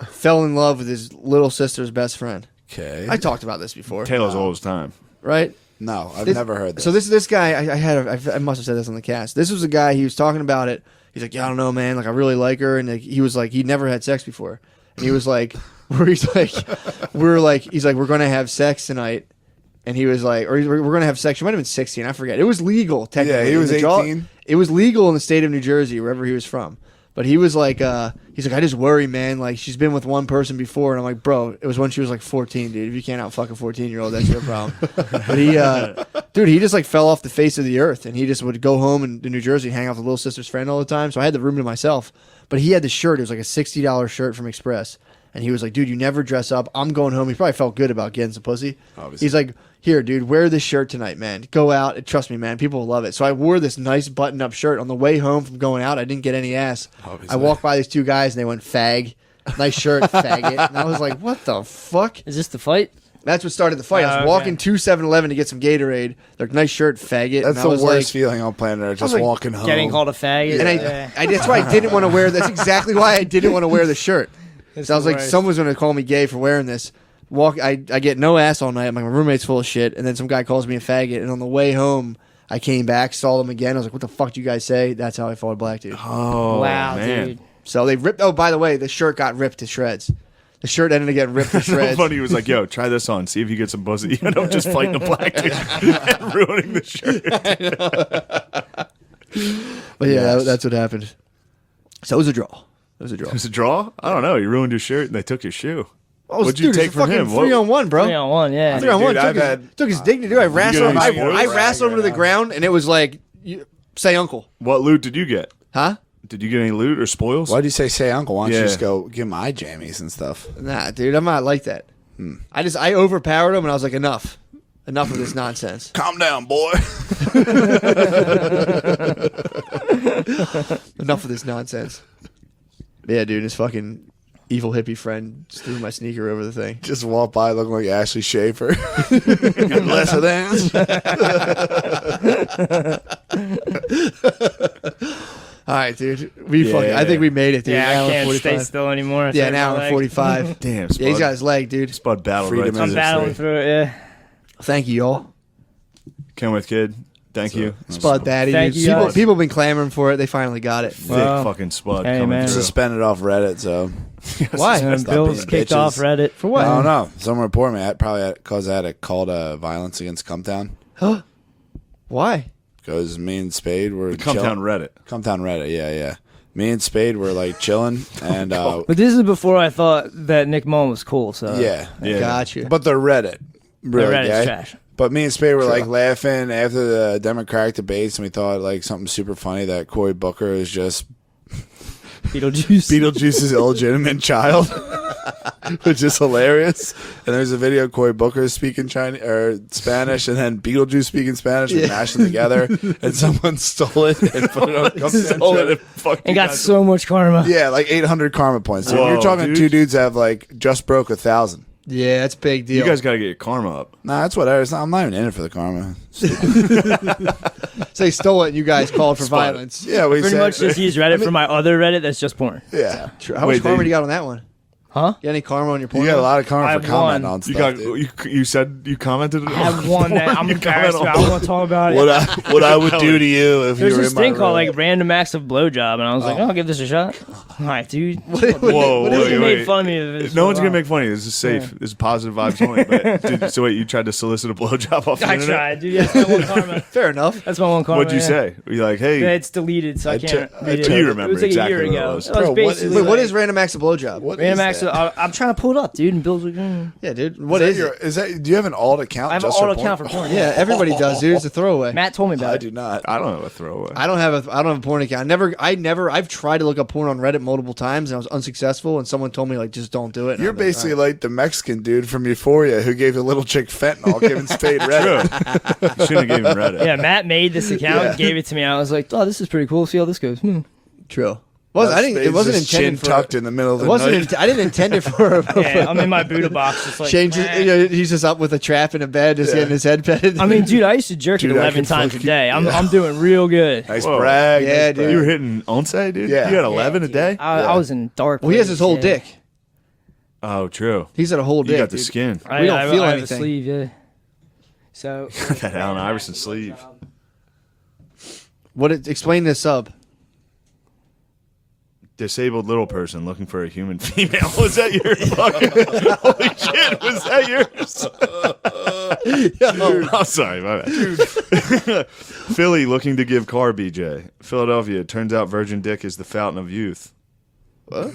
fell in love with his little sister's best friend. Okay. I talked about this before, Taylor's old as time. right? No, I've This- never heard this. So this guy, I must have said this on the cast. This was a guy. He was talking about it. He's like, yeah, I don't know, man. Like, I really like her, and like, he was like, he'd never had sex before, and he was like, he's like, we're gonna have sex tonight, and he was like, we're gonna have sex. She might have been 16. I forget. It was legal technically. Yeah, he was The 18. It was legal in the state of New Jersey, wherever he was from. But he was like, he's like, I just worry, man. Like, she's been with one person before, and I'm like, bro, it was when she was like 14, dude. If you can't outfuck a 14-year-old, that's your problem. But he just like fell off the face of the earth, and he just would go home in New Jersey, hang out with little sister's friend all the time. So I had the room to myself. But he had the shirt. It was like a $60 shirt from Express. And he was like, dude, you never dress up. I'm going home. He probably felt good about getting some pussy. Obviously. He's like, here, dude, wear this shirt tonight, man. Go out. And trust me, man. People will love it. So I wore this nice button-up shirt. On the way home from going out, I didn't get any ass. Obviously. I walked by these two guys, and they went, fag. Nice shirt, faggot. And I was like, what the fuck? Is this the fight? That's what started the fight. I was Okay. walking to 7-Eleven to get some Gatorade. They're like, nice shirt, faggot. That's and I the was worst like, feeling on planet Earth. Just like, walking home. Getting called a faggot. and Yeah. that's why I didn't want to wear. That's exactly why I didn't want to wear the shirt. It's So I was the like, worst. someone's gonna call me gay for wearing this. I get no ass all night. I'm like, my roommate's full of shit, and then some guy calls me a faggot. And on the way home, I came back, saw them again. I was like, what the fuck do you guys say? That's how I fought a black dude. Oh, Wow, man. dude. So they ripped. Oh, by the way, the shirt got ripped to shreds. The shirt ended up getting ripped to So shreds. funny. He was like, yo, try this on. See if you get some pussy. You end up just fighting a black dude and ruining the shirt. But yeah, Yes. that's what happened. So it was a draw. It was a draw. It was a draw? I don't know. You ruined your shirt and they took your shoe. Oh, What'd you dude, take it's a from fucking him? What- 3-on-1, bro. 3-on-1, yeah. 3-on-1 Dude, took, I've his, had- took his dignity. Dude, I wrestled him. any I sports? wrestled him to the ground, and it was like, say uncle. What loot did you get? Huh? Did you get any loot or spoils? Why'd you say uncle? Why don't Yeah. you just go give him eye jammies and stuff? Nah, dude, I'm not like that. I overpowered him, and I was like, enough of this nonsense. Calm down, boy. Enough of this nonsense. Yeah, dude, his fucking evil hippie friend just threw my sneaker over the thing. Just walk by looking like Ashley Schaefer. Less of that. All right, dude. I think we made it, dude. Yeah, An I hour and can't 45. stay still anymore. Yeah, an Save my hour and leg. 45. Damn, Spud. Yeah, he's got his leg, dude. Spud battled Freedom right is through I'm this battling thing. through it, yeah. Thank you, y'all. Kenworth Kid, thank you. Spud Daddy, Thank dude. you, guys. People have been clamoring for it. They finally got it. Thick Wow. fucking Spud Hey, coming man. through. Suspended off Reddit, so Why? And Stop Bill's being kicked bitches. off Reddit. For what? I don't know. Someone reported me. Probably because I had a call to violence against Cumtown. Why? Because me and Spade were Come down Reddit. Cumtown Reddit. Yeah. Me and Spade were like chilling, and But this is before I thought that Nick Mullen was cool, so. yeah. Yeah. Got you. But the Reddit, really Reddit's gay. trash. But me and Spade were like laughing after the Democratic debates, and we thought like something super funny that Cory Booker is just Beetlejuice. Beetlejuice's illegitimate child, which is hilarious. And there's a video of Cory Booker speaking Chinese or Spanish, and then Beetlejuice speaking Spanish, and mashed them together. And someone stole it and put it on Cumtown. And got so much karma. Yeah, like 800 karma points. So Whoa, you're talking dude. two dudes that have like just broke 1,000. Yeah, that's a big deal. You guys got to get your karma up. Nah, that's whatever. I'm not even in it for the karma. Say stole it and you guys called for violence. Yeah, we Pretty said. much just use Reddit for my other Reddit that's just porn. Yeah. How much Wait, karma they- do you got on that one? Huh? You got any karma on your porn? You got a lot of karma I for commenting won. on You stuff. got dude. you said you commented. I have one that I'm embarrassed about. I don't want to talk about it. What I would do to you if you There's were this in my thing called room. like random acts of blowjob, and I was like, "Oh, I'll give this a shot." All right, dude. Whoa, They wait, made wait. fun of me. of this No for one's a gonna while. make fun of you. This is safe. This is positive vibes only. But so wait, you tried to solicit a blowjob off the I internet? tried, dude. That's my one karma. Fair enough. That's my one karma. What'd you yeah. say? Were you like, hey? Yeah, it's deleted, so I can't read it. You remember It was like exactly a year what it ago. was. It was Bro, what basically is- Wait, what like is random acts of blowjob? What random is acts? that? I'm trying to pull it up, dude. And Bill's like, Yeah, dude. What is it? Is that? Do you have an alt account? I have an just auto porn? account for porn. Yeah, everybody does, dude. It's a throwaway. Matt told me about I it. do not. I don't have a throwaway. I don't have a porn account. I've tried to look up porn on Reddit multiple times and I was unsuccessful. And someone told me like, just don't do it. And You're I'm like, basically like the Mexican dude from Euphoria who gave the little chick fentanyl, giving Spade Reddit. You shouldn't have given Reddit. Yeah, Matt made this account, Yeah. gave it to me. And I was like, oh, this is pretty cool. See how this goes. true. It wasn't Just intended chin for. tucked in the middle of It the wasn't. night. I didn't intend it for. Yeah, I'm in my Buddha box, just like. Changes. meh. He's just up with a trap in a bed, just Yeah. getting his head petted. I mean, dude, I used to jerk Dude, it I 11 can times a fucking- day. yeah. I'm doing real good. Nice Whoa. brag. Yeah, nice dude. You were brag. hitting once, dude. Yeah. You had 11 a dude. day. I was in dark. well, he has his whole place, yeah. dick. Oh, true. He's got a whole You dick. got the dude. skin. We don't feel I have anything. a sleeve, yeah. So That Allen Iverson sleeve. Explain this sub. Disabled little person looking for a human female. Was that your fucking? Holy shit! Was that yours? I'm sorry, my bad. Philly looking to give car BJ. Philadelphia. Turns out virgin dick is the fountain of youth. What?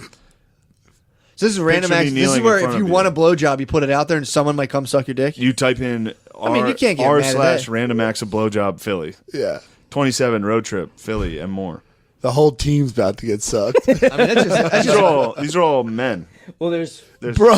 So this is random Picture me acts. This is kneeling in where front if you of want you. a blowjob, you put it out there and someone might come suck your dick. You type in mean, you can't get mad at that. r/random acts of blowjob Philly. Yeah. 27 road trip Philly and more. The whole team's about to get sucked. I mean, that's just These are all men. well, there's Bro.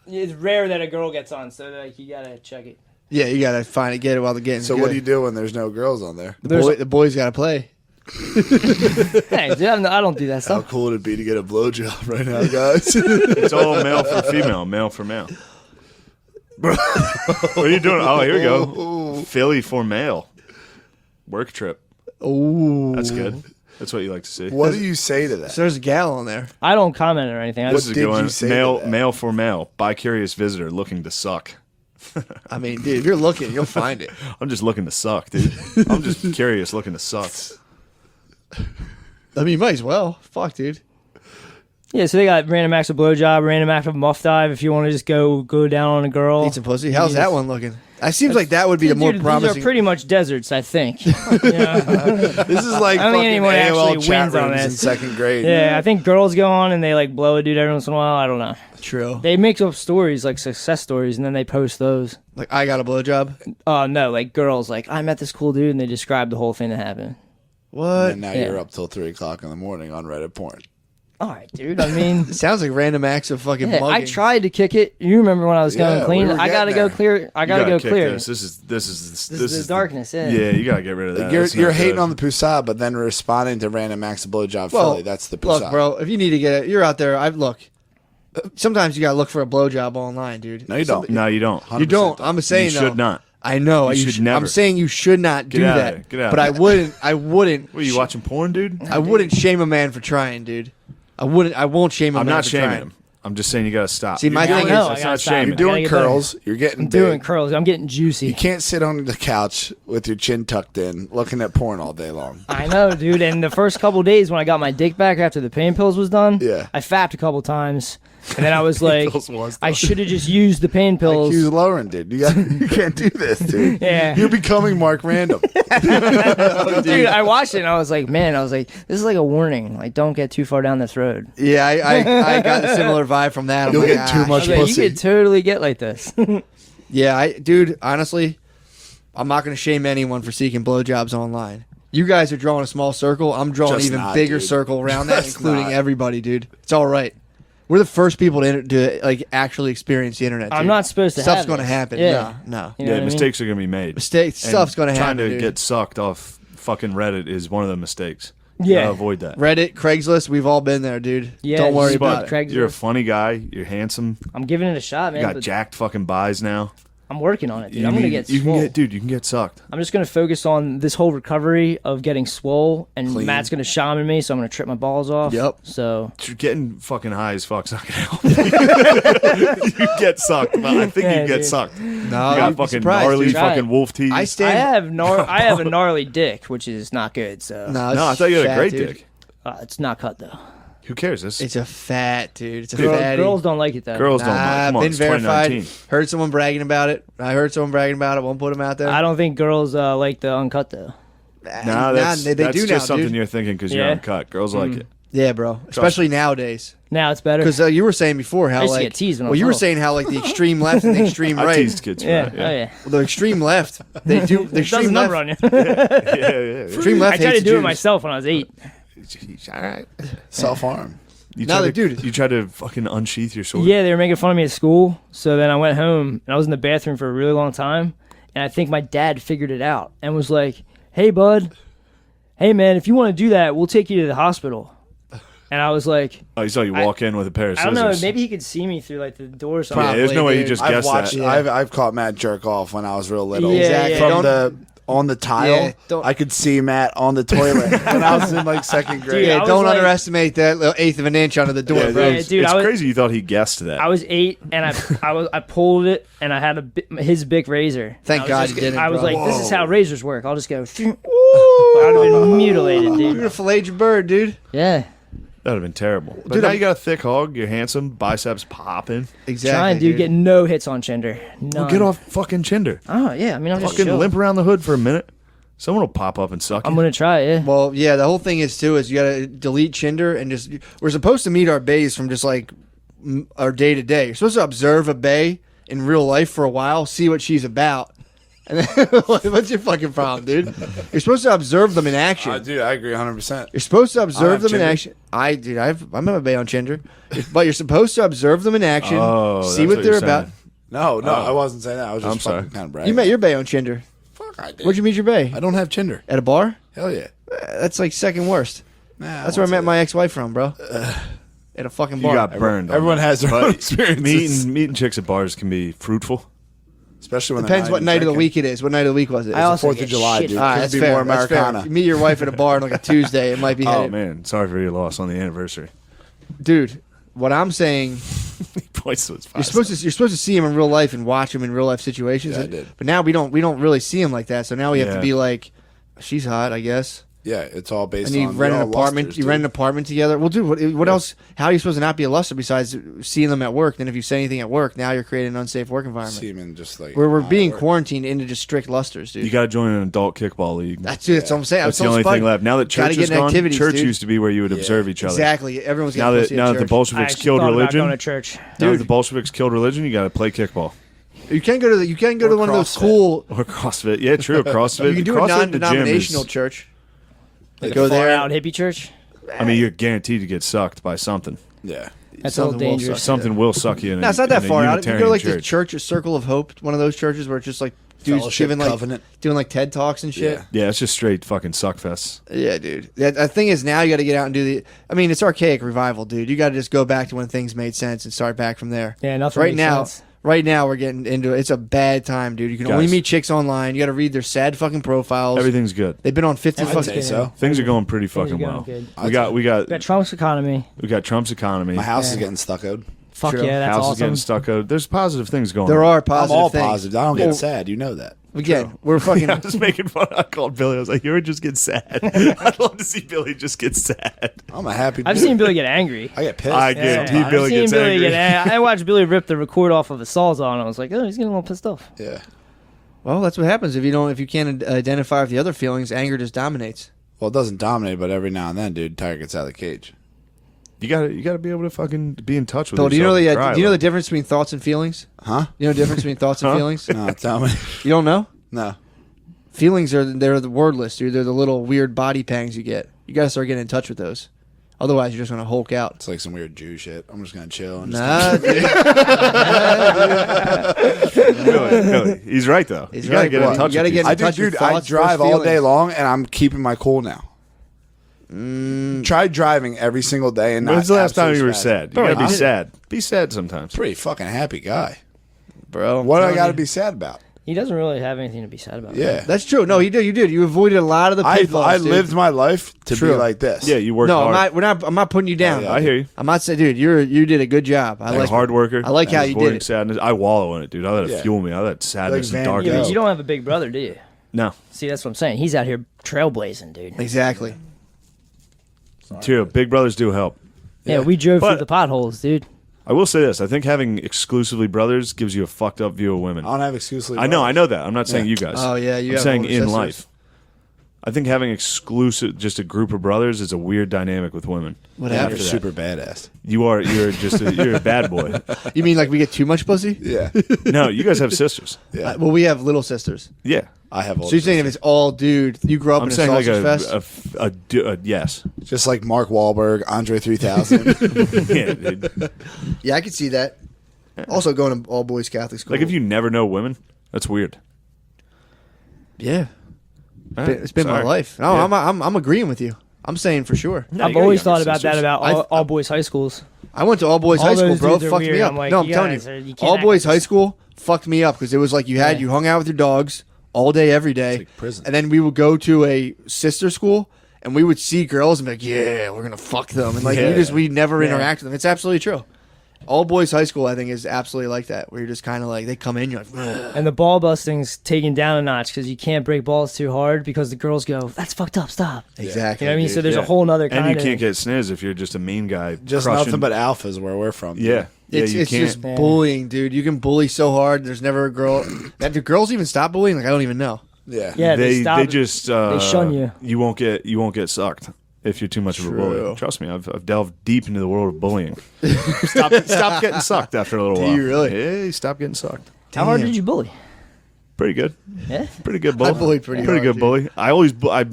it's rare that a girl gets on, so like you gotta check it. yeah. You gotta find it, get it while they're getting. So good. what do you do when there's no girls on there? The boys gotta play. Hey, dude, I don't do that How stuff. cool would it be to get a blowjob right now, guys? It's all male for female, male for male. What are you doing? Oh, here we go. Philly for male. Work trip. Ooh, That's good. That's what you like to see. What do you say to that? So there's a gal on there. I don't comment or anything. I This just, is did a good one. you say Male, to that? male for male. Bi-curious visitor looking to suck. I mean, dude, if you're looking, you'll find it. I'm just looking to suck, dude. I'm just curious looking to suck. I mean, you might as well. Fuck, dude. yeah, so they got random acts of blowjob, random act of muff dive. If you want to just go down on a girl, Eat some pussy. How's that one looking? It seems like that would be the more Dude, promising. These are pretty much deserts, I think. This is like I don't think fucking anyone AOL actually chat wins on rooms in this. second grade. Yeah, I think girls go on and they like blow a dude every once in a while. I don't know. True. They make up stories like success stories and then they post those. Like I got a blowjob. Oh no, like girls like I met this cool dude and they describe the whole thing that happened. What? And now Yeah. you're up till 3 o'clock in the morning on Reddit porn. All right, dude. I mean, It sounds like random acts of fucking yeah, mugging. I tried to kick it. You remember when I was going Yeah, clean? we were I gotta getting go there. clear. I gotta go kick clear. This is This is the darkness. Yeah. Yeah, you gotta get rid of that. You're That's not hating good. on the Pusa, but then responding to random acts of blowjob Well, Philly. That's the Pusa. Look, bro, if you need to get it, you're out there. Look. Sometimes you gotta look for a blowjob online, dude. No, you don't. No, you don't. 100% You don't. I'm saying You though. should not. I know. You should never. I'm saying you should not do Get out of that. there. Get out but of I there. wouldn't. What are you watching porn, dude? I wouldn't shame a man for trying, dude. I won't shame a I'm man not for shaming trying. him. I'm just saying you gotta stop. See, my You're thing doing- is- I that's gotta not stop. shaming. You're doing I gotta get better. curls. You're getting I'm big. doing curls. I'm getting You juicy. can't sit on the couch with your chin tucked in looking at porn all day long. I know, dude. And the first couple days when I got my dick back after the pain pills was done, Yeah. I fapped a couple times, and then I was like, pills was I done. should have just used the pain pills. IQ's lowering, dude. You can't do this, dude. Yeah. You're becoming Mark Random. Dude, I watched it and I was like, this is like a warning. Like, don't get too far down this road. Yeah, I got a similar vibe from that. I'm You'll like, get too ah, I much was like, you pussy. could totally get like this. Yeah, dude, honestly, I'm not going to shame anyone for seeking blowjobs online. You guys are drawing a small circle. I'm drawing Just an even not, bigger dude. circle around that, Just including not. everybody, dude. It's all right. We're the first people to like actually experience the internet. I'm dude. not supposed to Stuff's have going to this. happen. Yeah. No. You know Yeah, what I mean? mistakes are gonna be made. Stuff's going to happen, Trying to dude. get sucked off fucking Reddit is one of the mistakes. You Yeah. gotta avoid that. Reddit, Craigslist, we've all been there, dude. Yeah, Don't worry just about fuck it. Craigslist. You're a funny guy. You're handsome. I'm giving it a shot, man. You got but jacked fucking buys now. I'm working on it, dude. I'm gonna get you swole. you can get sucked. I'm just gonna focus on this whole recovery of getting swole, and Clean. Matt's gonna shaman me, so I'm gonna trip my balls off. Yep. So Getting fucking high as fuck's not gonna help. You get sucked, but I think Yeah, you get dude. sucked. No, You got you'd be fucking surprised, gnarly dude. fucking wolf teeth. I I stand. have a gnarly dick, which is not good. So No, no, I thought you had a fat, great dude. dick. it's not cut though. Who cares? This It's a fat dude. It's a Girl, fatty. girls don't like it though. girls don't mind. Come on, been it's verified. 2019. Heard someone bragging about it. I heard someone bragging about it. Won't put them out there. I don't think girls like the uncut though. Nah, that's, they that's do just now, something dude. you're thinking because you're Yeah. uncut. Girls like it. Yeah, bro. Especially nowadays. Now it's better. Because you were saying before how I used to like get teased when I well, was you were little. saying how like the extreme left and the extreme I right. teased kids for Yeah. that. Oh yeah. The extreme left, they do. The It does a extreme number left. on you. Yeah. Extreme I left tried hates to do Jews. it myself when I was 8. All right. Self-harm. You No, tried they to, do. You tried to fucking unsheath your sword. Yeah, they were making fun of me at school. So then I went home and I was in the bathroom for a really long time. And I think my dad figured it out and was like, "Hey, bud. Hey, man, if you want to do that, we'll take you to the hospital." And I was like, Oh, he saw you walk in with a pair of I scissors. don't know, maybe he could see me through like the door or something. Yeah, there's no way you dude. just I've guessed watched. that. I've caught Matt jerk off when I was real little. Yeah, Exactly. yeah. From Don't- on the tile, Yeah, don't- I could see Matt on the toilet when I was in like second grade. Dude, I Yeah, was don't like- underestimate that little eighth of an inch under the door, Yeah, bro. Yeah, dude, it's I was- crazy you thought he guessed that. I was 8 and I pulled it and I had his big razor. Thank I was God just- you didn't, I was bro. like, this is how razors work. I'll just go. I would have been mutilated, You're dude. gonna fillet your bird, dude. Yeah. That would have been terrible. But Dude, now I'm- you got a thick hog. You're handsome. Biceps popping. Exactly. Trying, dude, get no hits on Chinder. None. Well, get off fucking Chinder. Oh, yeah. I mean, I'm just Fucking chill. limp around the hood for a minute. Someone will pop up and suck I'm you. going to try it, yeah. Well, yeah, the whole thing is too is you gotta delete Chinder and just we're supposed to meet our bays from just like our day to day. You're supposed to observe a bay in real life for a while, see what she's about. And then, what's your fucking problem, dude? You're supposed to observe them in action. Dude, I agree 100%. You're supposed to observe them in Chinder. action. I'm a bay on Chinder, but you're supposed to observe them in action, Oh, see that's what what they're you're about. saying. No, I wasn't saying that. I was just I'm sorry. fucking kind of bragging. You met your bay on Chinder. Fuck, I did. Where'd you meet your bay? I don't have Chinder. At a bar? Hell yeah. That's like second worst. Nah, That's where I met my ex-wife from, bro. At a fucking You bar. got burned. on everyone that. has their But own experiences. Meeting chicks at bars can be fruitful. Especially when Depends what night of the week it is. What night of the week was it? I also 4th of get July, shit dude. for All right, Could that's be fair. more That's fair. Americana. You meet your wife at a bar on like a Tuesday. It might be. Oh headed. man, sorry for your loss on the anniversary. Dude, what I'm saying, He points to his you're supposed to see him in real life and watch him in real life situations. Yeah, I did. But now we don't really see him like that. So now we have to Yeah. be like, she's hot, I guess. Yeah, it's all based And you on rent an we're all apartment. lusters, You rent an dude. apartment together. Well, dude, what else? How are you supposed to not be a luster besides seeing them at work? Then if you say anything at work, now you're creating an unsafe work environment. See him in just like We're not being at work. quarantined into just strict lusters, dude. You got to join an adult kickball league. That's what I'm saying. That's I'm the only so thing spun- left. Now that Gotta church get is in gone, activities, church dude. used to be where you would observe each other. Exactly. Everyone's Now getting that pussy now at that the church. I Bolsheviks actually killed thought about religion, going to church. now that Dude. the Bolsheviks killed religion, you got to play kickball You can go to Or one of those CrossFit. cool. or CrossFit. Yeah, true. CrossFit. You can do a CrossFit in the gym non-denominational is- church. Like Go a far there. out hippie church. I mean, you're guaranteed to get sucked by something. Yeah. That's a little Something will dangerous. suck. Something will suck you in. No, it's not that in a far out. If you go to, like the Unitarian church or Circle of Hope, one of those churches where it's just like dudes Fellowship giving like Covenant. doing like TED talks and shit. Yeah. Yeah, it's just straight fucking suck fest. Yeah, dude. The thing is now you got to get out and do the. I mean, it's archaic revival, dude. You got to just go back to when things made sense and start back from there. Yeah, nothing Right makes now, sense. right now we're getting into it. It's a bad time, dude. You can only Guys. meet chicks online. You got to read their sad fucking profiles. Everything's good. They've been on 50 I'd fucking. say so. Things are going pretty Things are fucking going well. good. We got We got Trump's economy. Trump's economy. My house is Yeah. getting stuccoed. Fuck True. yeah, that's House is awesome. getting stuccoed. There's positive things going There on. are I'm positive all things. positive. I don't Well, get sad. You know that. Again, we're fucking. I was making fun. I called Billy. I was like, "You would just get sad." I'd love to see Billy just get sad. I'm a happy I've dude. seen Billy get angry. I get pissed. I Yeah. guarantee I've Billy seen gets Billy angry. get angry. I watched Billy rip the record off of a Sawzall, and I was like, oh, he's getting a little pissed off. Yeah. Well, that's what happens if you can't identify with the other feelings. Anger just dominates. Well, it doesn't dominate, but every now and then, dude, tiger gets out of the cage. You gotta be able to fucking be in touch with. Bill, do you know yourself the and cry do you know the about it. difference between thoughts and feelings? Huh? You know the difference between thoughts and Huh? feelings? No, tell me. You don't know? No. Feelings they're the wordless, dude. They're the little weird body pangs you get. You gotta start getting in touch with those. Otherwise, you're just gonna hulk out. It's like some weird Jew shit. I'm just going to chill. And just Nah, dude. Billy, he's right though. He's you gotta right, get bro. in touch You gotta with get people. I in touch do, with dude. I thoughts drive versus all day feelings. long, and I'm keeping my cool now. Try driving every single day and not. When's the last time absolutely you were spaz. sad? You Bro, gotta be I'm sad. Be sad sometimes. Pretty fucking happy guy. bro. What do I got to be sad about? He doesn't really have anything to be sad about. Yeah. That's true. No, you did. You avoided a lot of the pitfalls. I dude. lived my life to True. be like this. Yeah, you worked No, hard. I'm not putting you down. Yeah, I hear you. I'm not saying, dude, you did a good job. I I'm like a hard worker. I like how you did avoiding it. sadness. I wallow in it, dude. I let it Yeah. fuel me. I let sadness Like and Van darkness. Yeah, Gogh. but you don't have a big brother, do you? No. See, that's what I'm saying. He's out here trailblazing, dude. Exactly. True. Big brothers do help. Yeah, we drove But- through the potholes, dude. I will say this. I think having exclusively brothers gives you a fucked up view of women. I don't have exclusively. I know that. I'm not saying you guys. Oh, yeah, you I'm have saying older in sisters. life. I think having just a group of brothers is a weird dynamic with women. What Yeah, happened? you're super badass. You're a bad boy. You mean like we get too much pussy? Yeah. No, you guys have sisters. Yeah. Well, we have little sisters. Yeah. I have older So you're saying if it's all dude, you grew up I'm in a saying like sausage fest? a yes. just like Mark Wahlberg, Andre 3000. Yeah, dude. Yeah, I could see that. Also going to all boys Catholic school. Like if you never know women, that's weird. Yeah. All It's been my sorry. life. No, Yeah. I'm agreeing with you. I'm saying for sure. No, I've you got always younger thought about that sisters. about I've- all boys high schools. I went to all boys All high school, those bro. dudes are Fucked weird. me up. I'm like, No, I'm you telling guys you. you can't All act boys like high this. school fucked me up because it was like you Yeah. hung out with your dogs all day, every day. like prison. And then we would go to a sister school and we would see girls and be like, yeah, we're going to fuck them. And like, Yeah. we never Yeah. interact with them. It's absolutely true. All boys high school, I think, is absolutely like that, where you're just kind of like, they come in, you're like, ugh. And the ball busting's taken down a notch because you can't break balls too hard because the girls go, that's fucked up, stop. Exactly. You know what I mean? So there's Yeah. a whole nother kind And you of... can't get sniz if you're just a mean guy. Just crushing- nothing but alphas where we're from. Yeah. Yeah, It's you can't. just bullying, dude. You can bully so hard. There's never a girl. Do girls even stop bullying? Like, I don't even know. Yeah. Yeah, they stop. they just they shun you. You won't get sucked if you're too much of a bully. True. Trust me, I've delved deep into the world of bullying. Stop getting sucked after a little while. you really? Yeah, you stop getting sucked. How hard Damn. did you bully? Pretty good. Yeah? Pretty good bully. I bullied pretty hard, good dude.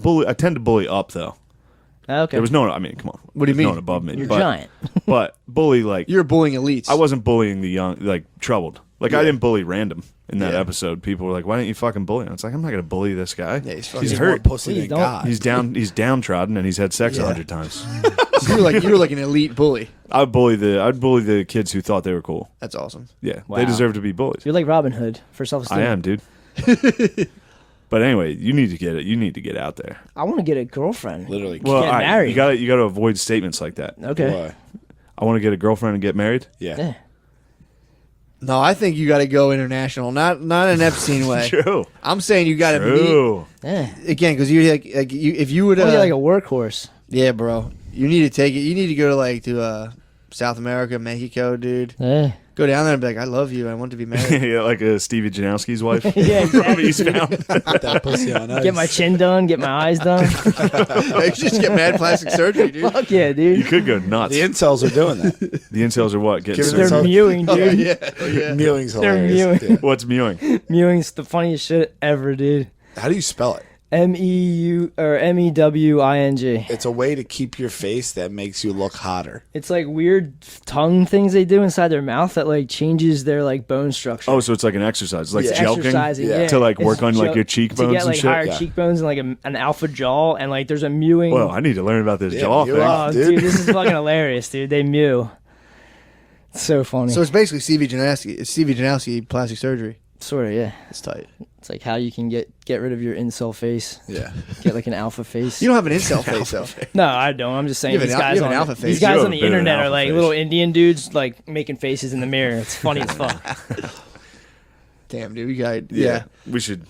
bully. I tend to bully up though. Okay. There was no one. I mean, come on. What do you There's no mean? one above me. You're but, giant. But bully like You're bullying elites. I wasn't bullying the young, like troubled. Like I Yeah. didn't bully random in that Yeah. episode. People were like, "Why didn't you fucking bully him?" It's like I'm not gonna bully this guy. Yeah, he's fucking- he's More hurt. pussy Please than don't. God. He's down. He's downtrodden, and he's had sex Yeah. 100 times. So you were like an elite bully. I'd bully the kids who thought they were cool. That's awesome. Yeah, Wow. they deserve to be bullied. You're like Robin Hood for self-esteem. I am, dude. But anyway, you need to get it. You need to get out there. I want to get a girlfriend. Literally. Well, Get all right, married. you gotta avoid statements like that. Okay. Why? I want to get a girlfriend and get married. Yeah. Yeah. No, I think you got to go international, not in an Epstein way. True. I'm saying you got to meet True. Yeah. again because you like you if you would I want to get like a workhorse. yeah, bro, you need to take it. You need to go to South America, Mexico, dude. Yeah. Go down there and be like, I love you. I want to be married. Yeah, like Stevie Janowski's wife. Yeah, From exactly. Eastbound. That pussy on ice. Get my chin done, get my eyes done. You just get mad plastic surgery, dude. Fuck yeah, You dude. could go nuts. The incels are doing that. The incels are what? Getting Give it They're So- mewing, Oh, dude. yeah. Mewing's They're hilarious. mewing. What's mewing? Mewing's the funniest shit ever, dude. How do you spell it? MEWING. It's a way to keep your face that makes you look hotter. It's like weird tongue things they do inside their mouth that like changes their like bone structure. Oh, so it's like an exercise, like Yeah. jelking Exercising, Yeah. yeah. to like It's work on like gel- your cheekbones to get and like shit. higher Yeah. cheekbones and like an alpha jaw, and like there's a mewing. Well, I need to learn about this Yeah, jaw you thing. are. Oh, dude. dude, this is fucking hilarious, dude. They mew. It's so funny. So it's basically CV Janowski. It's CV Janowski plastic surgery. Sort of, yeah. It's tight. It's like how you can get rid of your incel face, Yeah. get like an alpha face. You don't have an incel face though. No, I don't. I'm just saying You have these an al- guys you have an on alpha face. these guys You on have the a bit of an internet are alpha like face. little Indian dudes like making faces in the mirror. It's funny as fuck. Damn, dude, we got yeah. We should.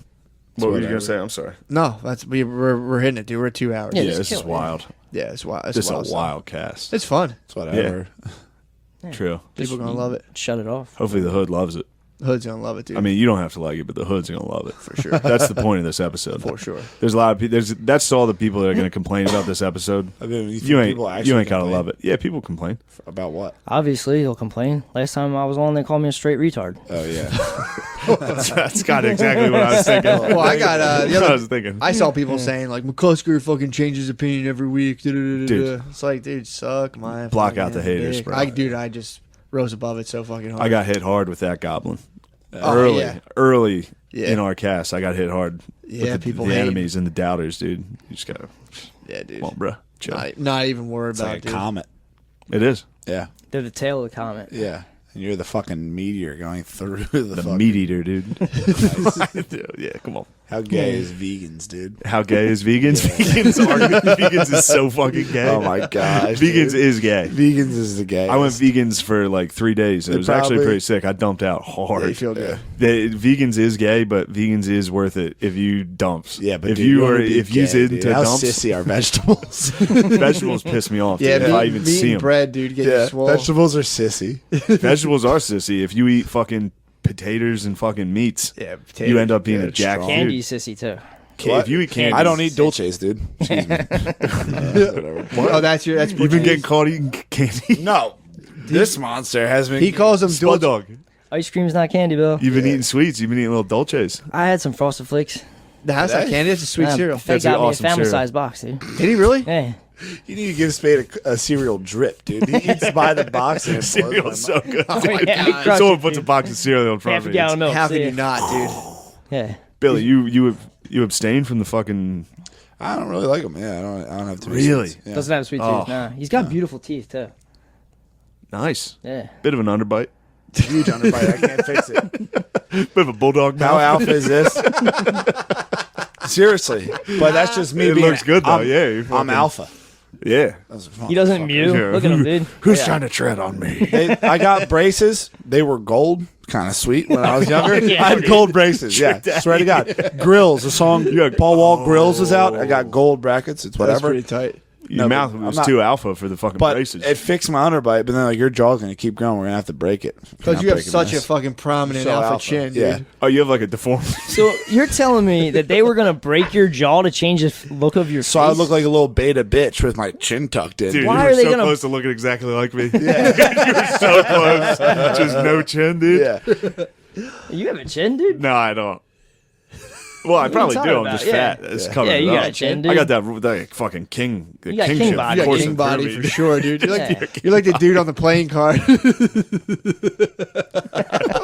What were you whatever. gonna say? I'm sorry. No, we're hitting it, dude. We're at 2 hours. Yeah, Yeah, just this is kill it, wild. Yeah, it's wild. It's This is wild a stuff. wild cast. It's fun. It's whatever. True. People gonna love it. Shut it off. Hopefully the hood loves it. Hood's gonna love it, dude. I mean, you don't have to like it, but the hood's gonna love it for sure. That's the point of this episode. For sure. There's a lot of people. That's all the people that are gonna complain about this episode. I mean, You ain't people actually gotta complain love it. Yeah, people complain. About what? Obviously, he'll complain. Last time I was on, they called me a straight retard. Oh, yeah. That's kind of exactly what I was thinking. Well, I got the That's what I other. was thinking. I saw people saying like McClusker fucking changes opinion every week. Dude. It's like, dude, suck my Block fucking out the haters, dick. bro. I just rose above it so fucking hard. I got hit hard with that goblin. Oh, yeah. Early Yeah. in our cast, I got hit hard. Yeah, with people the hate. enemies and the doubters, dude. You just gotta, Yeah, dude. come on, bro. Chill. Not even worried It's about like it, a dude. comet. It is. Yeah. They're the tail of the comet. Yeah. And you're the fucking meteor going through the fucking... meat eater, dude. Yeah, come on. How gay is vegans, dude? How gay is vegans? Vegans is so fucking gay. Oh my gosh. Vegans dude. is gay. Vegans is the gay. I went vegans for like 3 days. It was actually pretty sick. I dumped out hard. Yeah, you feel good. Vegans is gay, but vegans is worth it if you dumps. Yeah, but if dude, you are wanna be if you's gay, into dude. How dumps, sissy are vegetables? vegetables piss me off. Yeah, dude, if I even meat see and them. bread, dude, get you swole. vegetables are sissy. Vegetables are sissy. If you eat fucking potatoes and fucking meats, Yeah, you end up being good, a jack strong. Candy dude. sissy too. If you eat candy, I don't eat dulces, dude. Excuse me. Whatever. Oh, that's You've been getting caught eating candy. No, this monster has been. He calls them Spud dulce. dog. Ice cream's not candy, Bill. You've been eating sweets. You've been eating little dulces. I had some Frosted Flakes. That's not Today? candy. That's a sweet cereal. They That's got an me awesome a family cereal. size box, dude. Did he really? Hey, You need to give Spade a cereal drip, dude. He eats by the box and it blows my Cereal's so good. dude. yeah, crush Someone it, puts a dude. box of cereal in front half of a me. gallon of milk. How see can you ya. not, dude? Yeah. Billy, you abstain from the fucking. I don't really like him. Yeah, I don't have to. Really? Yeah. Doesn't have sweet Oh. teeth. Nah. He's got beautiful teeth too. Nice. Yeah. Bit of an underbite. Huge underbite. I can't fix it. Bit of a bulldog How mouth. alpha is this? Seriously, but that's just me. It being looks good, though. I'm, Yeah, you're I'm fucking- alpha. Yeah. He doesn't mew. Yeah. Look at him, dude. Who's Yeah. trying to tread on me? I got braces. They were gold, kind of sweet when I was younger. Yeah, I had dude. gold braces. Yeah, swear to God. Grills. The song Paul Wall Grills is out. I got gold brackets. It's That's whatever. pretty tight. Your No, mouth but was I'm not- too alpha for the fucking But braces. it fixed my underbite. But then like your jaw's gonna keep growing. We're gonna have to break it. Because you have such a fucking prominent So alpha alpha. chin, Yeah. dude. Oh, you have like a deformed. So you're telling me that they were gonna break your jaw to change the look of your So face? I look like a little beta bitch with my chin tucked in. Dude, Why you are were they so gonna- close to looking exactly like me. Yeah. you were so close. Just no chin, dude. Yeah. You have a chin, dude. No, I don't. Well, I probably talking do. I'm about? just Yeah. fat. It's Yeah. covering Yeah, you it got up. a chin, dude. I got that fucking king. The You got king kingship. body. You got coursing king body through for me. sure, dude. You're Yeah. you're like the dude on the playing card.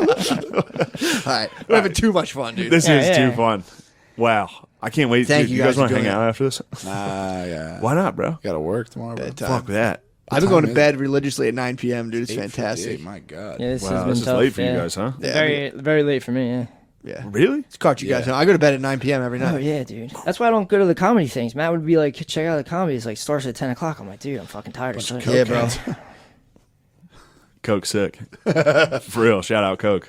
All right, we're having too much fun, dude. This Yeah, is yeah. too fun. Wow. I can't wait. Thank Dude, you you guys guys for want to hang doing out after this? Nah, yeah. Why not, bro? Gotta work tomorrow. Bro. Bedtime. Fuck that. I've been time going to is bed religiously at 9 p.m., dude. It's 8:58, fantastic. My God. Yeah, this Wow, has been this is tough. late for yeah. you guys, huh? Yeah, Very, very late for me. Yeah. yeah. Really? It's caught you guys. Yeah. I go to bed at 9 p.m. every Oh night. yeah, dude. That's why I don't go to the comedy things. Matt would be like, "Check out the comedy." It's like starts at 10 o'clock. I'm like, dude, I'm fucking tired of shit. Yeah, bro. Coke sick. For real. Shout out Coke.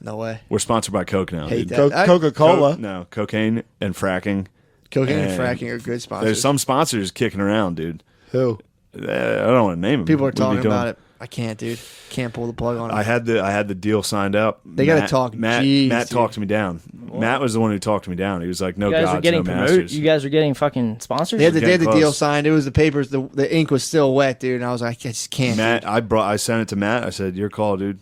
No way. We're sponsored by Coke now. Hate dude. that. Coca-Cola. No, cocaine and fracking. Cocaine and And fracking are good sponsors. There's some sponsors kicking around, dude. Who? I don't want to name them. People are talking about it. I can't, dude. Can't pull the plug on it. I had the deal signed up. They gotta talk. Matt Jeez, Matt dude. talked me down. Matt was the one who talked me down. He was like, "No You guys are gods, getting no promoted. masters." You guys are getting fucking sponsors. They had the getting deal close. signed. It was the papers. The ink was still wet, dude. And I was like, I just can't. Matt, I sent it to Matt. I said, "Your call, dude."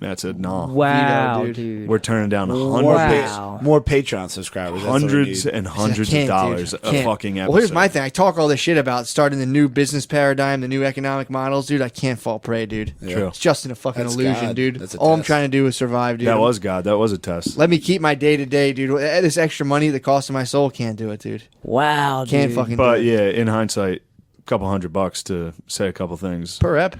Matt said, "No, wow, Veto, dude. we're turning down More, hundreds, more Patreon subscribers. That's what we hundreds need. and I hundreds can't, of dollars dude. a Can't. fucking episode." Well, here's my thing. I talk all this shit about starting the new business paradigm, the new economic models, dude. I can't fall prey, dude. True. It's just a fucking That's illusion, God. dude. That's a All I'm test. trying to do is survive, dude. That was God. That was a test. Let me keep my day to day, dude. This extra money, the cost of my soul, can't do it, dude. Wow, Can't dude. fucking But do it. yeah, in hindsight, a couple $100 to say a couple things Per rep.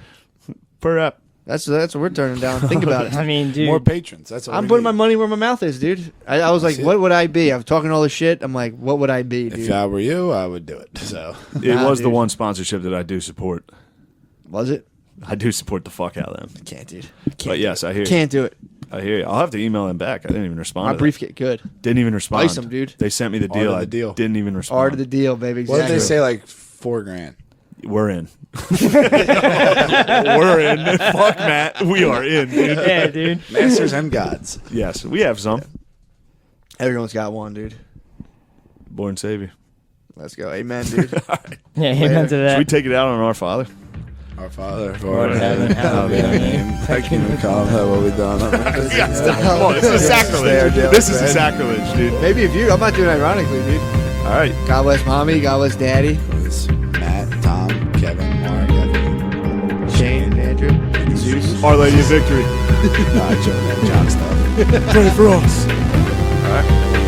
per ep. That's what we're turning down. Think about it. I mean, dude. More patrons. That's what I'm we putting my need. money where my mouth is, dude. I was like, That's it. what would I be? I was talking all this shit. I'm like, what would I be, dude? If I were you, I would do it. So It Nah, was the dude. one sponsorship that I do support. Was it? I do support the fuck out of them. Can't, dude. Can't But yes, I hear you. Can't do it. I hear you. I'll have to email them back. I didn't even respond. My to brief get good. that. Didn't even respond. Ice 'em, dude. They sent me the Art deal. of the I deal. didn't even respond. Art of the deal, baby. what did Exactly. they say? Like $4,000. We're in. We're in. Fuck Matt. We are in, dude. yeah, dude. Masters and gods. Yes, we have some. Everyone's got one, dude. Born Savior. Let's go. Amen, dude. Yeah, amen to Should that. we take it out on our Father? Our Father, who Lord art in in heaven, heaven, hallowed be thy name. Thy kingdom come, thy will be done. Come on, this is sacrilege. This is a sacrilege, dude. Maybe if you, I'm not doing it ironically, dude. All right. God bless mommy. God bless daddy. It's Matt, Tom, Kevin, Mark, Evan, Shane, Andrew, Zeus. Our Lady of Victory. Joe, John stuff. Pray for us. All right.